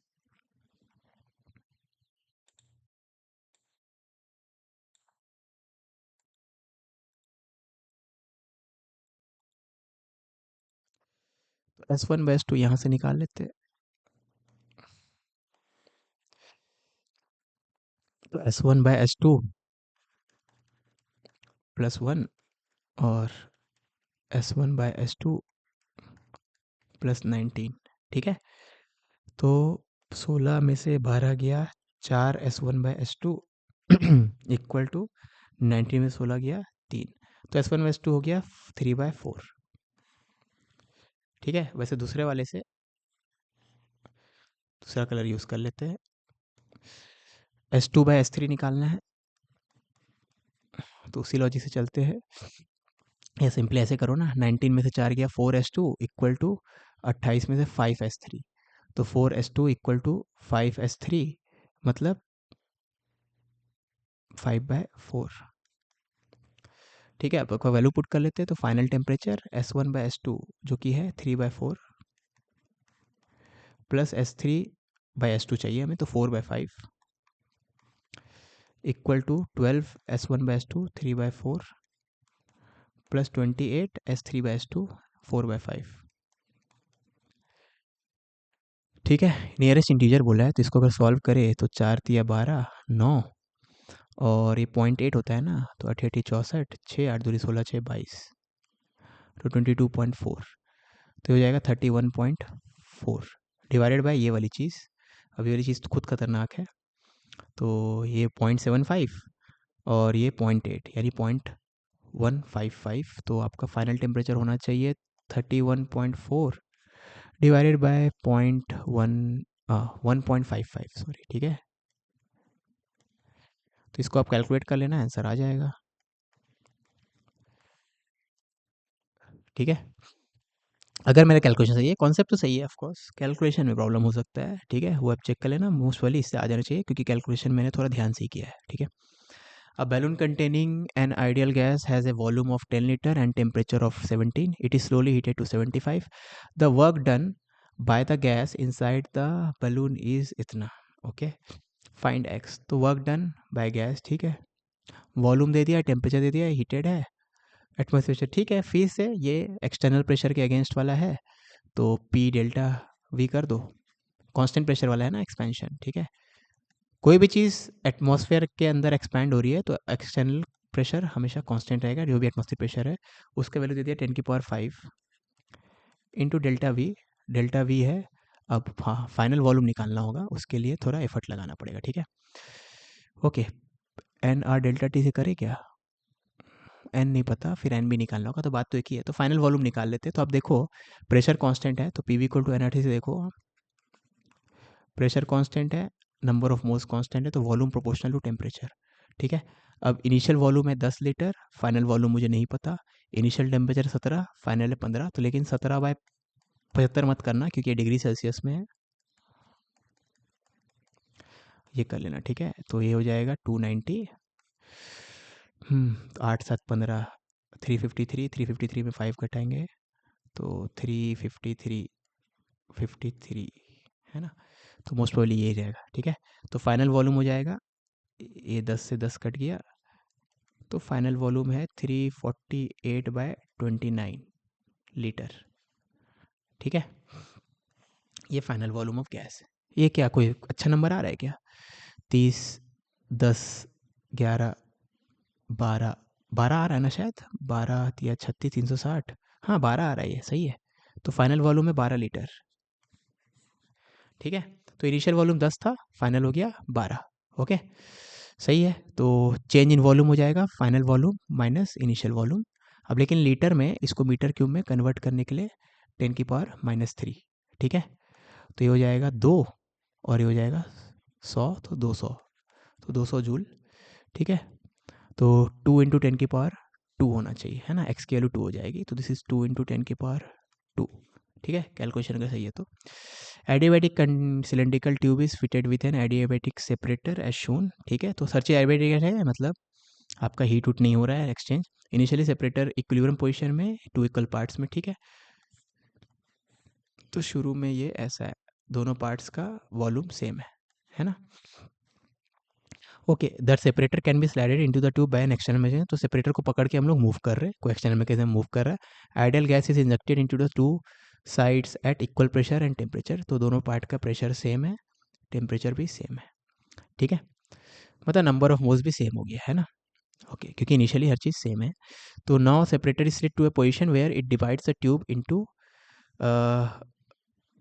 तो S1 बाय S2 यहाँ से निकाल लेते हैं, तो S1 बाय S2 प्लस 1 और S1 बाय S2 प्लस 19, ठीक है। तो 16 में से 12 गया, 4 S1 bye S2 equal to 19 में 16 गया 3, तो S1 बाय S2 हो गया 3/4, ठीक है। वैसे दूसरे वाले से दूसरा कलर यूज़ कर लेते हैं, S2 बाय S3 निकालना है, तो उसी लॉजिक से चलते हैं। या सिंपली ऐसे करो ना, 19 में से 4 गया 4S2 इक्वल टू 28 में से 5S3, तो 4S2 इक्वल टू 5S3 मतलब 5/4, ठीक है। अब वैल्यू पुट कर लेते हैं, तो final temperature S1 bye S2 जो कि है 3/4 plus S3 by S to चाहिए हमें, तो 4/5 equal to 12 S1/S2 3/4 plus 28 S3/S2 4/5। ठीक है, नियरेस्ट इंटीजर बोला है तो इसको अगर सॉल्व करें तो 4 तिया 12 9, और ये 0.8 होता है ना, तो 8 8 64, 6 8 2 16 6 22, तो 22.4, तो हो जाएगा 31.4 डिवाइडेड बाय ये वाली चीज़। अब ये वाली चीज़ तो खुद खतरनाक है, तो ये 0.75 और ये 0.8 यानी 0.155, तो आपका फाइनल टेम्परेचर होना चाहिए 31.4 डिवाइडेड बाय 1.55, सॉरी, ठीक है। तो इसको आप कैलकुलेट कर लेना, आंसर आ जाएगा। ठीक है, अगर मेरा कैलकुलेशन सही है, कॉन्सेप्ट तो सही है, ऑफ कोर्स कैलकुलेशन में प्रॉब्लम हो सकता है, ठीक है, वो आप चेक कर लेना, मोस्ट वाली इससे आ जाना चाहिए क्योंकि कैलकुलेशन मैंने थोड़ा ध्यान से ही किया है। ठीक है, a balloon containing an ideal gas has a volume of 10 liter and temperature of 17. It is slowly heated to 75. The work done by the gas inside the balloon is इतना। Okay, find x। तो वर्क डन बाय गैस, ठीक है, वॉल्यूम दे दिया, टेम्परेचर दे दिया, हीटेड है, एटमोसफेयर, ठीक है, फिर से ये एक्सटर्नल प्रेशर के अगेंस्ट वाला है, तो पी डेल्टा वी कर दो, कांस्टेंट प्रेशर वाला है ना एक्सपेंशन। ठीक है, कोई भी चीज़ एटमॉस्फेयर के अंदर एक्सपैंड हो रही है तो एक्सटर्नल प्रेशर हमेशा कांस्टेंट रहेगा, जो भी एटमॉस्फेयर प्रेशर है उसका वैल्यू दे दिया 10⁵ इंटू डेल्टा वी है। अब हाँ, फाइनल वॉल्यूम निकालना होगा, उसके लिए थोड़ा एफर्ट लगाना पड़ेगा। ठीक है, okay, N R delta T से करे क्या, एन नहीं पता, फिर एन भी निकालना होगा, तो बात तो एक ही है, तो फाइनल वॉल्यूम निकाल लेते हैं। तो अब देखो, प्रेशर कांस्टेंट है तो P V equal to N R T से देखो, प्रेशर कांस्टेंट है, नंबर ऑफ मोल्स कांस्टेंट है, तो वॉल्यूम प्रोपोर्शनल टू टेम्परेचर। ठीक है, अब इनिशियल वॉल्यूम है 10 लीटर, फाइनल वॉल्यूम मुझे नहीं पता, इनिशियल टेम्परेचर 17, फाइनल है 15, तो लेकिन 17/75 मत करना क्योंकि ये डिग्री सेल्सियस में है, ये कर लेना। ठीक है, तो ये हो जाएगा 290, 8 7 15, 353, 353 में 5 घटाएंगे तो 353 है ना, तो मोस्ट प्रोबेबली ये रहेगा। ठीक है, तो फाइनल वॉल्यूम हो जाएगा, ये 10 से 10 कट गया, तो फाइनल वॉल्यूम है 348/29 लीटर। ठीक है, ये फाइनल वॉल्यूम ऑफ गैस है। ये क्या कोई अच्छा नंबर आ रहा है क्या, 30 10 11 12 12 आ रहा है ना शायद, 12 या 36 360, हाँ 12 आ रहा है, ये सही है। तो फाइनल वॉल्यूम है 12 लीटर। ठीक है, तो इनिशियल वॉल्यूम 10 था, फाइनल हो गया 12। ओके, सही है, तो चेंज इन वॉल्यूम हो जाएगा final volume minus initial volume. अब लेकिन लीटर में इसको मीटर क्यूब में कन्वर्ट करने के लिए 10⁻³ ठीक है, तो ये हो जाएगा 2 और ये हो जाएगा 100, तो 200, तो 200 जूल। ठीक है, तो 2 इंटू 10⁻² होना चाहिए, है ना, एक्स की वैल्यू 2 हो जाएगी, तो दिस इज 2 इंटू 10⁻²। ठीक है, कैलकुलेशन अगर सही है तो। Adiabatic cylindrical tube is fitted with an adiabatic separator as shown. ठीक है, तो सर्च एडियाबैटिक है मतलब आपका हीट उट नहीं हो रहा है exchange, initially separator equilibrium position में 2 इक्वल पार्ट्स में। ठीक है, तो शुरू में ये ऐसा है, दोनों पार्ट्स का वॉल्यूम सेम है ना। Okay, that separator can be slided into the tube bye an external mechanism, तो सेपरेटर को पकड़ के हम लोग मूव कर रहे हैं, कोई एक्सटर्नल मैकेनिज्म मूव कर रहा है। Ideal gas is injected into the two sides at equal pressure and temperature, तो दोनों पार्ट का प्रेशर सेम है, टेम्परेचर भी सेम है। ठीक है, मतलब नंबर ऑफ मोल्स भी सेम हो गया है ना। ओके, क्योंकि इनिशियली हर चीज़ सेम है। तो now separator is slit to a position where it divides the tube into,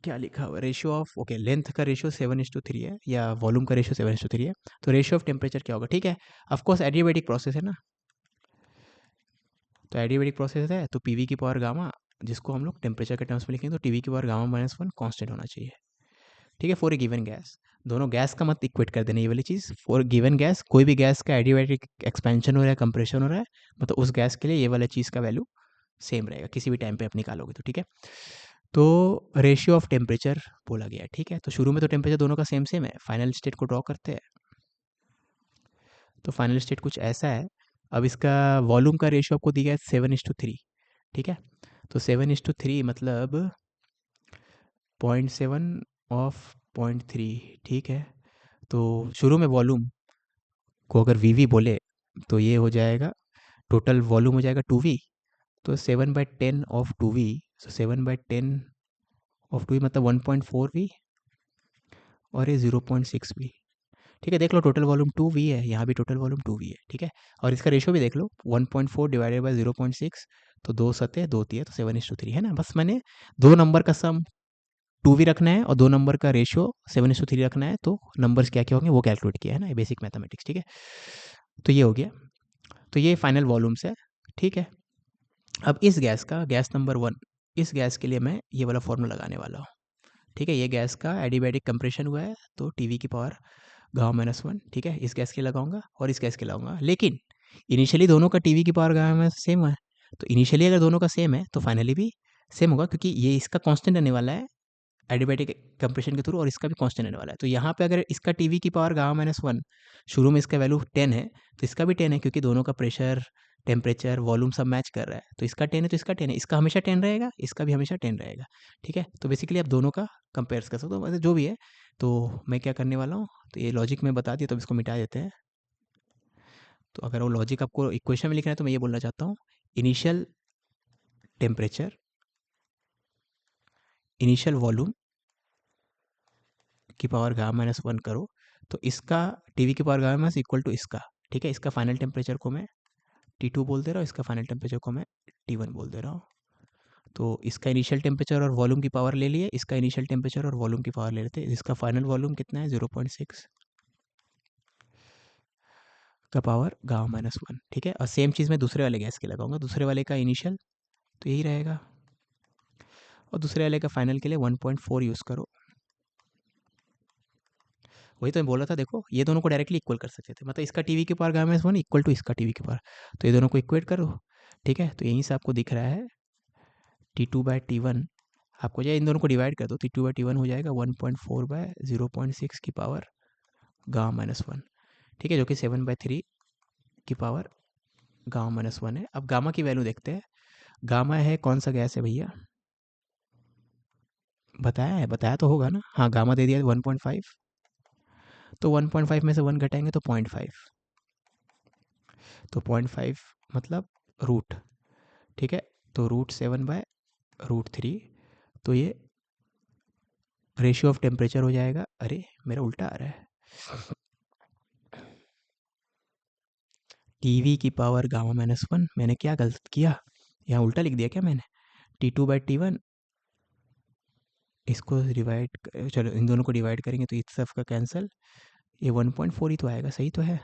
क्या लिखा हुआ, रेशियो ऑफ, ओके, लेंथ का रेशियो 7:3 है या वॉल्यूम का रेशियो 7:3 है, तो रेशियो ऑफ टेम्परेचर क्या होगा। ठीक है, ऑफकोर्स एडियाबैटिक प्रोसेस है ना, तो एडियाबैटिक प्रोसेस है तो पी वी की पावर गामा, जिसको हम लोग टेम्परेचर के टर्म्स में लिखेंगे, तो टी वी की पावर गामा-1 कांस्टेंट होना चाहिए। ठीक है, फॉर ए गिवन गैस, दोनों गैस का मत इक्वेट कर देना ये वाली चीज़, फॉर गिवन गैस कोई भी गैस का एडियाबैटिक एक्सपेंशन हो रहा है, कंप्रेशन हो रहा है, मतलब उस गैस के लिए ये वाला चीज़ का वैल्यू सेम रहेगा किसी भी टाइम पे आप निकालोगे तो। ठीक है, तो रेशियो ऑफ टेम्परेचर बोला गया है। ठीक है, तो शुरू में तो टेम्परेचर दोनों का सेम सेम है, फाइनल स्टेट को ड्रॉ करते हैं, तो फाइनल स्टेट कुछ ऐसा है। अब इसका वॉल्यूम का रेशियो आपको दिया है 7:3। ठीक है, तो 7:3 मतलब 0.7 ऑफ 0.3, ठीक है। तो शुरू में वॉल्यूम को अगर वी बोले तो ये हो जाएगा, टोटल वॉल्यूम हो जाएगा 2V। तो 7/10 of 2V, so 7/10 of 2V मतलब 1.4V, और ये 0.6V। ठीक है, देख लो टोटल वॉल्यूम 2V है, यहाँ भी टोटल वॉल्यूम 2V है, ठीक है। और इसका रेशियो भी देख लो, 1.4 डिवाइडेड बाई 0.6, तो 2 7 2 3 तो 7:3 है ना। बस मैंने दो नंबर का सम 2V रखना है और दो नंबर का रेशियो 7:3 रखना है, तो नंबर्स क्या क्या होंगे वो कैलकुलेट किया है ना, ये बेसिक मैथमेटिक्स, ठीक है। तो ये हो गया, तो ये फाइनल वॉल्यूम्स है, ठीक है। अब इस गैस का, गैस नंबर 1, इस गैस के लिए मैं ये वाला फॉर्मूला लगाने वाला हूँ, ठीक है। ये गैस का एडियाबैटिक कंप्रेशन हुआ है, तो टीवी की पावर गामा-1, ठीक है। इस गैस के लगाऊंगा और इस गैस के लगाऊंगा, लेकिन इनिशियली दोनों का टीवी की पावर गामा सेम है। तो इनिशियली अगर दोनों का सेम है तो फाइनली भी सेम होगा, क्योंकि ये इसका कांस्टेंट रहने वाला है एडियाबैटिक कंप्रेशन के थ्रू, और इसका भी कांस्टेंट रहने वाला है। तो यहाँ पे अगर इसका टीवी की पावर गामा-1 शुरू में इसका वैल्यू 10 है, तो इसका भी 10 है, क्योंकि दोनों का प्रेशर, टेम्परेचर, वॉल्यूम सब मैच कर रहा है। तो इसका 10 है तो इसका 10 है, इसका हमेशा 10 रहेगा, इसका भी हमेशा 10 रहेगा, ठीक है। तो बेसिकली आप दोनों का कंपेयर कर सकते हो, वैसे जो भी है। तो मैं क्या करने वाला हूँ, तो ये लॉजिक में बता दिया, तो अब इसको मिटा देते हैं। तो अगर वो लॉजिक आपको इक्वेशन में लिखना है तो मैं ये बोलना चाहता हूँ, इनिशियल टेम्परेचर, इनिशियल वॉल्यूम की पावर गामा-1 करो, तो इसका टीवी की पावर गामा इक्वल टू इसका, ठीक है। इसका फाइनल टेम्परेचर को मैं T2 बोल दे रहा हूँ, इसका फाइनल टेम्परेचर को मैं T1 बोल दे रहा हूँ। तो इसका इनिशियल टेम्परेचर और वॉल्यूम की पावर ले लिए, इसका इनिशियल टेम्परेचर और वॉल्यूम की पावर ले लेते हैं। इसका फाइनल वॉल्यूम कितना है, 0.6 का पावर गामा-1, ठीक है। और सेम चीज़ मैं दूसरे वाले गैस के लगाऊंगा, दूसरे वाले का इनिशियल तो यही रहेगा, और दूसरे वाले का फाइनल के लिए 1.4 यूज़ करो। वही तो मैं बोल रहा था, देखो ये दोनों को डायरेक्टली इक्वल कर सकते थे, मतलब इसका टीवी की पावर गामा-1 इक्वल टू इसका टीवी की पावर, तो ये दोनों को इक्वेट करो, ठीक है। तो यहीं से आपको दिख रहा है T2/T1, आपको जो इन दोनों को डिवाइड कर दो, T2/T1 हो जाएगा 1.4/0.6 की पावर गामा-1, ठीक है, जो कि 7/3 की पावर गामा-1 है। अब गामा की वैल्यू देखते हैं। गामा है कौन सा गैस है भैया, बताया है, बताया तो होगा ना, हाँ गामा दे दिया 1.5, तो 1.5 में से 1 घटाएंगे तो 0.5, तो 0.5 मतलब रूट, ठीक है। तो √7/√3, तो ये रेशियो ऑफ टेम्परेचर हो जाएगा, अरे मेरा उल्टा आ रहा है, टीवी की पावर गामा-1, मैंने क्या गलत किया, यहाँ उल्टा लिख दिया क्या मैंने, T2/T1, इसको डिवाइड, चलो इन दोनों को डिवाइड करेंगे तो इस सब का कैंसिल, ये 1.4 ही तो आएगा, सही तो है।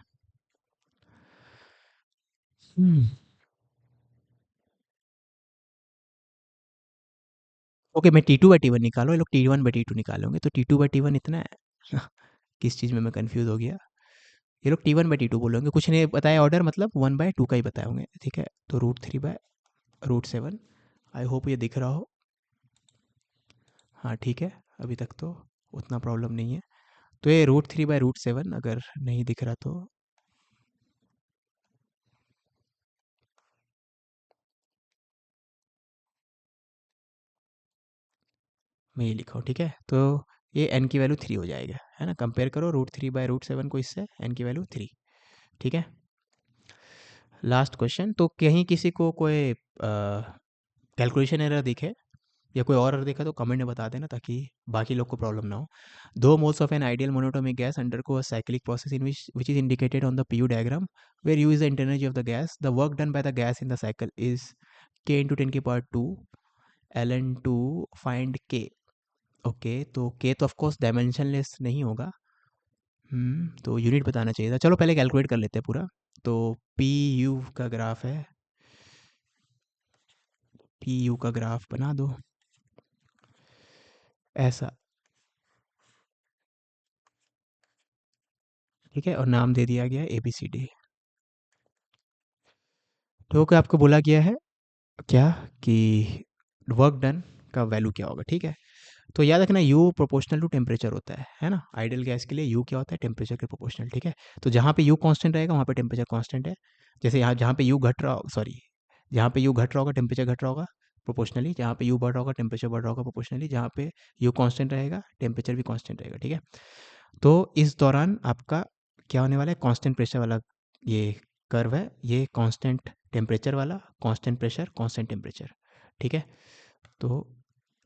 ओके, मैं T2/T1 निकालो, ये लोग T1/T2 निकालोगे, तो T2/T1 इतना है किस चीज़ में मैं कंफ्यूज हो गया, ये लोग T1/T2 बोलोगे, कुछ नहीं बताया ऑर्डर, मतलब 1/2 का ही बताए होंगे, ठीक है। तो √3/√7, आई होप ये दिख रहा हो, हाँ ठीक है, अभी तक तो उतना प्रॉब्लम नहीं है। तो ये √3/√7 अगर नहीं दिख रहा तो मैं ये लिखा हूँ, ठीक है। तो ये एन की वैल्यू 3 हो जाएगा, है ना। कंपेयर करो √3/√7 को इससे, एन की वैल्यू 3, ठीक है। लास्ट क्वेश्चन, तो कहीं किसी को कोई कैलकुलेशन एरर दिखे या कोई और एरर देखा तो कमेंट में बता देना, ताकि बाकी लोग को प्रॉब्लम ना हो। 2 moles of an ideal monatomic gas undergo a cyclic process in which is indicated on the PU diagram, where U is the internal energy of the gas. The work done by the gas in the cycle is K into 10 की power 2 ln 2 find K। Okay, तो K तो ऑफकोर्स डायमेंशनलेस नहीं होगा, तो यूनिट बताना चाहिए था। चलो पहले कैलकुलेट कर लेते हैं पूरा। तो PU का ग्राफ है, PU का ग्राफ बना दो ऐसा, ठीक है, और नाम दे दिया गया है ABCD। तो क्या आपको बोला गया है क्या, कि वर्क डन का वैल्यू क्या होगा, ठीक है। तो याद रखना U प्रोपोर्शनल टू टेम्परेचर होता है ना। आइडियल गैस के लिए U क्या होता है, टेम्परेचर के प्रोपोर्शनल, ठीक है। तो जहाँ पे U कांस्टेंट रहेगा वहाँ पे टेम्परेचर कांस्टेंट है। जैसे यहाँ जहाँ पे U घट रहा, सॉरी, जहाँ पे U घट रहा होगा टेम्परेचर घट रहा होगा, प्रोपोर्शनली, जहाँ पे यू बढ़ रहा होगा टेम्परेचर बढ़ रहा होगा प्रोपोर्शनली, जहाँ पे यू कांस्टेंट रहेगा टेम्परेचर भी कांस्टेंट रहेगा, ठीक है। तो इस दौरान आपका क्या होने वाला है, कांस्टेंट प्रेशर वाला ये कर्व है, ये कांस्टेंट टेम्परेचर वाला, कांस्टेंट प्रेशर कांस्टेंट टेम्परेचर, ठीक है। तो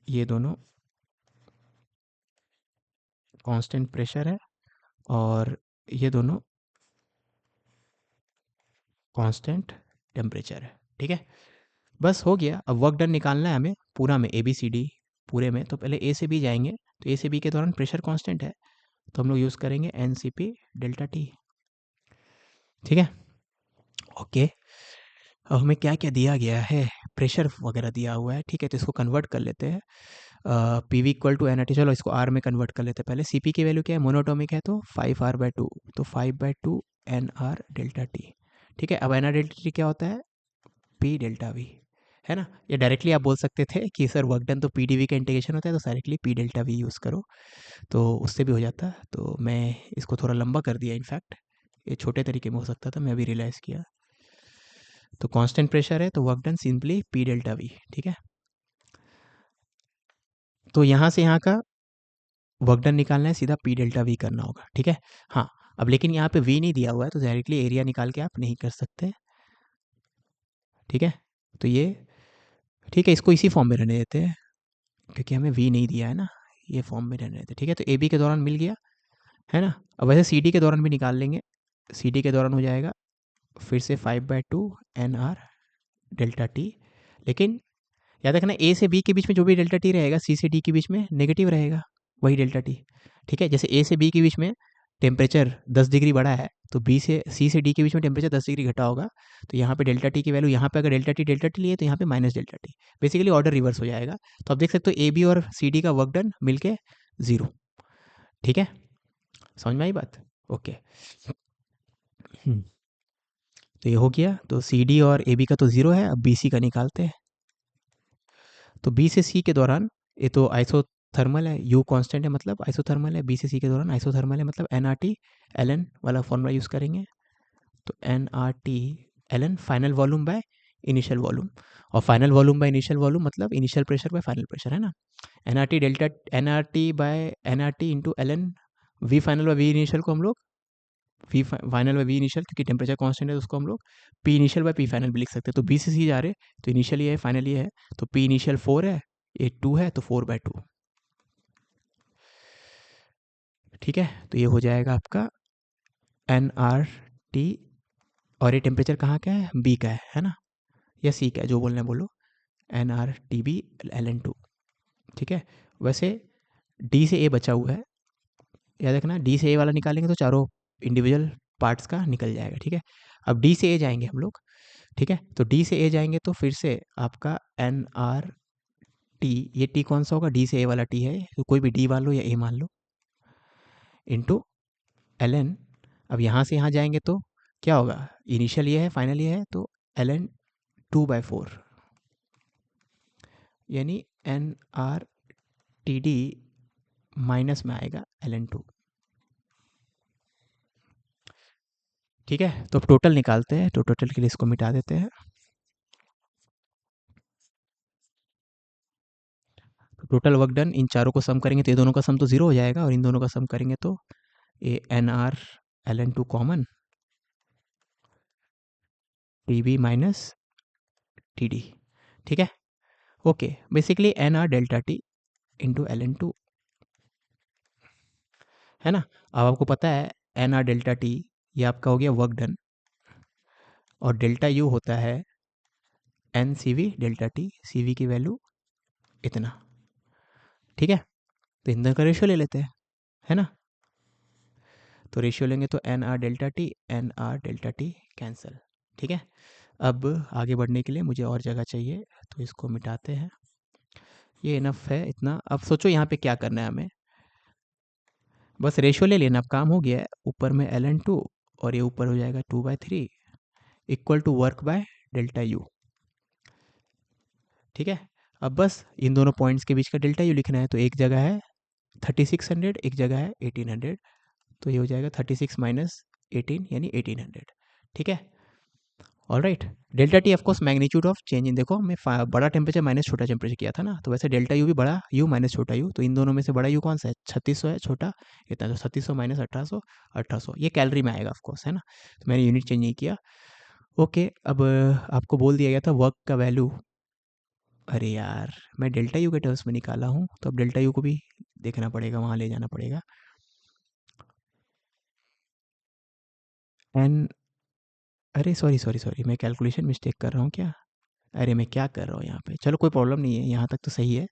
ये दोनों कांस्टेंट प्रेशर है और ये दोनों कांस्टेंट टेम्परेचर है, ठीक है। बस हो गया। अब वर्क डन निकालना है हमें पूरा में, ए बी सी डी पूरे में। तो पहले ए से बी जाएंगे, तो ए से बी के दौरान प्रेशर कांस्टेंट है, तो हम लोग यूज़ करेंगे N C P delta T, ठीक है। ओके, अब हमें क्या क्या दिया गया है, प्रेशर वगैरह दिया हुआ है, ठीक है। तो इसको कन्वर्ट कर लेते हैं, P V equal to N R T, चलो इसको आर में कन्वर्ट कर लेते हैं पहले। सी पी की वैल्यू क्या है, मोनोटोमिक है तो 5R/2, तो 5/2 एन आर डेल्टा टी, ठीक है। अब एन आर डेल्टा टी क्या होता है, पी डेल्टा वी, है ना। ये डायरेक्टली आप बोल सकते थे कि सर वर्क डन तो पी डी वी का इंटीग्रेशन होता है, तो directly P delta we use करो, तो उससे भी हो जाता। तो मैं इसको थोड़ा लंबा कर दिया, इनफैक्ट ये छोटे तरीके में हो सकता था, मैं अभी रियलाइज़ किया। तो कांस्टेंट प्रेशर है तो work done simply P delta we, ठीक है। तो यहाँ से यहाँ का वर्क डन निकालना है, सीधा पी डेल्टा वी करना होगा, ठीक है। हाँ, अब लेकिन यहाँ पे वी नहीं दिया हुआ है, तो डायरेक्टली एरिया निकाल के आप नहीं कर सकते, ठीक है। तो ये ठीक है, इसको इसी फॉर्म में रहने देते हैं क्योंकि हमें वी नहीं दिया है ना, ये फॉर्म में रहने देते हैं, ठीक है। तो ए बी के दौरान मिल गया, है ना। अब वैसे सी डी के दौरान भी निकाल लेंगे, सी डी के दौरान हो जाएगा फिर से 5/2 एन आर डेल्टा टी, लेकिन याद रखना ए से बी के बीच में जो भी डेल्टा टी रहेगा, सी से डी के बीच में नेगेटिव रहेगा वही डेल्टा टी, ठीक है। जैसे ए से बी के बीच में टेम्परेचर 10 डिग्री बढ़ा है, तो बी से सी से डी के बीच में टेम्परेचर 10 डिग्री घटा होगा, तो यहाँ पे डेल्टा टी की वैल्यू, यहाँ पे अगर डेल्टा टी लिए तो यहाँ पे minus delta T, basically order reverse हो जाएगा। तो आप देख सकते हो ए बी और सी डी का वर्क डन मिलके 0, ठीक है। समझ में आई बात, ओके। तो ये हो गया, तो सी डी और ए बी का तो 0 है, अब बी सी का निकालते हैं। तो बी से सी के दौरान ये तो आइसोथर्मल है, यू कांस्टेंट है मतलब आइसोथर्मल है, बी से सी के दौरान आइसोथर्मल है मतलब N R T L N वाला फॉर्मूला यूज़ करेंगे। तो N R T L N final volume by initial volume, और final volume by initial volume मतलब initial pressure by final pressure, है ना। N R T delta, N R T by N R T into L N, V final by V initial को हम लोग V final by V initial, क्योंकि टेम्परेचर कांस्टेंट है तो उसको हम लोग P initial by P final भी लिख सकते हैं। तो बी से सी जा रहे, तो इनिशियल ये है फाइनल ये है, तो पी इनिशियल 4 है, ये 2 है, तो 4/2, ठीक है। तो ये हो जाएगा आपका एन आर टी, और ये टेम्परेचर कहाँ का है, बी का है ना, या सी का है, जो बोलना है बोलो, N R T B L N two, ठीक है। वैसे डी से ए बचा हुआ है, याद रखना डी से ए वाला निकालेंगे तो चारों इंडिविजुअल पार्ट्स का निकल जाएगा, ठीक है। अब डी से ए जाएंगे हम लोग, ठीक है। तो डी से ए जाएंगे तो फिर से आपका एन आर टी, ये टी कौन सा होगा, डी से ए वाला टी है, तो कोई भी डी मान लो या ए मान लो, इंटू एल एन। अब यहाँ से यहाँ जाएंगे तो क्या होगा, इनिशियल ये है फाइनल ये है, तो एल एन 2/4, यानी N R T D minus में आएगा एल एन टू, ठीक है। तो अब टोटल निकालते हैं, तो टोटल के लिए इसको मिटा देते हैं। तो टोटल वर्क डन इन चारों को सम करेंगे तो ये दोनों का सम तो 0 हो जाएगा, और इन दोनों का सम करेंगे तो A N R L N two common, T B minus T D, ठीक है। Okay, basically N R delta T into L N two, है ना। अब आपको पता है एन आर डेल्टा टी ये आपका हो गया वर्क डन, और डेल्टा यू होता है N C V delta T, C V की वैल्यू इतना, ठीक है। तो इन दोनों का रेशियो ले लेते हैं, है ना। तो रेशियो लेंगे तो N R delta T cancel, ठीक है। अब आगे बढ़ने के लिए मुझे और जगह चाहिए, तो इसको मिटाते हैं, ये इनफ है इतना। अब सोचो यहाँ पे क्या करना है हमें, बस रेशियो ले लेना, अब काम हो गया है। ऊपर में एल एन टू और ये ऊपर हो जाएगा 2/3 equal to work by delta U, ठीक है। अब बस इन दोनों पॉइंट्स के बीच का डेल्टा यू लिखना है, तो एक जगह है 3600, एक जगह है 1800, तो ये हो जाएगा 36 माइनस 18 यानी 1800, ठीक है। Alright. Delta T of course magnitude of change in, देखो मैं बड़ा टेम्परेचर माइनस छोटा टेम्परेचर किया था ना, तो वैसे डेल्टा यू भी बड़ा यू माइनस छोटा यू, तो इन दोनों में से बड़ा यू कौन सा है, 3600 है छोटा, इतना तो 3600 माइनस 1800, 1800 ये कैलोरी में आएगा ऑफ कोर्स, है ना, तो मैंने यूनिट चेंज नहीं किया। ओके, अब आपको बोल दिया गया था वर्क का वैल्यू, अरे यार मैं डेल्टा यू के टर्म्स में निकाला हूँ, तो अब डेल्टा यू को भी देखना पड़ेगा, वहाँ ले जाना पड़ेगा। एन, अरे सॉरी सॉरी सॉरी, मैं कैलकुलेशन मिस्टेक कर रहा हूँ क्या, अरे मैं क्या कर रहा हूँ यहाँ पे, चलो कोई प्रॉब्लम नहीं है, यहाँ तक तो सही है।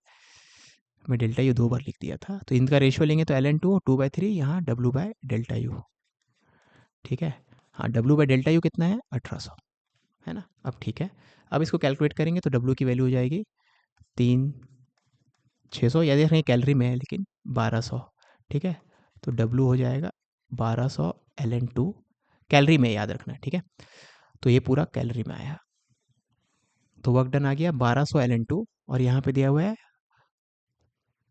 मैं डेल्टा यू 2 बार लिख दिया था, तो इनका रेशियो लेंगे तो ln2 और 2/3 यहाँ w बाय डेल्टा यू, ठीक है। हाँ, w बाय डेल्टा यू कितना है, 1800, है ना। अब ठीक है, अब इसको कैलकुलेट करेंगे तो w की वैल्यू हो जाएगी 3600, या देख रहे हैं कैलोरी में है लेकिन 1200, ठीक है। तो w हो जाएगा 1200 ln2, कैलोरी में याद रखना, ठीक है। तो ये पूरा कैलोरी में आया, तो वर्क डन आ गया 1200 ln2, और यहाँ पे दिया हुआ है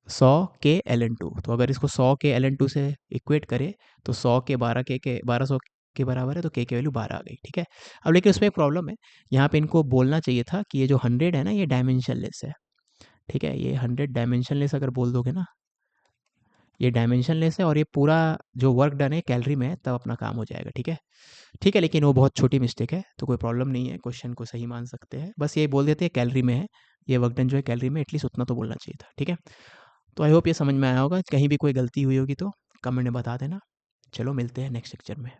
100 के ln2, तो अगर इसको 100 के ln2 से इक्वेट करें तो 100 के 12 के 1200 के बराबर है, तो के वैल्यू 12 आ गई, ठीक है। अब लेकिन उसमें एक प्रॉब्लम है, यहाँ पे इनको बोलना चाहिए था कि ये जो 100 है ना, ये डायमेंशनलेस है, ठीक है, ये 100 डायमेंशनलेस अगर बोल दोगे ना, ये डायमेंशनलेस है और ये पूरा जो वर्क डन है कैलोरी में है, तब अपना काम हो जाएगा, ठीक है। ठीक है, लेकिन वो बहुत छोटी मिस्टेक है, तो कोई प्रॉब्लम नहीं है, क्वेश्चन को सही मान सकते हैं, बस ये बोल देते हैं कैलोरी में है, ये वर्क डन जो है कैलोरी में, एटलीस्ट उतना तो बोलना चाहिए था, ठीक है। तो आई होप ये समझ में आया होगा, कहीं भी कोई गलती हुई होगी तो कमेंट में बता देना। चलो मिलते हैं नेक्स्ट लेक्चर में।